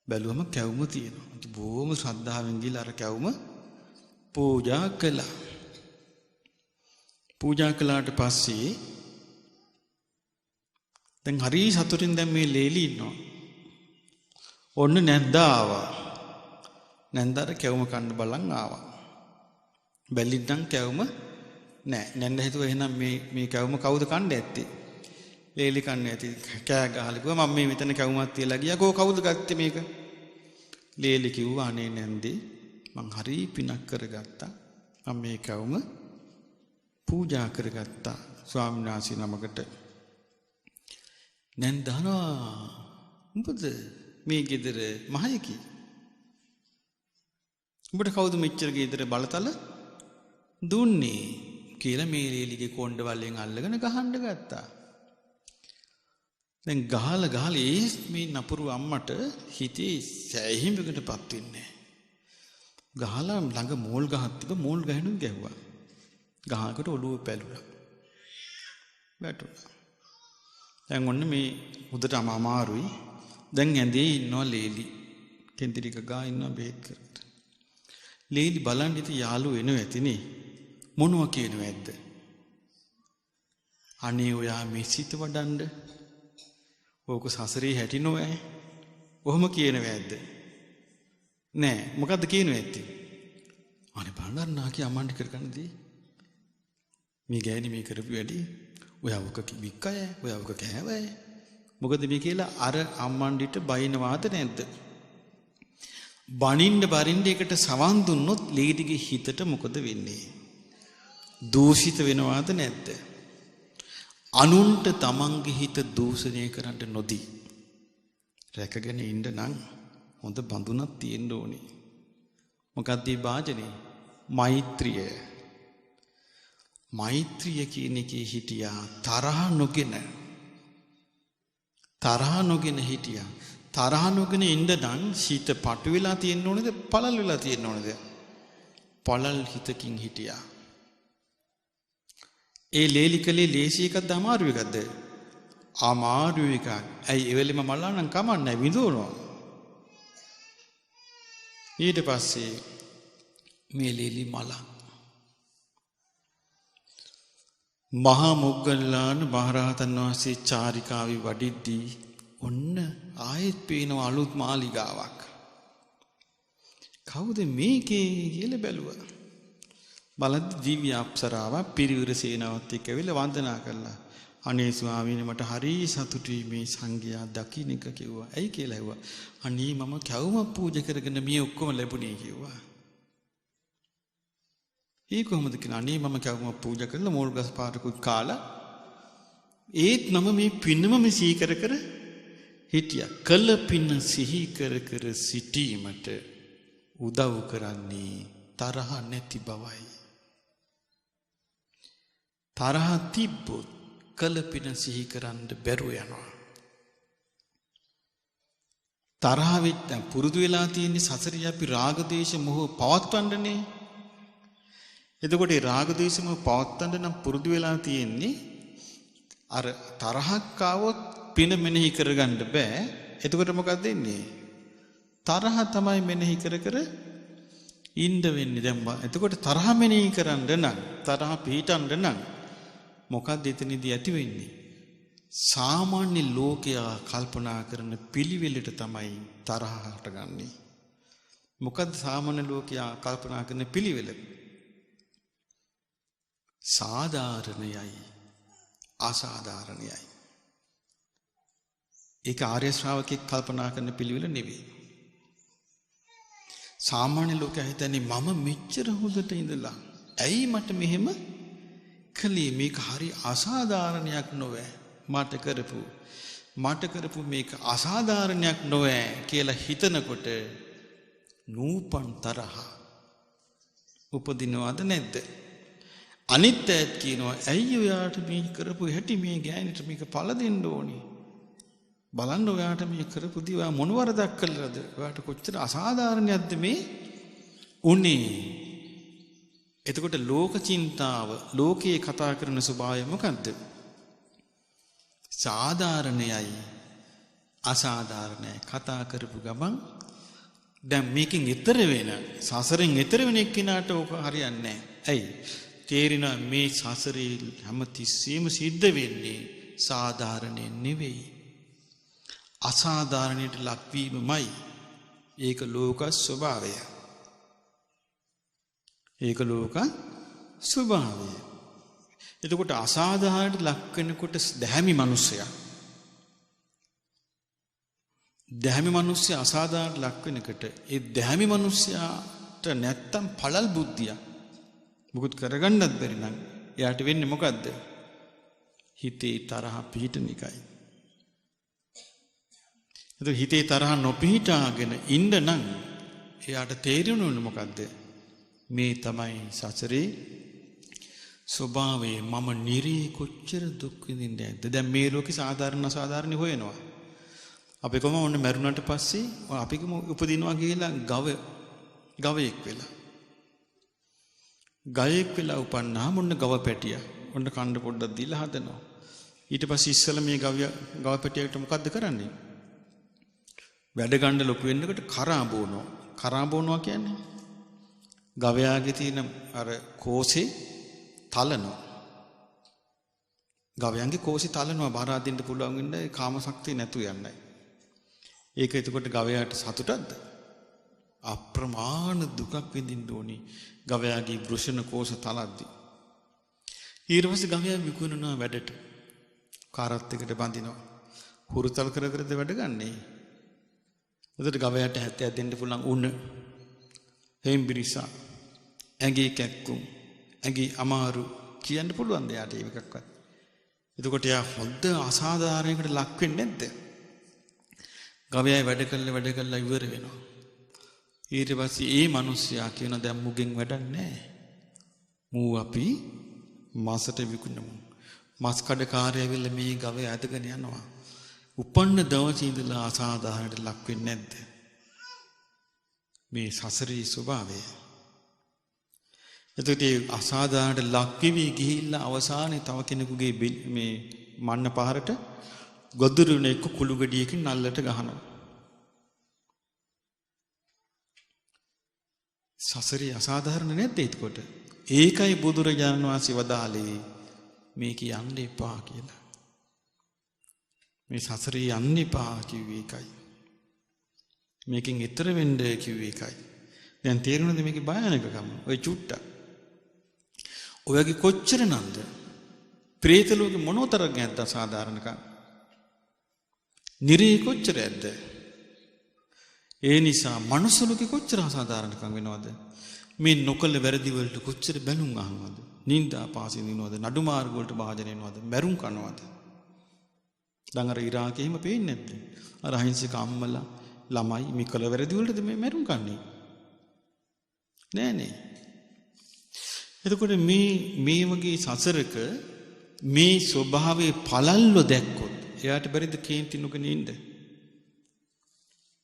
බැලුවම කැවුම තියෙනවා. ඉතින් බොහොම ශ්‍රද්ධාවෙන් ගිහලා අර කැවුම පූජා කළා. පූජා කළාට පස්සේ දැන් හරි සතුටින් දැන් මේ ලේලි ඉන්නවා. ඔන්න නැන්දා ආවා. නැන්දාට කැවුම කන්න බලන් ආවා. බැලින්නම් කැවුම නෑ. නැන්ද හිතුවා එහෙනම් මේ කැවුම කවුද කන්නේ ඇත්තේ? ලේලි කන්නේ ඇති. කෑ ගහලා කිව්වා මම මේ මෙතන කැවුමක් තියලා ගියා. කවුද ගත්තේ මේක? ලේලි කිව්වා අනේ නැන්දේ මං හරි පිනක් කරගත්තා. මම මේ කැවුම පූජා කරගත්තා ස්වාමීන් වහන්සේ නමකට. නැන්දනවා උඹද මේ ගෙදර මහයකි? උඹට කවුද මෙච්චර ගෙදර බලතල දුන්නේ කියලා මේ ලේලිගේ කොණ්ඩ වලෙන් අල්ලගෙන ගහන්න ගත්තා. දැන් ගහලා මේ නපුරු අම්මට හිතේ සෑහීමකටපත් වෙන්නේ. ගහලා ළඟ මෝල් ගහක් තිබ්බ මෝල් ගහනුත් ගැහුවා. ගහකට ඔළුව පැලුණා. වැටුණා. දැන් ඔන්න මේ උදට අමාරුයි. දැන් ඇඳේ ඉන්නවා ලේලි. කෙන්දිරික ගා ඉන්නවා බෙහෙත් කරගෙන. ලේලි බලන් ඉතින් යාළුවෝ එනව ඇතිනේ. මොනවා කියනව ඇද්ද? අනේ ඔයා මේ සිත වඩන්න. ඕක සසරේ හැටිනෝ ඈ. ඔහොම කියනව ඇද්ද? නෑ මොකද්ද කියනව ඇත්තේ? අනේ බණ්ඩාරනාකි අම්මන්ට කරගන්නදී. මේ ගෑණි මේ කරපු වැඩි ඔයාවක වික්කය ඔයාවක කෑවයි. මොකද මේ කියලා අර අම්මන්ඩිට බයිනවාද නැද්ද? බනින්න බරින්න එකට සවන් දුන්නොත් ලේඩිගේ හිතට මොකද වෙන්නේ? දූෂිත වෙනවාද නැද්ද? අනුන්ට තමන්ගේ හිත දූෂණය කරන්න නොදී රැකගෙන ඉන්න නම් හොඳ බඳුනක් තියෙන්න ඕනේ. මොකක්ද මේ වාජනේ? මෛත්‍රිය. මෛත්‍රිය කියන එකේ හිටියා තරහ නොගෙන හිටියා. තරහ නොගෙන ඉන්න නම් හිත පටු වෙලා තියෙන්න ඕනේද? පළල් වෙලා තියෙන්න ඕනේද? පළල් හිතකින් හිටියා. ඒ ලේලි කලේ ලේසි එකක්ද අමාරු එකක්ද? අමාරු එකක්. ඇයි ඒ වෙලෙම මල්ලා නම් කමන්නේ විඳවනවා. ඊට පස්සේ මේ ලේලි මල මහා මොග්ගල්ලාන මහරහතන් වහන්සේ චාරිකාවේ වඩිද්දී ඔන්න ආයෙත් පේන අලුත් මාලිගාවක්. කවුද මේකේ කියලා බැලුවා. බලද්දි දිව්‍ය අප්සරාවක් පිරිවර සේනාවත් එක්ක ඇවිල්ලා වන්දනා කළා. අනේ ස්වාමීනි මට හරි සතුටුයි මේ සංඝයා දකින්න එක කිව්වා. ඇයි කියලා ඇහුවා. අනේ මම කැවුමක් පූජා කරගෙන මේ ඔක්කොම ලැබුණේ කිව්වා. ඒ කොහොමද කියලා අනේ මම කැවුමක් පූජා කරලා මෝල් ගස් පාටකුත් කාලා ඒත් මම මේ පින්නම සිහි කර කර හිටියා. කළ පින්න සිහි කර කර සිටීමට උදව් කරන්නේ තරහ නැති බවයි. තරහ තිබ්බොත් කළ පින සිහි කරන්න බැරුව යනවා. තරහ වෙච්ච පුරුදු වෙලා තියෙන සසරිය අපි රාග දේශ මොහ පවත්වන්නනේ. එතකොට ඒ රාග දේශ මොහ පවත්වන්න නම් පුරුදු වෙලා තියෙන්නේ අර තරහක් ආවොත් පින මෙනෙහි කරගන්න බෑ. එතකොට මොකක්ද වෙන්නේ? තරහ තමයි මෙනෙහි කර කර ඉන්න වෙන්නේ. දැන් එතකොට තරහ මෙනෙහි කරන්න නම් තරහ පිහිටන්න නම් මොකක්ද එතනදී ඇති වෙන්නේ? සාමාන්‍ය ලෝකයා කල්පනා කරන පිළිවෙලට තමයි තරහ හටගන්නේ. මොකද්ද සාමාන්‍ය ලෝකයා කල්පනා කරන පිළිවෙල? සාධාරණයයි අසාධාරණයයි. ඒක ආර්ය ශ්‍රාවකෙක් කල්පනා කරන පිළිවෙල නෙවෙයි. සාමාන්‍ය ලෝකයා හිතන්නේ මම මෙච්චර හොඳට ඉඳලා ඇයි මට මෙහෙම කලේ? මේක හරි අසාධාරණයක් නොවේ. මට කරපු මේක අසාධාරණයක් නොවේ කියලා හිතනකොට නූපන් තරහ උපදිනවද නැද්ද? අනිත් ඇත් කියනවා ඇයි ඔයාට මේ කරපු හැටි මේ ගෑනිට මේක පළ දෙන්න ඕනි. බලන්න ඔයාට මේ කරපු දිවා මොන වරදක් කළාද? ඔයාට කොච්චර අසාධාරණයක්ද මේ උනේ? එතකොට ලෝක චින්තාව ලෝකයේ කතා කරන ස්වභාවය මොකද්ද? සාධාරණයයි අසාධාරණයයි කතා කරපු ගමන් දැන් මේකෙන් ඈතර වෙන සසරෙන් ඈතර වෙන එක්කිනාට ඕක හරියන්නේ නැහැ. ඇයි? තේරිනා මේ සසරේ හැමතිස්සෙම සිද්ධ වෙන්නේ සාධාරණේ නෙවෙයි. අසාධාරණයට ලක්වීමමයි. ඒක ලෝක ස්වභාවය. ඒක ලෝක ස්වභාවය. එතකොට අසාධාරණයට ලක් වෙනකොට දැහැමි මිනිසයා අසාධාරණයට ලක් වෙනකොට ඒ දැහැමි මිනිසයාට නැත්තම් පළල් බුද්ධිය මොකුත් කරගන්නත් බැරි නම් එයාට වෙන්නේ මොකද්ද? හිතේ තරහ පිහිටන එකයි. එතකොට හිතේ තරහ නොපිහිටාගෙන ඉන්න නම් එයාට තේරෙන්නේ මොකද්ද? මේ තමයි සසරේ ස්වභාවය. මම නිරේ කොච්චර දුක් විඳින්නේ නැද්ද? දැන් මේ ලෝකේ සාධාරණ අසාධාරණ හොයනවා. අපි කොහොම ඔන්න මරුණාට පස්සේ අපි කොහොම උපදිනවා කියලා ගවයෙක් වෙලා. ගයෙක් වෙලා උපන්නාම ඔන්න ගව පැටියා. ඔන්න කන්න පොඩ්ඩක් දීලා හදනවා. ඊට පස්සේ ඉස්සෙල්ලා මේ ගව පැටියට මොකද්ද කරන්නේ? වැඩ ගන්න ලොකු වෙන්නකොට කරා බොනවා. කරා බොනවා කියන්නේ ගවයාගේ තියෙන අර කෝසේ තලනවා. ගවයන්ගේ කෝසේ තලනවා බාර අදින්න පුළුවන් වෙන්නේ කාම ශක්තිය නැතු යන්නයි. ඒක එතකොට ගවයාට සතුටක්ද? අප්‍රමාණ දුකක් විඳින්න ඕනි ගවයාගේ වෘෂණ කෝෂ තලද්දි. ඊට පස්සේ ගවයා විකුණනවා වැඩට. කාරත් එකට බඳිනවා. හුරුතල් කර කරද වැඩ ගන්නේ. එතකොට ගවයාට හැත්තයක් දෙන්න පුළුවන් උණ හේම්බිරිසා ඇඟේ කැක්කුම් ඇඟේ අමාරු කියන්න පුළුවන් දෙයට ඒකක්වත්. එතකොට යා හොඳ අසාධාරණයකට ලක් වෙන්නේ නැද්ද? ගවයා වැඩ කළා ඉවර වෙනවා. ඊට පස්සේ ඒ මිනිස්සයා කියන දැන් මුගෙන් වැඩක් නැහැ. මූ අපි මාසට විකුණමු. මාස් කඩකාරය ඇවිල්ලා මේ ගවයා ඇදගෙන යනවා. උපන්න දවසේ ඉඳලා අසාධාරණයට ලක් වෙන්නේ නැද්ද? මේ සසරේ ස්වභාවය. එතකොට මේ අසාධාරණ ලක්විවි ගිහිල්ලා අවසානයේ තව කෙනෙකුගේ මේ මන්න පහරට ගොදුරුන එක්ක කුළු ගෙඩියකින් නල්ලට ගහනවා. සසරේ අසාධාරණ නැද්ද එතකොට? ඒකයි බුදුරජාණන් වහන්සේ වදාළේ මේක යන්න එපා කියලා. මේ සසරේ යන්න එපා කිව්වේ ඒකයි. මේකෙන් ඈතර වෙන්න කිව්වේ ඒකයි. දැන් තේරුණාද මේකේ භයානකකම? ඔය චුට්ටක්. ඔයගේ කොච්චර නන්ද? പ്രേත ලෝකෙ මොනතරම් නැද්ද අසාධාරණකම්? නිරේ කොච්චර ඇද්ද? ඒ නිසා මනුස්ස ලෝකෙ කොච්චර අසාධාරණකම් වෙනවද? මේ නොකල වැරදි වලට කොච්චර බැනුම් අහනවද? නින්දා පාසින් දිනවද? නඩු මාර්ග වලට භාජන වෙනවද? මැරුම් කනවද? දැන් අර ඉරාකේ එහෙම පේන්නේ නැද්ද? අර අහිංසක අම්මලා ළමයි මේ කල වැරදි වලටද මේ මැරුම් කන්නේ? නෑනේ. එතකොට මේ වගේ සසරක මේ ස්වභාවයේ පළල්ව දැක්කොත් එයාට බැරිද කේන්ති නොගෙන ඉන්න?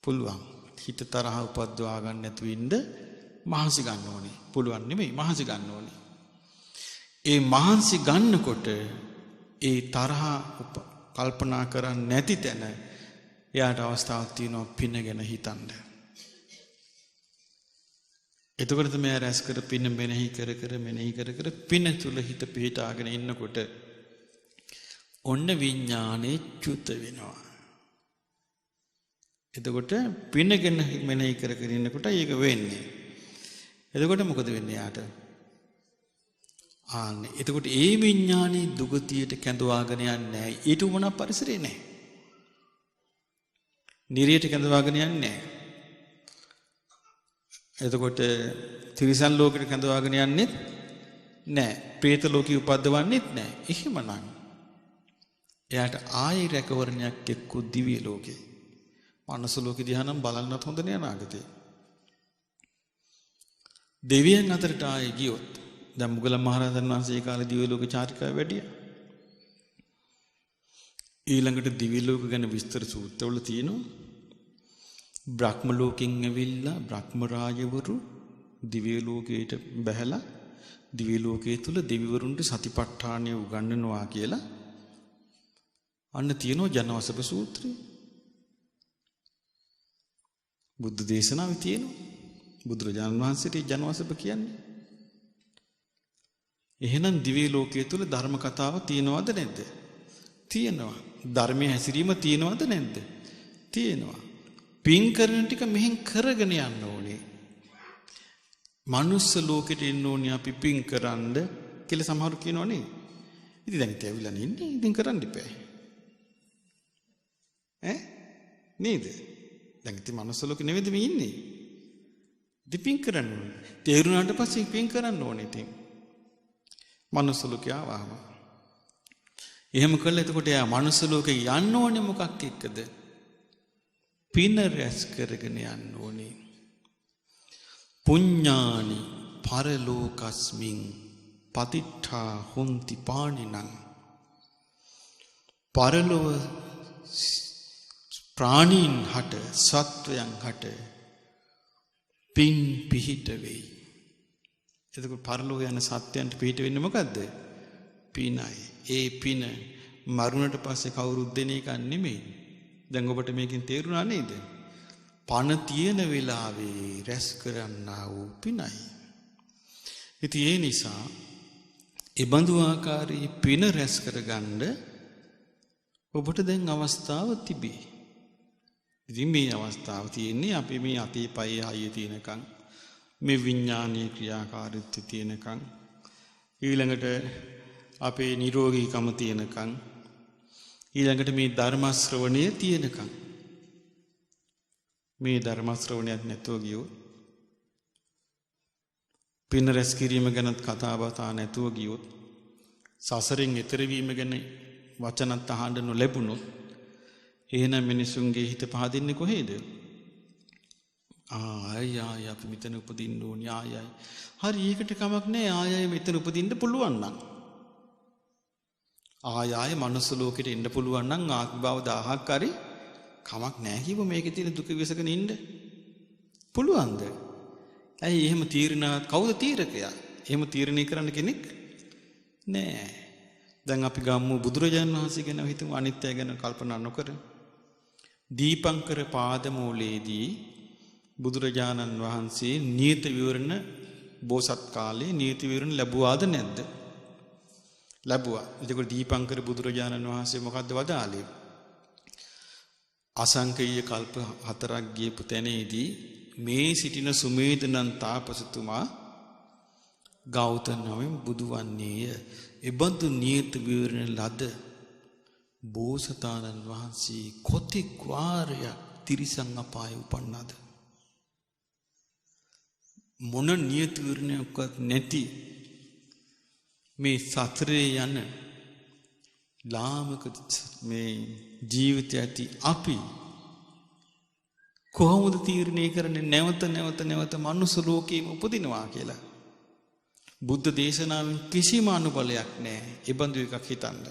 පුළුවන්. හිත තරහ උපද්දවා ගන්න නැතුව ඉන්න මහන්සි ගන්න ඕනේ. පුළුවන් නෙමෙයි මහන්සි ගන්න ඕනේ. ඒ මහන්සි ගන්නකොට ඒ තරහ කල්පනා කරන්නේ නැති තැන එයාට අවස්ථාවක් තියෙනවා පින ගැන හිතන්න. එතකොට තමයි රැස් කර පින මෙනෙහි කර පින තුල හිත පිහිටාගෙන ඉන්නකොට ඔන්න විඥානේ චුත වෙනවා. එතකොට පින ගැන මෙනෙහි කර ඉන්නකොට ඒක වෙන්නේ. එතකොට මොකද වෙන්නේ යාට? ආන්නේ. එතකොට ඒ විඥානේ දුගතියට කැඳවාගෙන යන්නේ නැහැ. ඊට උමන පරිසරේ නැහැ. නිරියට කැඳවාගෙන යන්නේ නැහැ. එතකොට තිරිසන් ලෝකෙට කැඳවාගෙන යන්නේත් නැහැ. പ്രേත ලෝකෙ උපද්දවන්නේත් නැහැ. එහෙමනම් එයාට ආයි රැකවරණයක් එක්ක දිව්‍ය ලෝකේ. මනස ලෝකෙ දිහා නම් බලන්නත් හොඳ නෑ අනාගතේ. දෙවියන් අතරට ආයේ ගියොත් දැන් මුගලන් මහරහතන් වහන්සේ ඒ කාලේ දිව්‍ය ලෝක චාරිකාව වැඩියා. ඊළඟට දිව්‍ය ලෝක ගැන විස්තර සූත්‍රවල තියෙනවා. බ්‍රහ්ම ලෝකෙන් ඇවිල්ලා බ්‍රහ්ම රාජවරු දිව්‍ය ලෝකයට බැහැලා දිව්‍ය ලෝකයේ තුල දෙවිවරුන්ට සතිපට්ඨානය උගන්වනවා කියලා අන්න තියෙනවා ජනවසප සූත්‍රය. බුද්ධ දේශනාවේ තියෙනවා. බුදුරජාණන් වහන්සේට ජනවසප කියන්නේ. එහෙනම් දිව්‍ය ලෝකයේ තුල ධර්ම කතාව තියෙනවද නැද්ද? තියෙනවා. ධර්මයේ හැසිරීම තියෙනවද නැද්ද? තියෙනවා. පින් කරන ටික මෙහෙන් කරගෙන යන්න ඕනේ. මනුස්ස ලෝකෙට එන්න ඕනේ අපි පින් කරන්න කියලා සමහරු කියනවනේ. ඉතින් දැන් ඉතින් ඉන්නේ ඉතින් කරන්න ඉපෑ. නේද? දැන් ඉතින් මනුස්ස ලෝකෙ නෙවෙයිද මේ ඉන්නේ? ඉතින් පින් කරන්න ඕනේ. තේරුණාට පස්සේ පින් කරන්න ඕනේ ඉතින්. මනුස්ස ලෝකේ ආවම. එහෙම කළා එතකොට එයා මනුස්ස ලෝකේ යන්න ඕනේ මොකක් එක්කද? පින රැස් කරගෙන යන්න ඕනේ. පුඤ්ඤානි පරලෝකස්මින් පතිට්ඨා හොන්ති පාණිනං. පරලොව ප්‍රාණීන් හට සත්වයන් හට පින් පිහිට වෙයි. එතකොට පරලොව යන සත්‍යයන්ට පිහිට වෙන්නේ මොකද්ද? පිනයි. ඒ පින මරුණට පස්සේ කවුරුත් දෙන එක නෙමෙයි. දැන් ඔබට මේකෙන් තේරුණා නේද? පණ තියෙන වෙලාවේ රැස් කරන්නා වූ පිනයි. ඉතින් ඒ නිසා ඒ බඳු ආකාරයේ පින රැස් කරගන්න ඔබට දැන් අවස්ථාව තිබේ. ඉතින් මේ අවස්ථාව තියෙන්නේ අපි මේ අතේ පයේ හයිය තියෙනකන් මේ විඥානීය ක්‍රියාකාරීත්වය තියෙනකන් ඊළඟට අපේ නිරෝගීකම තියෙනකන් ඊළඟට මේ ධර්ම ශ්‍රවණය තියෙනකන් මේ ධර්ම ශ්‍රවණයක් නැතුව ගියොත් පින රැස් කිරීම ගැන කතා බහ නැතුව ගියොත් සසරෙන් එතර වීම ගැන වචනත් අහන්න නොලැබුණොත් එහෙනම් මිනිසුන්ගේ හිත පහදින්නේ කොහේද? ආය අපි මෙතන උපදින්න ඕනේ ආයයි. හරි ඒකට කමක් නැහැ ආයයි මෙතන උපදින්න පුළුවන් නම්. ආය මනුස්ස ලෝකෙට එන්න පුළුවන් නම් ආත්මභාව 1000ක් හරි කමක් නැහැ කිව්ව මේකේ තියෙන දුක විසගෙන ඉන්න පුළුවන්ද? ඇයි එහෙම තීරණ කවුද තීරකයා? එහෙම තීරණය කරන්න කෙනෙක් නෑ. දැන් අපි ගම්මු බුදුරජාණන් වහන්සේ ගැන හිතමු අනිත්‍ය ගැන කල්පනා නොකර. දීපංකර පාදමූලයේදී බුදුරජාණන් වහන්සේ නියත විවරණ බෝසත් කාලේ නියත විවරණ ලැබුවාද නැද්ද? ලැබුවා. එතකොට දීපංකර බුදුරජාණන් වහන්සේ මොකද්ද වදාළේ? අසංකේය කල්ප 4ක් ගියපු තැනේදී මේ සිටින සුමේදනන් තාපසතුමා ගෞතම නමින් බුදු වන්නේය. එබඳු නියත විවරණ ලද බෝසතාණන් වහන්සේ කොතෙක් වාරයක් තිරිසන් අපායේ උපන්නද? මොන නියත විවරණයක්වත් නැති මේ සතරේ යන ලාමක මේ ජීවිතය ඇති අපි කොහොමද තීරණය කරන්නේ නැවත මනුස්ස ලෝකෙම උපදිනවා කියලා? බුද්ධ දේශනාවෙන් කිසිම අනුබලයක් නැහැ. ඒ බඳු එකක් හිතන්න.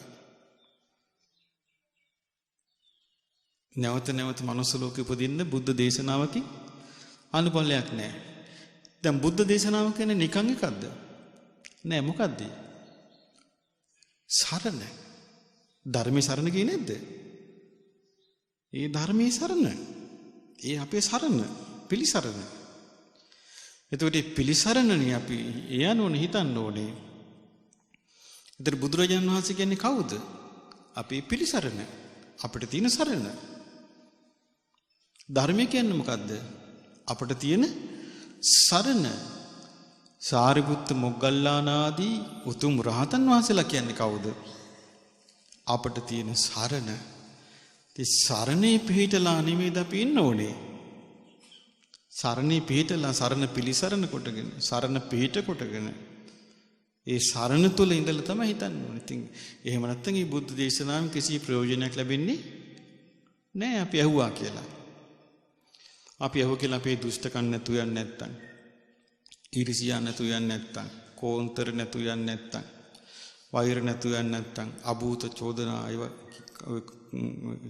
නැවත මනුස්ස ලෝකෙ උපදින්න බුද්ධ දේශනාවකින් අනුබලයක් නැහැ. දැන් බුද්ධ දේශනාව කියන්නේ නිකන් එකක්ද? නෑ. මොකද්ද? සරණ. ධර්මයේ සරණ කියන්නේ නැද්ද? ඒ ධර්මයේ සරණ. ඒ අපේ සරණ, පිළිසරණ. එතකොට මේ පිළිසරණනේ අපි යනෝනේ හිතන්න ඕනේ. ඒතර බුදුරජාණන් වහන්සේ කියන්නේ කවුද? අපේ පිළිසරණ. අපිට තියෙන සරණ. ධර්මය කියන්නේ මොකද්ද? අපිට තියෙන සරණ. සාරිපුත්ත මොග්ගල්ලානාදී උතුම් රහතන් වහන්සේලා කියන්නේ කවුද? අපට තියෙන සරණ. ඒ සරණේ පිහිටලා නෙමෙයිද අපි ඉන්න ඕනේ. සරණේ පිහිටලා සරණ පිළිසරණ කොටගෙන සරණ පිහිට කොටගෙන ඒ සරණ තුල ඉඳලා තමයි හිතන්න ඕනේ. ඉතින් එහෙම නැත්නම් මේ බුද්ධ දේශනාවෙන් කිසි ප්‍රයෝජනයක් ලැබෙන්නේ නැහැ අපි ඇහුවා කියලා. අපි ඇහුව කියලා අපේ දුෂ්ටකම් නැතු යන්නේ නැත්නම් ඊර්ෂියා නැතු යන්නේ නැත්නම් කෝන්තර නැතු යන්නේ නැත්නම් වෛර නැතු යන්නේ නැත්නම් අභූත චෝදනා ඒව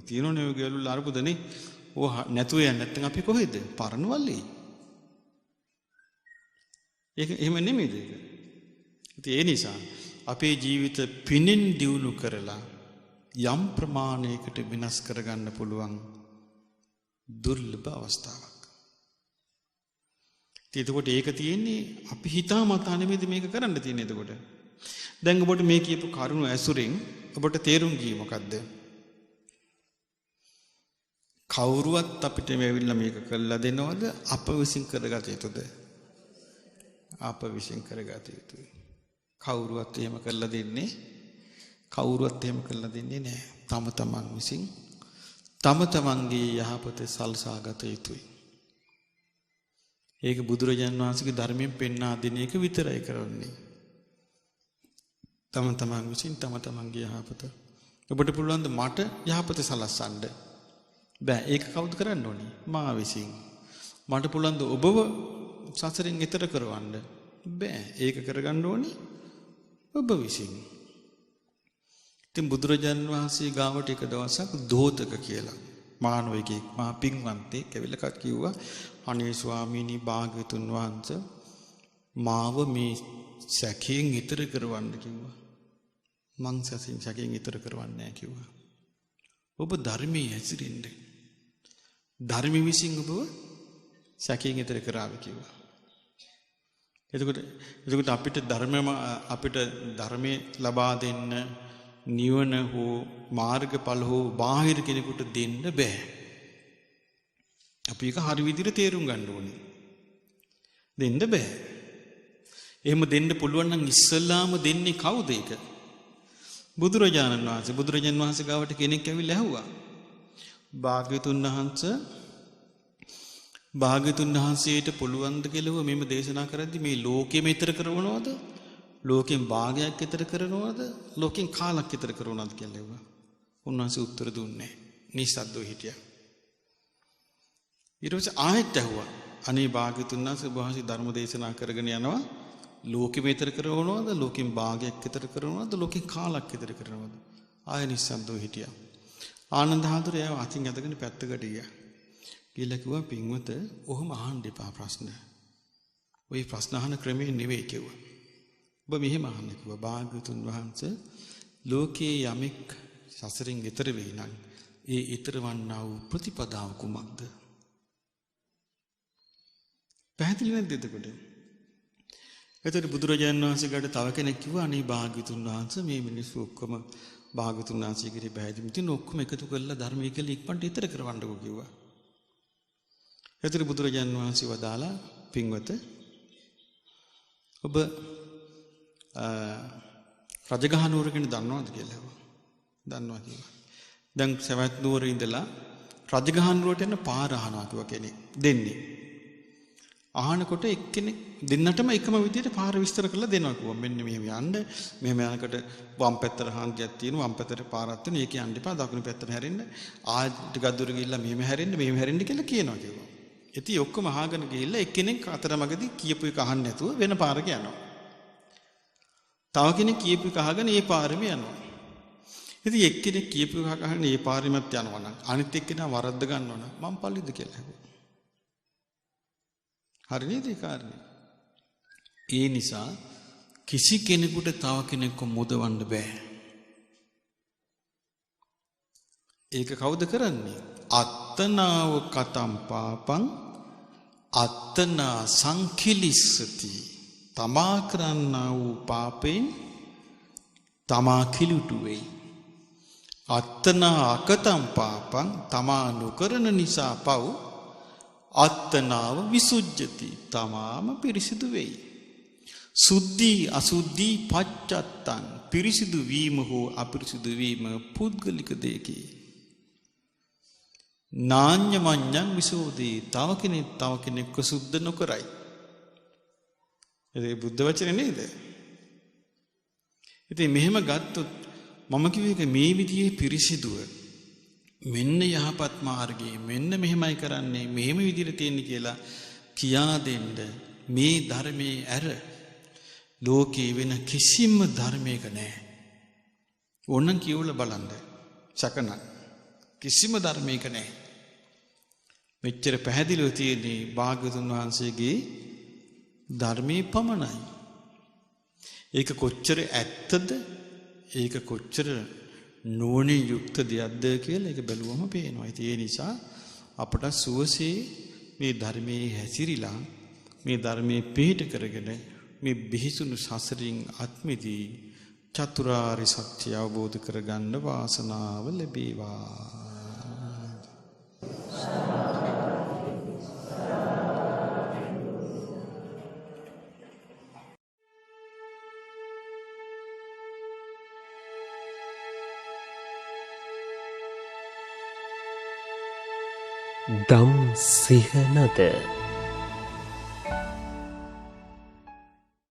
තියෙනෝනේ ඔය ගලු අරුපුදනේ ඕ නැතු යන්නේ නැත්නම් අපි කොහෙද? පරණවල්ලේ. ඒක එහෙම නෙමෙයිද ඒක? ඉතින් ඒ නිසා අපේ ජීවිත පිනෙන් දියුණු කරලා යම් ප්‍රමාණයකට විනාශ කරගන්න පුළුවන් දුර්ලභ අවස්ථාවක්. එතකොට ඒක තියෙන්නේ අපි හිතාමතා නෙමෙයිද මේක කරන්න තියෙන්නේ. එතකොට දැන් ඔබට මේ කියපු කරුණ ඇසුරෙන් ඔබට තේරුම් ගියේ මොකද්ද? කවුරුවත් අපිට මෙවිල්ලා මේක කළා දෙනවද? අප විසින් කරගත යුතුද? අප විසින් කරගත යුතුයි. කවුරුවත් එහෙම කළා දෙන්නේ නැහැ. තම තමන් විසින් තම තමන්ගේ යහපත සල්සා ගත යුතුයි. ඒක බුදුරජාණන් වහන්සේගේ ධර්මයෙන් පෙන්වා දෙන එක විතරයි කරන්නේ. තම තමන් විසින් තම තමන්ගේ යහපත. ඔබට පුළුවන් ද මට යහපත සලස්සන්න? බෑ. ඒක කවුද කරන්න ඕනේ? මා විසින්. මට පුළුවන් ද ඔබව සසරින් එතර කරවන්න? බෑ. ඒක කරගන්න ඕනේ ඔබ විසින්. ඉතින් බුදුරජාණන් වහන්සේ ගාවට එක දවසක් දෝතක කියලා මානවයෙක් මහා පින්වන්තයෙක් ඇවිල්ලා කිව්වා, අනේ ස්වාමීනි භාග්‍යතුන් වහන්සේ මාව මේ සැකයෙන් ඈතර කරවන්න කිව්වා. මං සැකයෙන් ඈතර කරවන්නේ නැහැ කිව්වා. ඔබ ධර්මයේ හැසිරෙන්න. ධර්ම විසින් ඔබ සැකයෙන් ඈතර කරාවි කිව්වා. එතකොට අපිට ධර්මයේ ලබා දෙන්න නිවන හෝ මාර්ගඵල හෝ බාහිර කෙනෙකුට දෙන්න බෑ. අපි ඒක හරි විදිහට තේරුම් ගන්න ඕනේ. දෙන්න බෑ. එහෙම දෙන්න පුළුවන් නම් ඉස්සල්ලාම දෙන්නේ කවුද ඒක? බුදුරජාණන් වහන්සේ. බුදුරජාණන් වහන්සේ ගාවට කෙනෙක් ඇවිල්ලා ඇහුවා, භාග්‍යතුන් වහන්සේට පුළුවන්ද කියලා මෙම දේශනා කරද්දි මේ ලෝකෙම ඊතර කරනවද? ලෝකෙන් භාගයක් ඊතර කරනවද? ලෝකෙන් කාලක් ඊතර කරනවද කියලා ඇහුවා. උන්වහන්සේ උත්තර දුන්නේ නැහැ. නිස්සද්දව හිටියා. ඊට පස්සේ ආයෙත් ඇහුවා, අනේ භාග්‍යතුන් වහන්සේ ධර්ම දේශනා කරගෙන යනවා, ලෝකෙම ඊතර කරනවද? ලෝකෙන් භාගයක් ඊතර කරනවද? ලෝකෙන් කාලක් ඊතර කරනවද? ආයෙ නිස්සද්දව හිටියා. ආනන්ද හාමුදුරුවෝ අතින් ඇදගෙන පැත්තකට ගියා. කියලා කිව්වා, පින්වත ඔහොම අහන්න එපා ප්‍රශ්න. ওই ප්‍රශ්න අහන ක්‍රමේ නෙවෙයි කිව්වා. ඔබ මෙහෙම අහන්න කිව්වා භාග්‍යවතුන් වහන්සේ ලෝකේ යමෙක් සසරින් ඈතර වෙයි නම් ඒ ඈතර වන්නා වූ ප්‍රතිපදාව කුමක්ද? පැහැදිලි නැද්ද එතකොට? එතකොට බුදුරජාණන් වහන්සේට තව කෙනෙක් කිව්වා අනේ භාග්‍යවතුන් වහන්සේ මේ මිනිස්සු ඔක්කොම භාග්‍යවතුන් වහන්සේ කිරේ බහැදින් තින ඔක්කොම එකතු කරලා ධර්මයේ කියලා ඉක්මනට ඈතර කරවන්නකෝ කිව්වා. එතකොට බුදුරජාණන් වහන්සේ වදාලා පින්වත ඔබ රජගහ නුවර කියන දන්නවද කියලා ඇහුවා. දන්නවා කිව්වා. දැන් සවැත් නුවර ඉඳලා රජගහ නුවරට යන පාර අහනවා කිව්වා කෙනෙක් දෙන්නේ. අහනකොට එක්කෙනෙක් දෙන්නටම එකම විදිහට පාර විස්තර කරලා දෙනවා කිව්වා. මෙන්න මෙහෙම යන්න. මෙහෙම යනකොට වම් පැත්තට හාන්දියක් තියෙනවා. වම් පැත්තට පාරක් තියෙනවා. ඒක යන්න එපා. දකුණු පැත්තට හැරෙන්න. ටිකක් දුර ගිහිල්ලා මෙහෙම හැරෙන්න කියලා කියනවා කිව්වා. ඉතින් ඔක්කොම අහගෙන ගිහිල්ලා එක්කෙනෙක් අතරමඟදී කියපු එක අහන්න නැතුව වෙන පාරක යනවා. තව කෙනෙක් කියපු එක අහගෙන ඒ පාරෙම යනවා. ඉතින් එක්කෙනෙක් කියපු එක අහගෙන ඒ පාරෙමත් යනවා නම් අනිත් එක්කෙනා වරද්ද ගන්නවා නම් මම පල්ලිද කියලා ඇහුවා. හරි නේද ඒ කාරණේ? ඒ නිසා කිසි කෙනෙකුට තව කෙනෙක්ව මුදවන්න බෑ. ඒක කවුද කරන්නේ? අත්තනාව කතම් පාපං අත්තනා සංකිලිස්සති. තමා කරන්නා වූ පාපෙන් තමා කිලුටු වෙයි. අත්තනා අකතම් පාපං තමා නොකරන නිසා පව් අත්තනාව විසුජ්ජති. තමාම පිරිසිදු වෙයි. සුද්ධි අසුද්ධි පච්චත්තං. පිරිසිදු වීම හෝ අපිරිසිදු වීම පුද්ගලික දෙයකි. නාඤ්ඤමඤ්ඤං විසෝදී. තව කෙනෙක්ව සුද්ධ නොකරයි. ඒ බුද්ධ වචනේ නේද? ඉතින් මෙහෙම ගත්තොත් මම කිව්වේ මේ විදිහේ පිරිසිදුව මෙන්න යහපත් මාර්ගයේ මෙන්න මෙහෙමයි කරන්නේ මෙහෙම විදිහට තියෙන්නේ කියලා කියා දෙන්න මේ ධර්මයේ ඇර ලෝකේ වෙන කිසිම ධර්මයක නැහැ. ඕනනම් කියවලා බලන්න. සකන කිසිම ධර්මයක නැහැ. මෙච්චර පැහැදිලිව තියෙන්නේ භාග්‍යවතුන් වහන්සේගේ ධර්මයේ පමණයි. ඒක කොච්චර ඇත්තද? ඒක කොච්චර නුවණින් යුක්ත දෙයක්ද කියලා ඒක බැලුවම පේනවා. ඒ නිසා අපට සුවසේ මේ ධර්මයේ හැසිරීලා මේ ධර්මයේ පිහිට කරගෙන මේ බිහිසුණු සසරින් අත්මිදී චතුරාර්ය සත්‍ය අවබෝධ කරගන්න වාසනාව ලැබේවා. දම් සිහනද